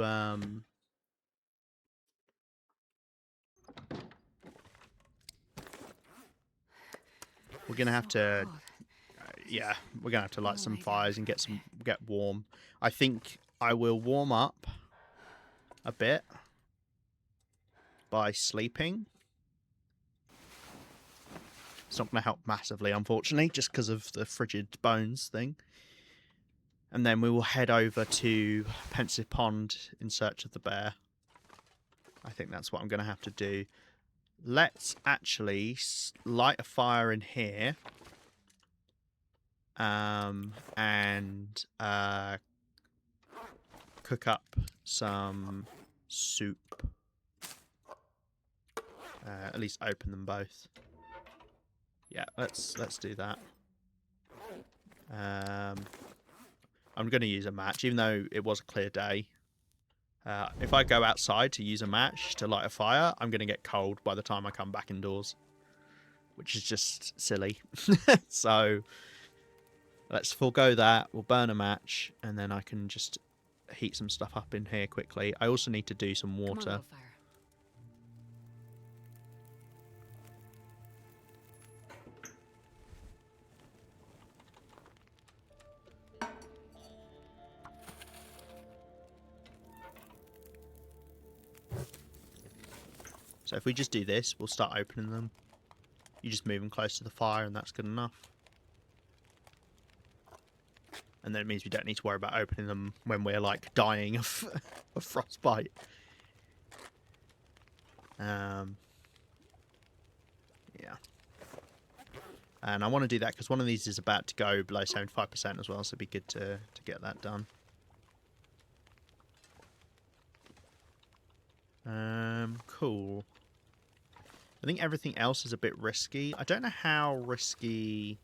Speaker 1: we're gonna have to, yeah, we're gonna have to light some fires and get warm. I think I will warm up a bit by sleeping. It's not going to help massively, unfortunately, just because of the frigid bones thing. And then we will head over to Pensive Pond in search of the bear. I think that's what I'm going to have to do. Let's actually light a fire in here. And cook up some soup. At least open them both. Yeah, let's do that. I'm going to use a match, even though it was a clear day. If I go outside to use a match to light a fire, I'm going to get cold by the time I come back indoors, which is just silly. So let's forego that. We'll burn a match, and then I can just heat some stuff up in here quickly. I also need to do some water. So if we just do this, we'll start opening them. You just move them close to the fire, and that's good enough. And then it means we don't need to worry about opening them when we're, like, dying of frostbite. Yeah. And I want to do that because one of these is about to go below 75% as well, so it'd be good to get that done. Cool. I think everything else is a bit risky. I don't know how risky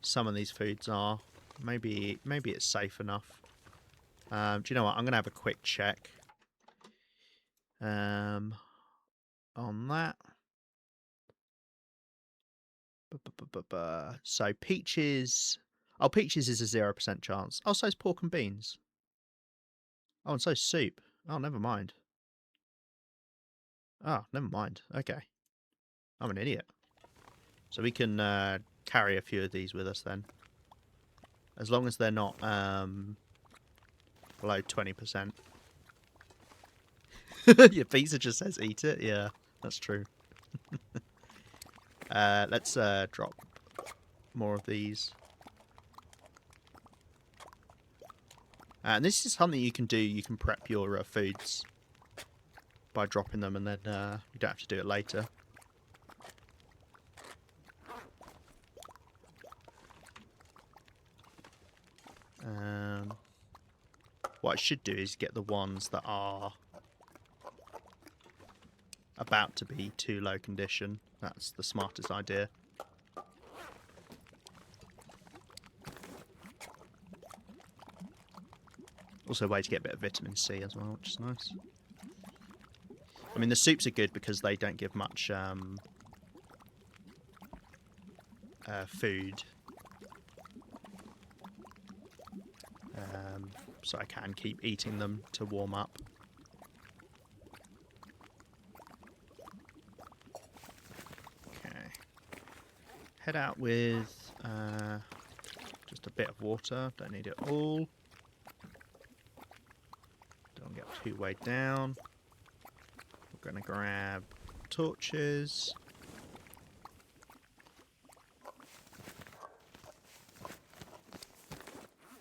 Speaker 1: some of these foods are. Maybe it's safe enough. Do you know what? I'm going to have a quick check on that. So peaches... Oh, peaches is a 0% chance. Oh, so is pork and beans. Oh, and so is soup. Oh, never mind. Oh, never mind. Okay. I'm an idiot. So we can carry a few of these with us then. As long as they're not below 20%. Your pizza just says eat it. Yeah, that's true. Let's drop more of these. And this is something you can do. You can prep your foods by dropping them, and then you don't have to do it later. What I should do is get the ones that are about to be too low condition. That's the smartest idea. Also a way to get a bit of vitamin C as well, which is nice. I mean, the soups are good because they don't give much food. So I can keep eating them to warm up. Okay. Head out with Just a bit of water. Don't need it all. Don't get too weighed down. We're going to grab torches.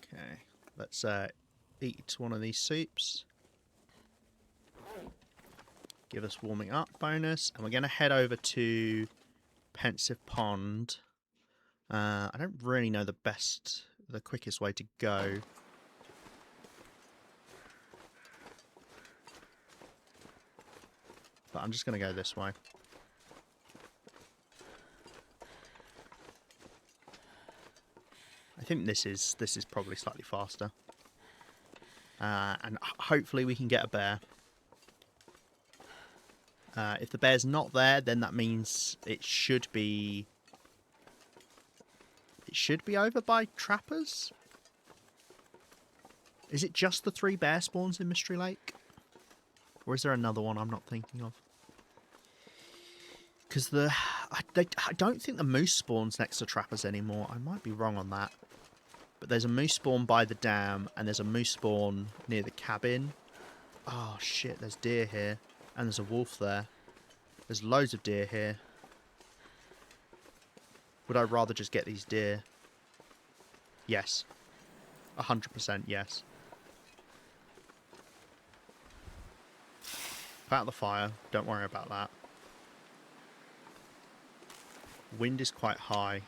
Speaker 1: Okay, let's eat one of these soups. Give us warming up bonus. And we're going to head over to Pensive Pond. I don't really know the quickest way to go. But I'm just going to go this way. I think this is probably slightly faster. And hopefully we can get a bear. If the bear's not there, then that means it should be over by trappers. Is it just the 3 bear spawns in Mystery Lake? Or is there another one I'm not thinking of? Because I don't think the moose spawns next to trappers anymore. I might be wrong on that. But there's a moose spawn by the dam, and there's a moose spawn near the cabin. Oh shit, there's deer here. And there's a wolf there. There's loads of deer here. Would I rather just get these deer? Yes. 100% yes. About the fire, don't worry about that. Wind is quite high.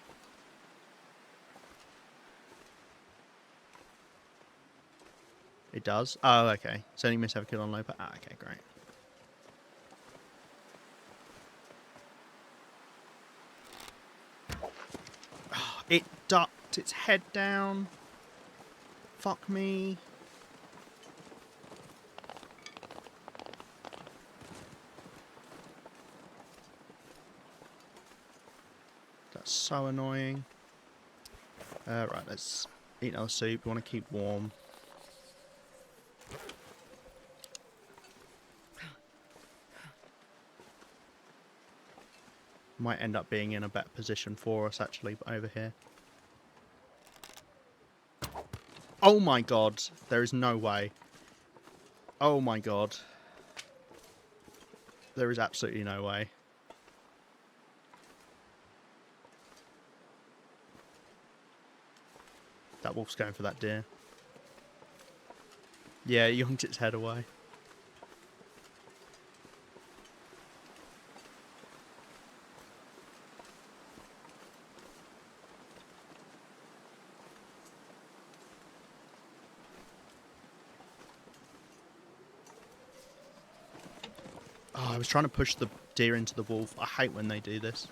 Speaker 1: It does? Oh, okay. It's only miss have a kill on Loper. Ah, okay, great. Oh, it ducked its head down. Fuck me. That's so annoying. Right, let's eat our soup. We want to keep warm. Might end up being in a better position for us, actually, over here. Oh my god. There is no way. Oh my god. There is absolutely no way. That wolf's going for that deer. Yeah, it yoinked its head away. Oh, I was trying to push the deer into the wolf. I hate when they do this.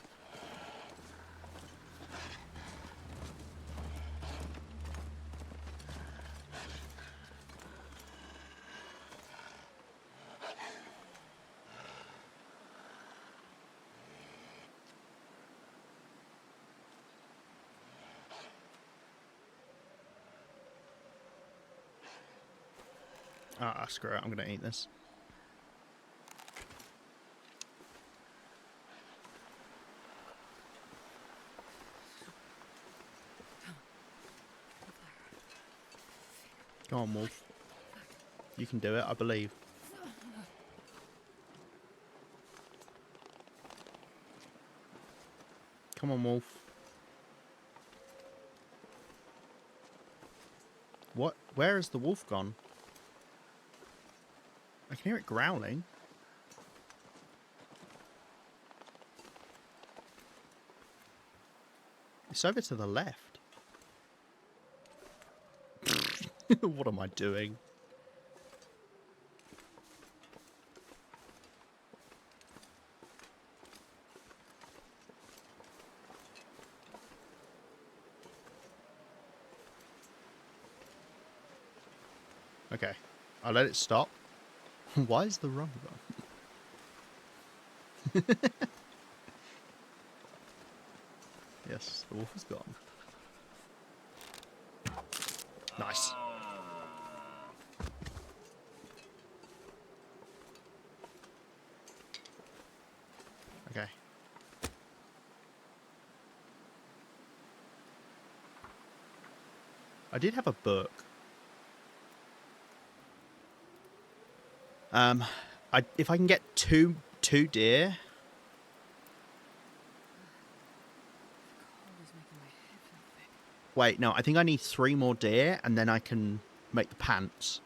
Speaker 1: Ah, screw it. I'm going to eat this. Go on, wolf. You can do it, I believe. Come on, wolf. What? Where has the wolf gone? I can hear it growling. It's over to the left. What am I doing? Okay. I'll let it stop. Why is the run gone? Yes, the wolf is gone. Nice. Okay. I did have a book. If I can get two deer.
Speaker 2: The cold is making my head feel thick.
Speaker 1: Wait, no, I think I need 3 more deer, and then I can make the pants.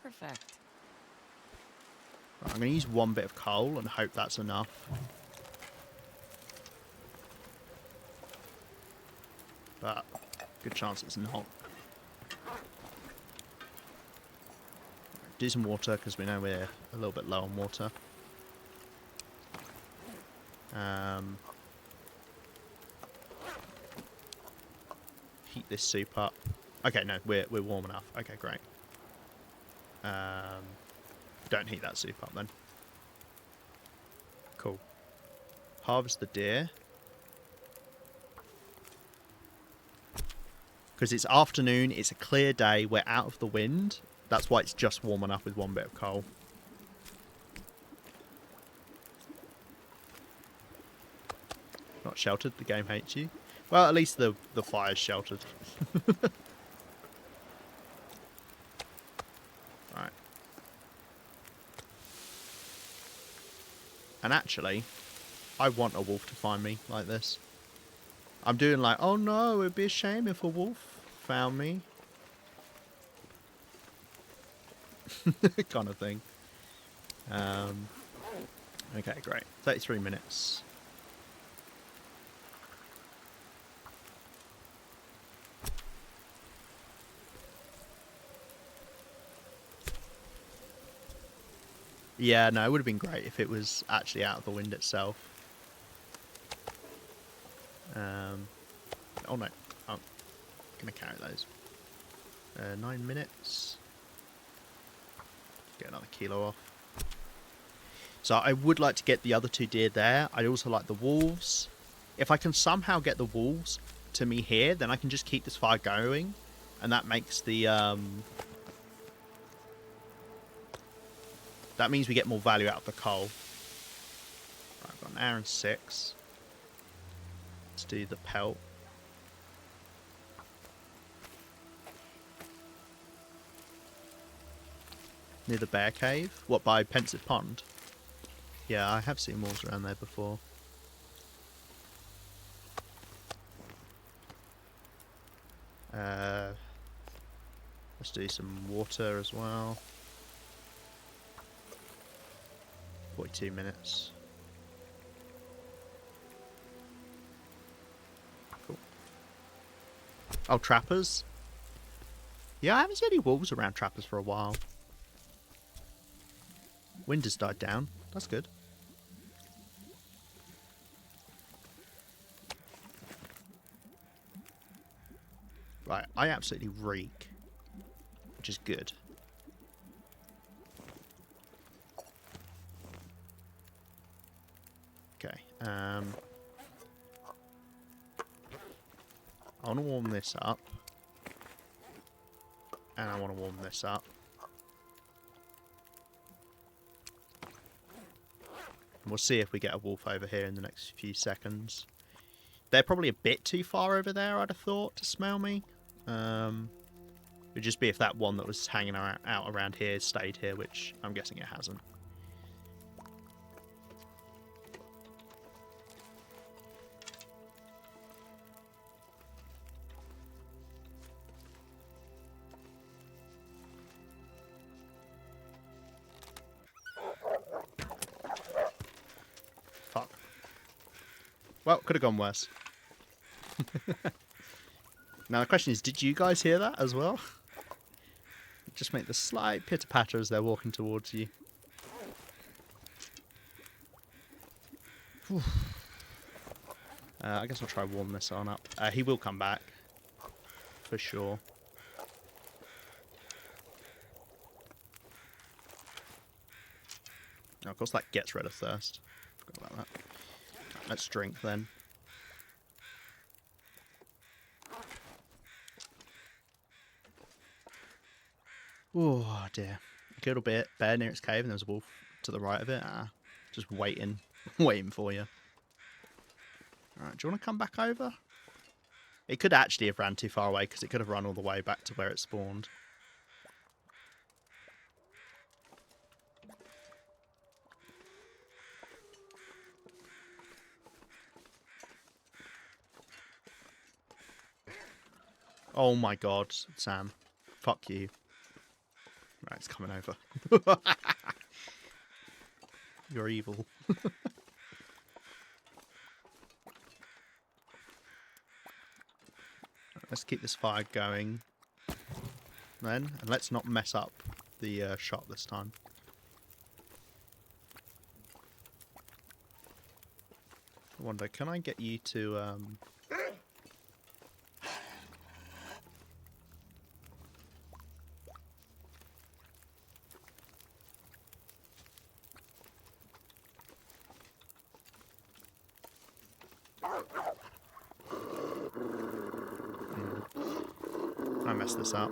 Speaker 2: Perfect.
Speaker 1: Right, I'm going to use 1 bit of coal and hope that's enough. But good chance it's not. Do some water because we know we're a little bit low on water. Heat this soup up. Okay, no, we're warm enough. Okay, great. Don't heat that soup up then. Cool. Harvest the deer. Because it's afternoon, it's a clear day, we're out of the wind. That's why it's just warm enough with 1 bit of coal. Not sheltered, the game hates you. Well, at least the fire's sheltered. Right. And actually, I want a wolf to find me like this. I'm doing like, oh no, it'd be a shame if a wolf found me. Kind of thing. Okay, great. 33 minutes. Yeah, no, it would have been great if it was actually out of the wind itself. Oh no, I'm gonna carry those. 9 minutes. Get another kilo off. So I would like to get the other 2 deer there. I'd also like the wolves. If I can somehow get the wolves to me here, then I can just keep this fire going, and that makes the that means we get more value out of the coal. Right, I've got 1 hour and 6. Let's do the pelt. Near the bear cave? What, by Pensive Pond? Yeah, I have seen wolves around there before. Let's do some water as well. 42 minutes. Cool. Oh, trappers? Yeah, I haven't seen any wolves around trappers for a while. Wind has died down. That's good. Right, I absolutely reek, which is good. Okay, I want to warm this up. And I want to warm this up. And we'll see if we get a wolf over here in the next few seconds. They're probably a bit too far over there, I'd have thought, to smell me. It'd just be if that one that was hanging out around here stayed here, which I'm guessing it hasn't. Fuck. Well, could have gone worse. Now the question is, did you guys hear that as well? Just make the slight pitter-patter as they're walking towards you. I guess I'll try warm this on up. He will come back. For sure. Oh, of course that gets rid of thirst. Forgot about that. Let's drink then. Oh dear. I killed a bear near its cave and there was a wolf to the right of it. Just waiting. Waiting for you. Alright, do you want to come back over? It could actually have ran too far away because it could have run all the way back to where it spawned. Oh my god, Sam. Fuck you. Right, it's coming over. You're evil. Let's keep this fire going then, and let's not mess up the shot this time. I wonder, can I get you to I messed this up.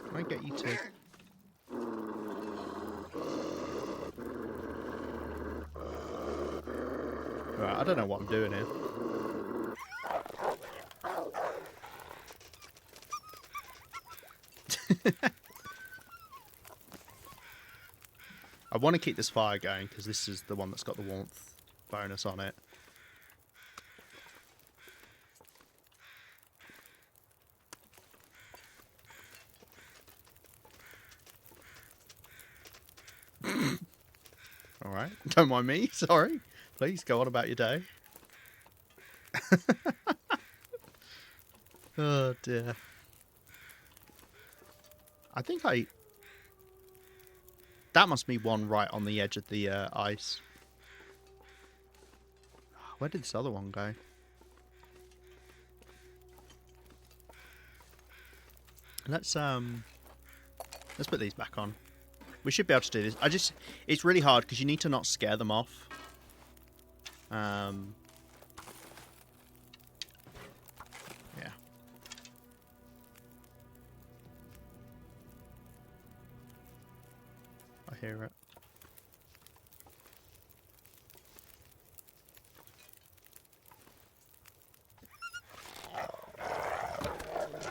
Speaker 1: Can I get you to... Right, I don't know what I'm doing here. I want to keep this fire going because this is the one that's got the warmth bonus on it. Alright, don't mind me, sorry. Please go on about your day. Oh dear. I think that must be one right on the edge of the ice. Where did this other one go? Let's put these back on. We should be able to do this. It's really hard because you need to not scare them off. Yeah. I hear it.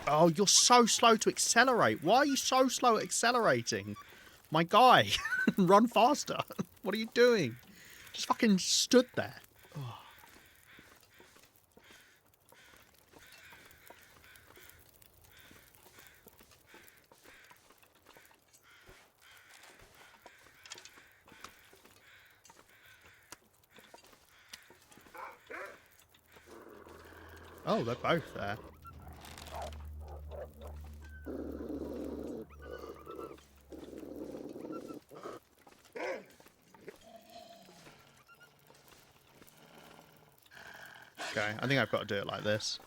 Speaker 1: Oh, you're so slow to accelerate. Why are you so slow at accelerating? My guy, run faster. What are you doing? Just fucking stood there. Oh, they're both there. Okay, I think I've got to do it like this.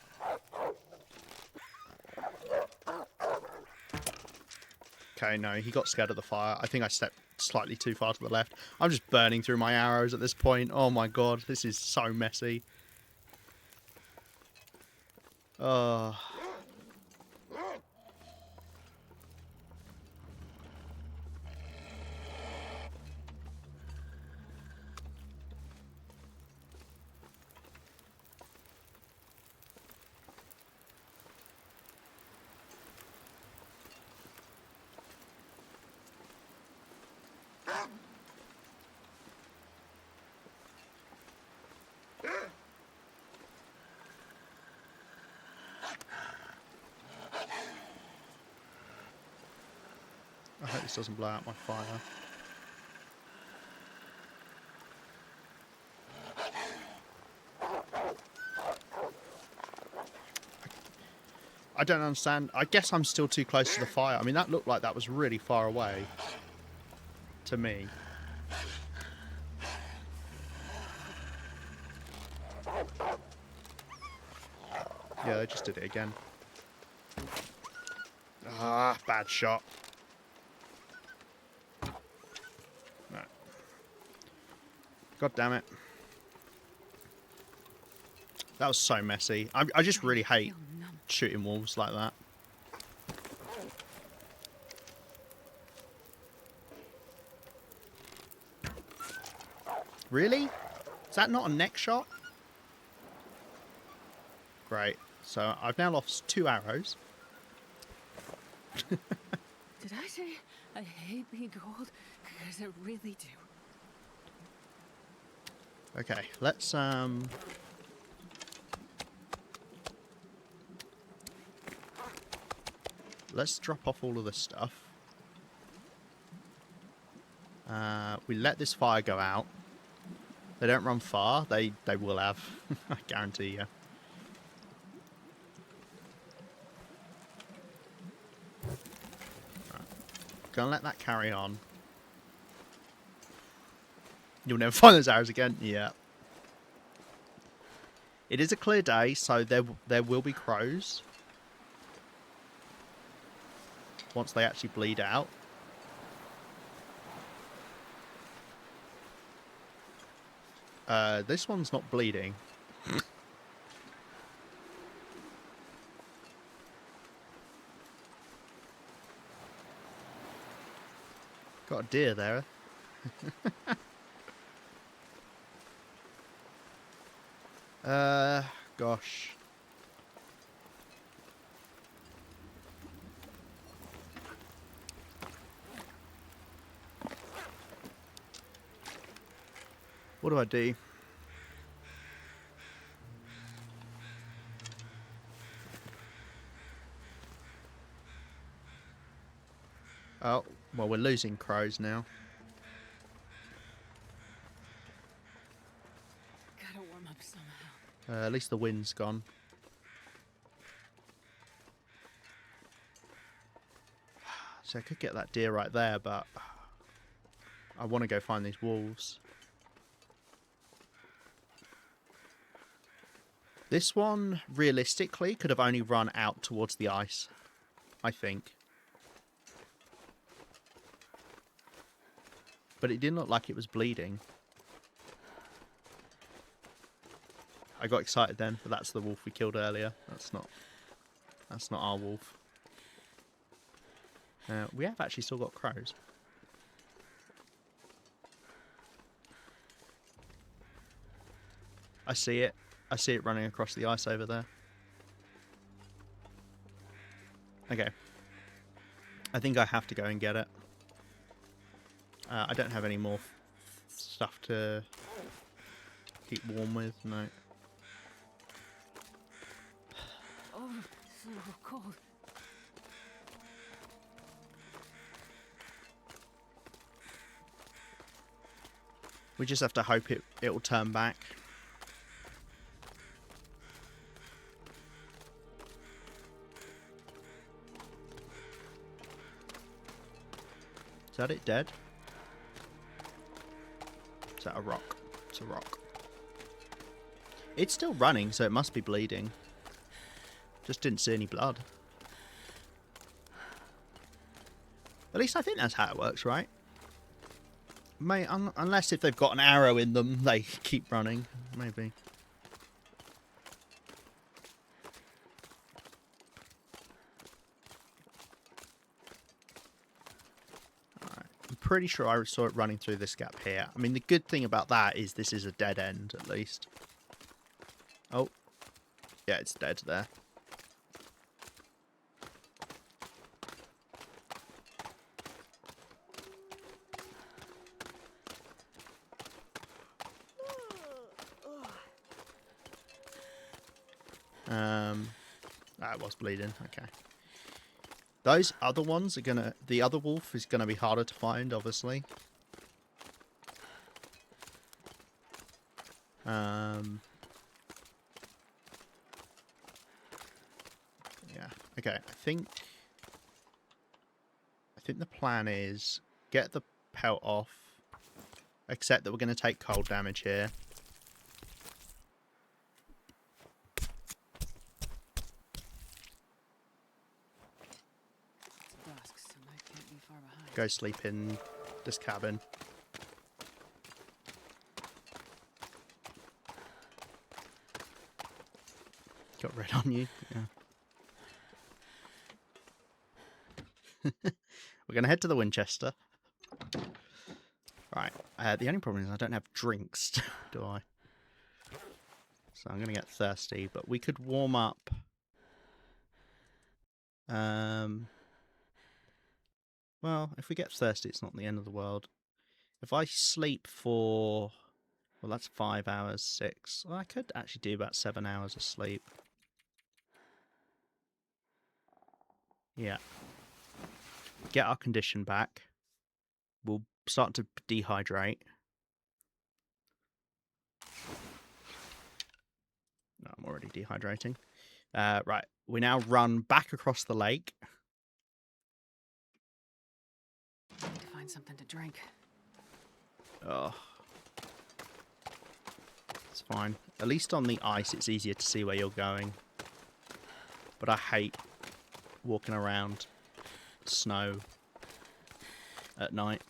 Speaker 1: Okay, no, he got scared of the fire. I think I stepped slightly too far to the left. I'm just burning through my arrows at this point. Oh my god, this is so messy. Oh. I hope this doesn't blow out my fire. I don't understand. I guess I'm still too close to the fire. I mean, that looked like that was really far away. To me. Yeah, they just did it again. Ah, bad shot. No. God damn it. That was so messy. I just really hate shooting wolves like that. Really? Is that not a neck shot? Great. So I've now lost 2 arrows.
Speaker 2: Did I say I hate being cold? Because I really do.
Speaker 1: Okay, let's drop off all of this stuff. We let this fire go out. They don't run far. They will have. I guarantee you. Right. Gonna let that carry on. You'll never find those arrows again. Yeah. It is a clear day, so there will be crows. Once they actually bleed out. This one's not bleeding. Got a deer there. Gosh. What do I do? Oh, well, we're losing crows now.
Speaker 2: Gotta warm up somehow.
Speaker 1: At least the wind's gone. So I could get that deer right there, but I want to go find these wolves. This one, realistically, could have only run out towards the ice, I think. But it didn't look like it was bleeding. I got excited then, but that's the wolf we killed earlier. That's not our wolf. We have actually still got crows. I see it. I see it running across the ice over there. Okay. I think I have to go and get it. I don't have any more stuff to keep warm with, no.
Speaker 2: Oh, it's a little cold.
Speaker 1: We just have to hope it'll turn back. Is that it dead? Is that a rock? It's a rock. It's still running, so it must be bleeding. Just didn't see any blood. At least I think that's how it works, right? Unless if they've got an arrow in them, they keep running. Maybe. Alright. I'm pretty sure I saw it running through this gap here. I mean, the good thing about that is this is a dead end, at least. Oh. Yeah, it's dead there. That was bleeding. Okay. Those other ones are gonna... The other wolf is gonna be harder to find, obviously. Yeah. Okay. I think the plan is get the pelt off. Accept that we're going to take cold damage here.
Speaker 2: Dusk, so I can't be far behind.
Speaker 1: Go sleep in this cabin. Got red on you. Yeah. We're going to head to the Winchester. Right. The only problem is I don't have drinks, do I? So I'm going to get thirsty, but we could warm up. Well, if we get thirsty, it's not the end of the world. If I sleep for... Well, that's 5 hours, 6. Well, I could actually do about 7 hours of sleep. Yeah. Get our condition back. We'll start to dehydrate. No, I'm already dehydrating. Right. We now run back across the lake.
Speaker 2: Need to find something to drink.
Speaker 1: Oh. It's fine. At least on the ice, it's easier to see where you're going. But I hate walking around snow at night.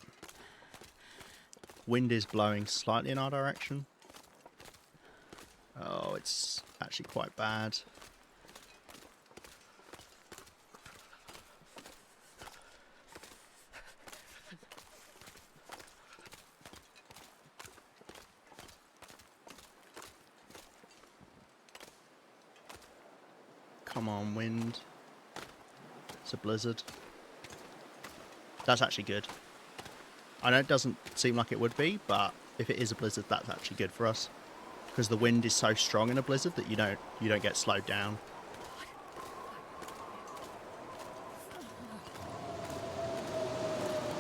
Speaker 1: Wind is blowing slightly in our direction. Oh, it's actually quite bad. Come on, wind. It's a blizzard. That's actually good. I know it doesn't seem like it would be, but if it is a blizzard, that's actually good for us. Because the wind is so strong in a blizzard that you don't get slowed down.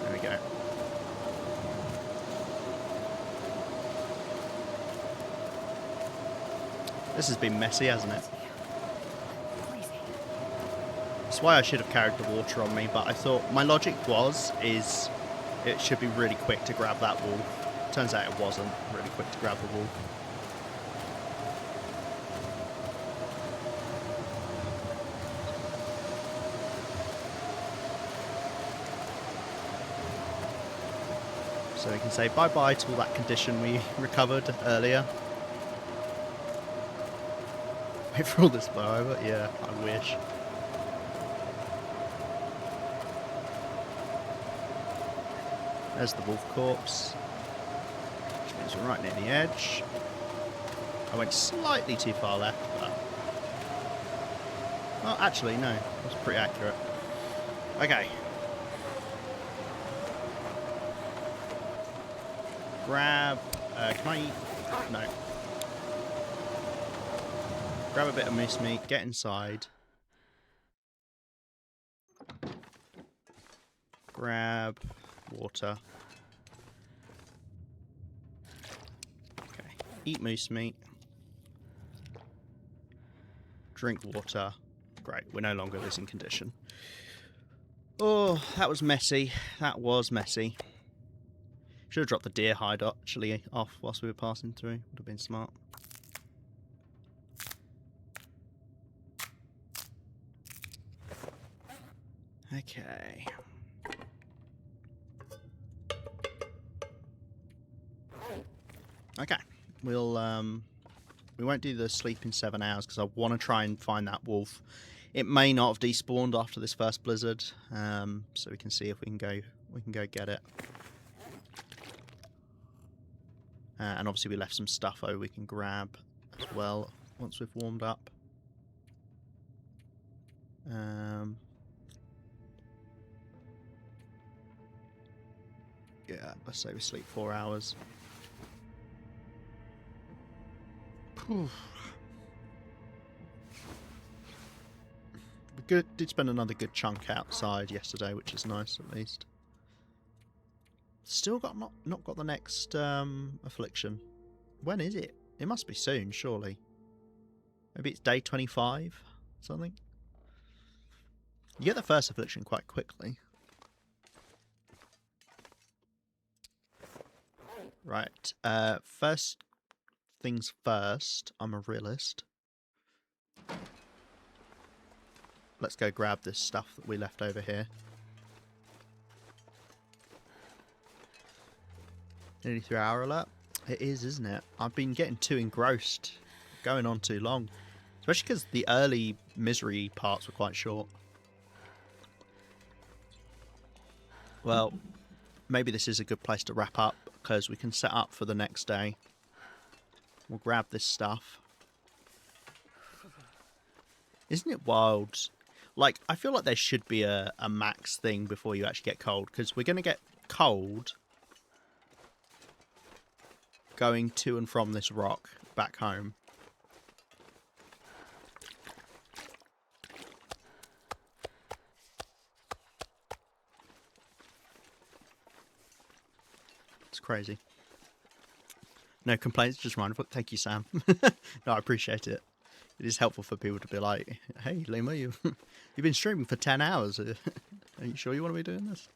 Speaker 1: There we go. This has been messy, hasn't it? That's why I should have carried the water on me, but I thought my logic is it should be really quick to grab that wolf. Turns out it wasn't really quick to grab the wolf. So we can say bye-bye to all that condition we recovered earlier. Wait for all this to blow over? Yeah, I wish. There's the wolf corpse. Which means we're right near the edge. I went slightly too far left, but... Well, actually, no. That's pretty accurate. Okay. Grab... can I eat? No. Grab a bit of moose meat, get inside. Grab water. Okay. Eat moose meat. Drink water. Great, we're no longer losing condition. Oh, that was messy. That was messy. Should have dropped the deer hide actually off whilst we were passing through. Would have been smart. Okay. Okay. We won't do the sleep in 7 hours because I want to try and find that wolf. It may not have despawned after this first blizzard, so we can see if we can go get it. And obviously we left some stuff over we can grab as well once we've warmed up. Yeah, let's say we sleep 4 hours. We did spend another good chunk outside yesterday, which is nice at least. Still got not got the next affliction. When is it? It must be soon, surely. Maybe it's day 25, something. You get the first affliction quite quickly. Right. First things first. I'm a realist. Let's go grab this stuff that we left over here. Nearly 3 hour alert. It is, isn't it? I've been getting too engrossed. Going on too long. Especially because the early misery parts were quite short. Well, maybe this is a good place to wrap up, because we can set up for the next day. We'll grab this stuff. Isn't it wild? Like, I feel like there should be a max thing before you actually get cold, because we're going to get cold going to and from this rock back home. It's crazy. No complaints, just mindful. Thank you, Sam. No, I appreciate it. It is helpful for people to be like, hey, Lima, you've been streaming for 10 hours. Are you sure you want to be doing this?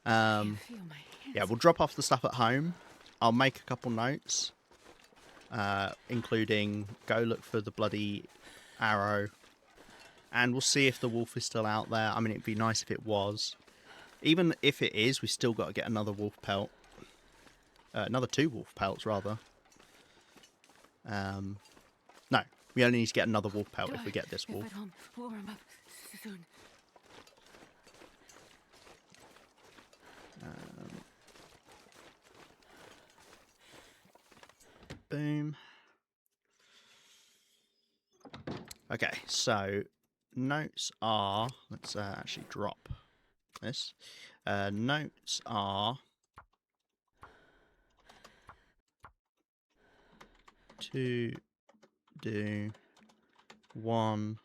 Speaker 2: I feel my hands.
Speaker 1: Yeah, we'll drop off the stuff at home. I'll make a couple notes, including go look for the bloody arrow. And we'll see if the wolf is still out there. I mean, it'd be nice if it was. Even if it is, we still got to get another wolf pelt. Another 2 wolf pelts, rather. No, we only need to get another wolf pelt if we get this wolf.
Speaker 2: If at home, we'll warm up soon.
Speaker 1: Boom. Okay, so notes are... Let's actually drop this. Notes are... 2, do, 1,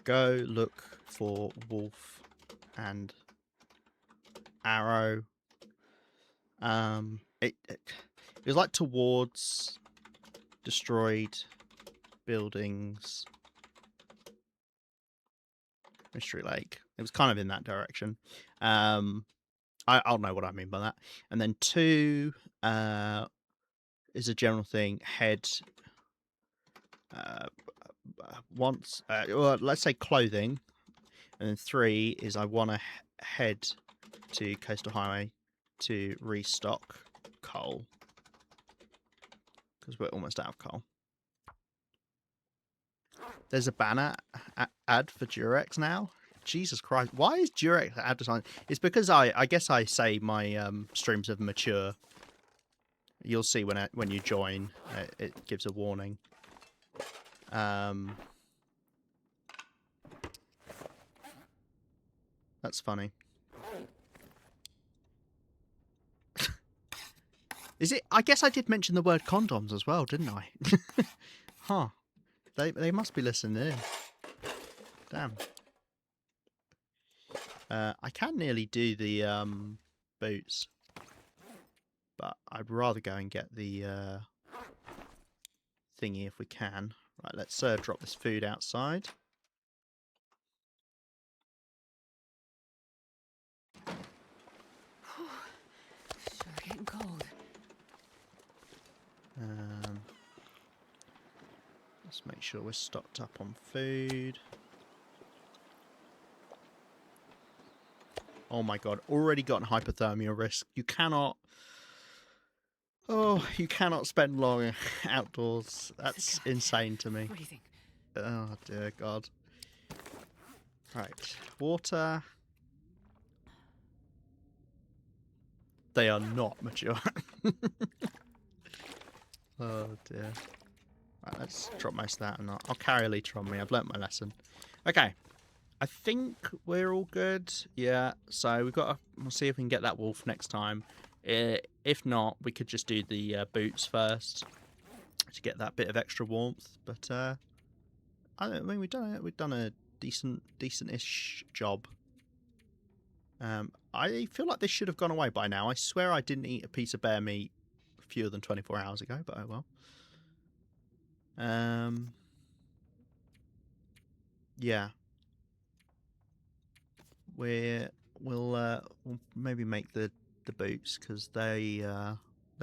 Speaker 1: go look for wolf and arrow. It was like towards destroyed buildings, Mystery Lake. It was kind of in that direction. I'll know what I mean by that. And then 2 is a general thing. Head once, well, let's say clothing. And then 3 is I want to head to Coastal Highway to restock coal, because we're almost out of coal. There's a banner ad for Durex now. Jesus Christ, why is Durex advertising? It's because I guess I say my streams have mature. You'll see when you join, it gives a warning. That's funny. Is it? I guess I did mention the word condoms as well, didn't I? Huh. They must be listening in. Damn. I can nearly do the boots, but I'd rather go and get the thingy if we can. Right, let's drop this food outside.
Speaker 2: Sure getting cold.
Speaker 1: Let's make sure we're stocked up on food. Oh my god, already got hypothermia risk. You cannot... Oh, you cannot spend long outdoors. That's insane to me.
Speaker 2: Freezing.
Speaker 1: Oh dear god. Right, water. They are not mature. Oh dear. Right, let's drop most of that and I'll carry a litre on me. I've learnt my lesson. Okay. I think we're all good. Yeah, so we'll see if we can get that wolf next time. If not, we could just do the boots first to get that bit of extra warmth. But I mean, we've done a decent-ish job. I feel like this should have gone away by now. I swear I didn't eat a piece of bear meat fewer than 24 hours ago, but oh well. Yeah. We'll maybe make the boots, because they're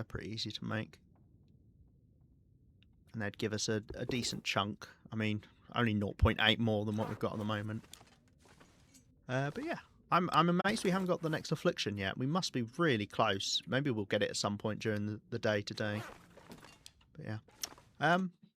Speaker 1: pretty easy to make, and they'd give us a decent chunk. I mean, only 0.8 more than what we've got at the moment. But yeah, I'm amazed we haven't got the next affliction yet. We must be really close. Maybe we'll get it at some point during the day today. But yeah,